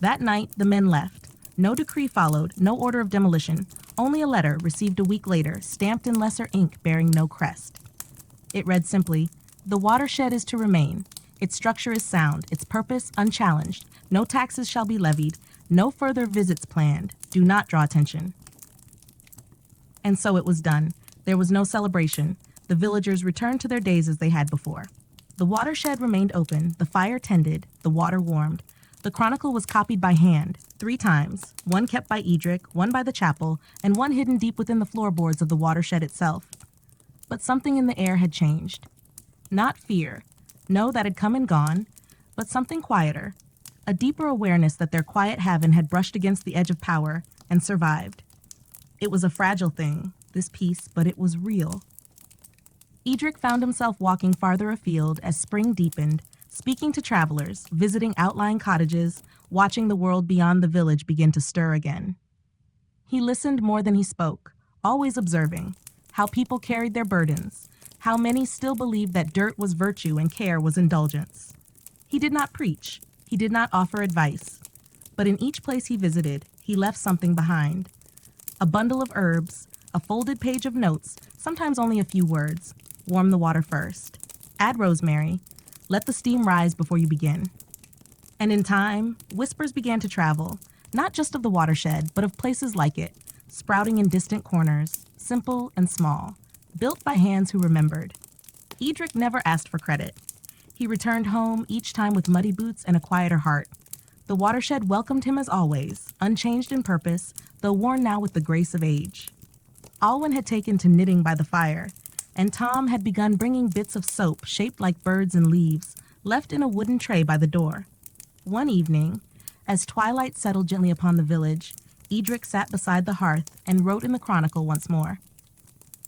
That night, the men left. No decree followed, no order of demolition, only a letter received a week later, stamped in lesser ink bearing no crest. It read simply, "The watershed is to remain. Its structure is sound, its purpose unchallenged. No taxes shall be levied, no further visits planned. Do not draw attention." And so it was done. There was no celebration. The villagers returned to their days as they had before. The watershed remained open, the fire tended, the water warmed. The chronicle was copied by hand, 3 times, one kept by Edric, one by the chapel, and one hidden deep within the floorboards of the watershed itself. But something in the air had changed. Not fear, no, that had come and gone, but something quieter, a deeper awareness that their quiet haven had brushed against the edge of power and survived. It was a fragile thing, this peace, but it was real. Edric found himself walking farther afield as spring deepened, speaking to travelers, visiting outlying cottages, watching the world beyond the village begin to stir again. He listened more than he spoke, always observing how people carried their burdens, how many still believed that dirt was virtue and care was indulgence. He did not preach, he did not offer advice, but in each place he visited, he left something behind. A bundle of herbs, a folded page of notes, sometimes only a few words. Warm the water first. Add rosemary. Let the steam rise before you begin. And in time, whispers began to travel, not just of the watershed, but of places like it, sprouting in distant corners, simple and small, built by hands who remembered. Edric never asked for credit. He returned home each time with muddy boots and a quieter heart. The watershed welcomed him as always, unchanged in purpose, though worn now with the grace of age. Alwyn had taken to knitting by the fire, and Tom had begun bringing bits of soap shaped like birds and leaves, left in a wooden tray by the door. One evening, as twilight settled gently upon the village, Edric sat beside the hearth and wrote in the chronicle once more.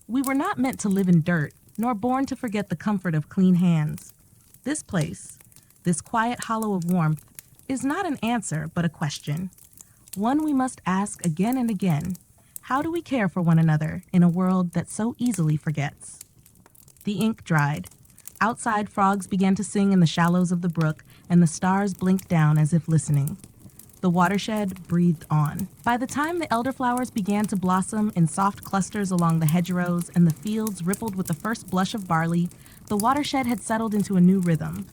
"We were not meant to live in dirt, nor born to forget the comfort of clean hands. This place, this quiet hollow of warmth, is not an answer, but a question. One we must ask again and again. How do we care for one another in a world that so easily forgets?" The ink dried. Outside, frogs began to sing in the shallows of the brook, and the stars blinked down as if listening. The watershed breathed on. By the time the elderflowers began to blossom in soft clusters along the hedgerows and the fields rippled with the first blush of barley, the watershed had settled into a new rhythm.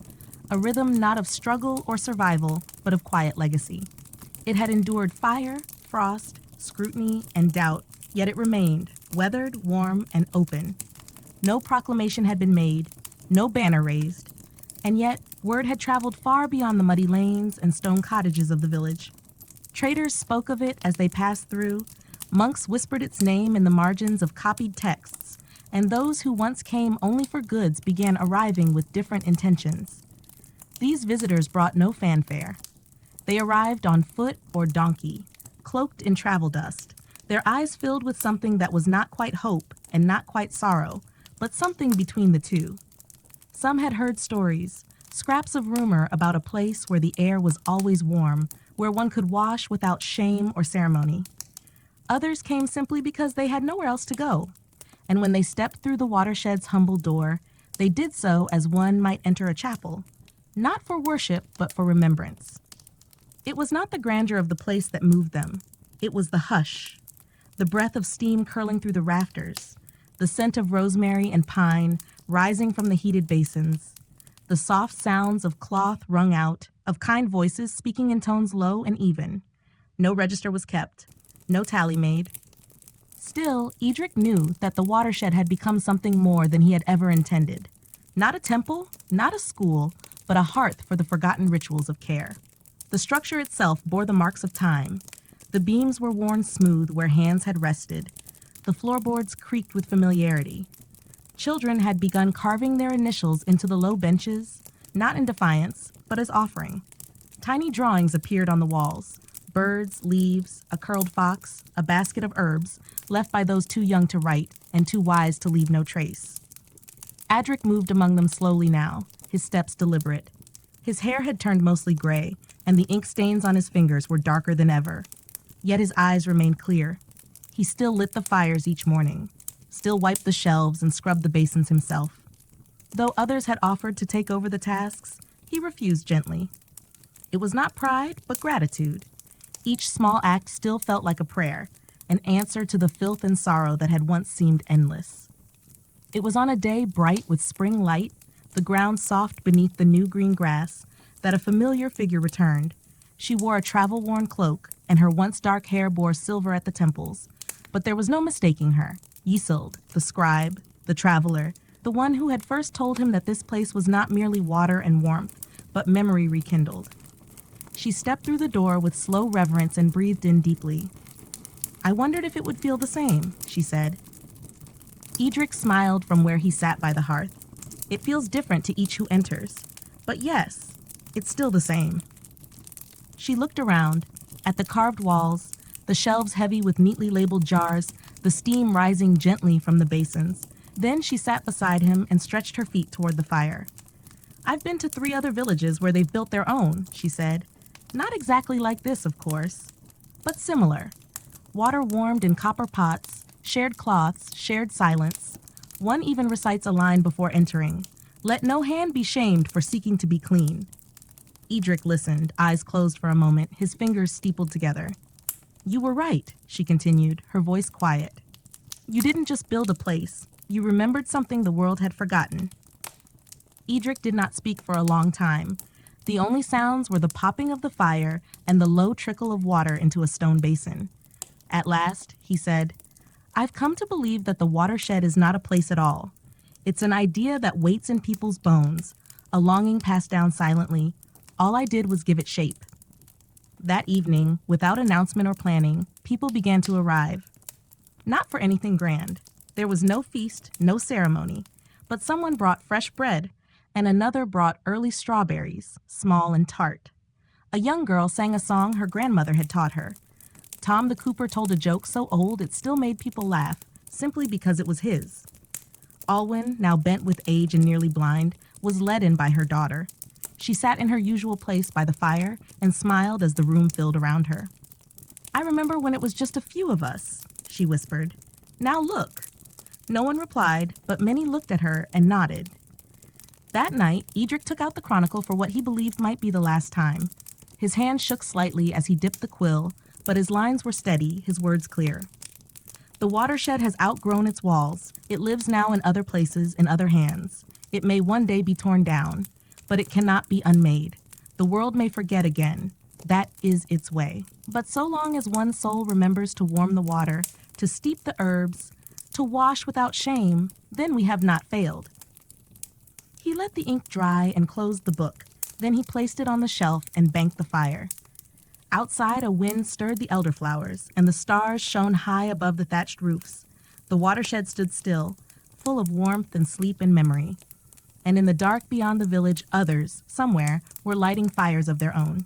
A rhythm not of struggle or survival, but of quiet legacy. It had endured fire, frost, scrutiny, and doubt, yet it remained, weathered, warm, and open. No proclamation had been made, no banner raised, and yet word had traveled far beyond the muddy lanes and stone cottages of the village. Traders spoke of it as they passed through, monks whispered its name in the margins of copied texts, and those who once came only for goods began arriving with different intentions. These visitors brought no fanfare. They arrived on foot or donkey, cloaked in travel dust, their eyes filled with something that was not quite hope and not quite sorrow, but something between the two. Some had heard stories, scraps of rumor about a place where the air was always warm, where one could wash without shame or ceremony. Others came simply because they had nowhere else to go, and when they stepped through the watershed's humble door, they did so as one might enter a chapel, not for worship, but for remembrance. It was not the grandeur of the place that moved them. It was the hush, the breath of steam curling through the rafters, the scent of rosemary and pine rising from the heated basins, the soft sounds of cloth wrung out, of kind voices speaking in tones low and even. No register was kept, no tally made. Still, Edric knew that the watershed had become something more than he had ever intended. Not a temple, not a school, but a hearth for the forgotten rituals of care. The structure itself bore the marks of time. The beams were worn smooth where hands had rested. The floorboards creaked with familiarity. Children had begun carving their initials into the low benches, not in defiance, but as offering. Tiny drawings appeared on the walls. Birds, leaves, a curled fox, a basket of herbs, left by those too young to write and too wise to leave no trace. Adric moved among them slowly now, his steps deliberate. His hair had turned mostly gray, and the ink stains on his fingers were darker than ever. Yet his eyes remained clear. He still lit the fires each morning, still wiped the shelves and scrubbed the basins himself. Though others had offered to take over the tasks, he refused gently. It was not pride, but gratitude. Each small act still felt like a prayer, an answer to the filth and sorrow that had once seemed endless. It was on a day bright with spring light, the ground soft beneath the new green grass, that a familiar figure returned. She wore a travel-worn cloak, and her once dark hair bore silver at the temples. But there was no mistaking her. Yisold, the scribe, the traveler, the one who had first told him that this place was not merely water and warmth, but memory rekindled. She stepped through the door with slow reverence and breathed in deeply. "I wondered if it would feel the same," she said. Edric smiled from where he sat by the hearth. "It feels different to each who enters. But yes, it's still the same." She looked around, at the carved walls, the shelves heavy with neatly labeled jars, the steam rising gently from the basins. Then she sat beside him and stretched her feet toward the fire. "I've been to 3 other villages where they've built their own," she said. "Not exactly like this, of course, but similar. Water warmed in copper pots, shared cloths, shared silence. One even recites a line before entering. 'Let no hand be shamed for seeking to be clean.'" Edric listened, eyes closed for a moment, his fingers steepled together. "You were right," she continued, her voice quiet. "You didn't just build a place. You remembered something the world had forgotten." Edric did not speak for a long time. The only sounds were the popping of the fire and the low trickle of water into a stone basin. At last, he said, "I've come to believe that the watershed is not a place at all. It's an idea that waits in people's bones, a longing passed down silently. All I did was give it shape." That evening, without announcement or planning, people began to arrive. Not for anything grand. There was no feast, no ceremony, but someone brought fresh bread, and another brought early strawberries, small and tart. A young girl sang a song her grandmother had taught her. Tom the Cooper told a joke so old it still made people laugh, simply because it was his. Alwyn, now bent with age and nearly blind, was led in by her daughter. She sat in her usual place by the fire and smiled as the room filled around her. "I remember when it was just a few of us," she whispered. "Now look." No one replied, but many looked at her and nodded. That night, Edric took out the chronicle for what he believed might be the last time. His hand shook slightly as he dipped the quill, but his lines were steady, his words clear. "The watershed has outgrown its walls. It lives now in other places, in other hands. It may one day be torn down, but it cannot be unmade. The world may forget again. That is its way. But so long as one soul remembers to warm the water, to steep the herbs, to wash without shame, then we have not failed." He let the ink dry and closed the book. Then he placed it on the shelf and banked the fire. Outside, a wind stirred the elderflowers, and the stars shone high above the thatched roofs. The watershed stood still, full of warmth and sleep and memory. And in the dark beyond the village, others, somewhere, were lighting fires of their own.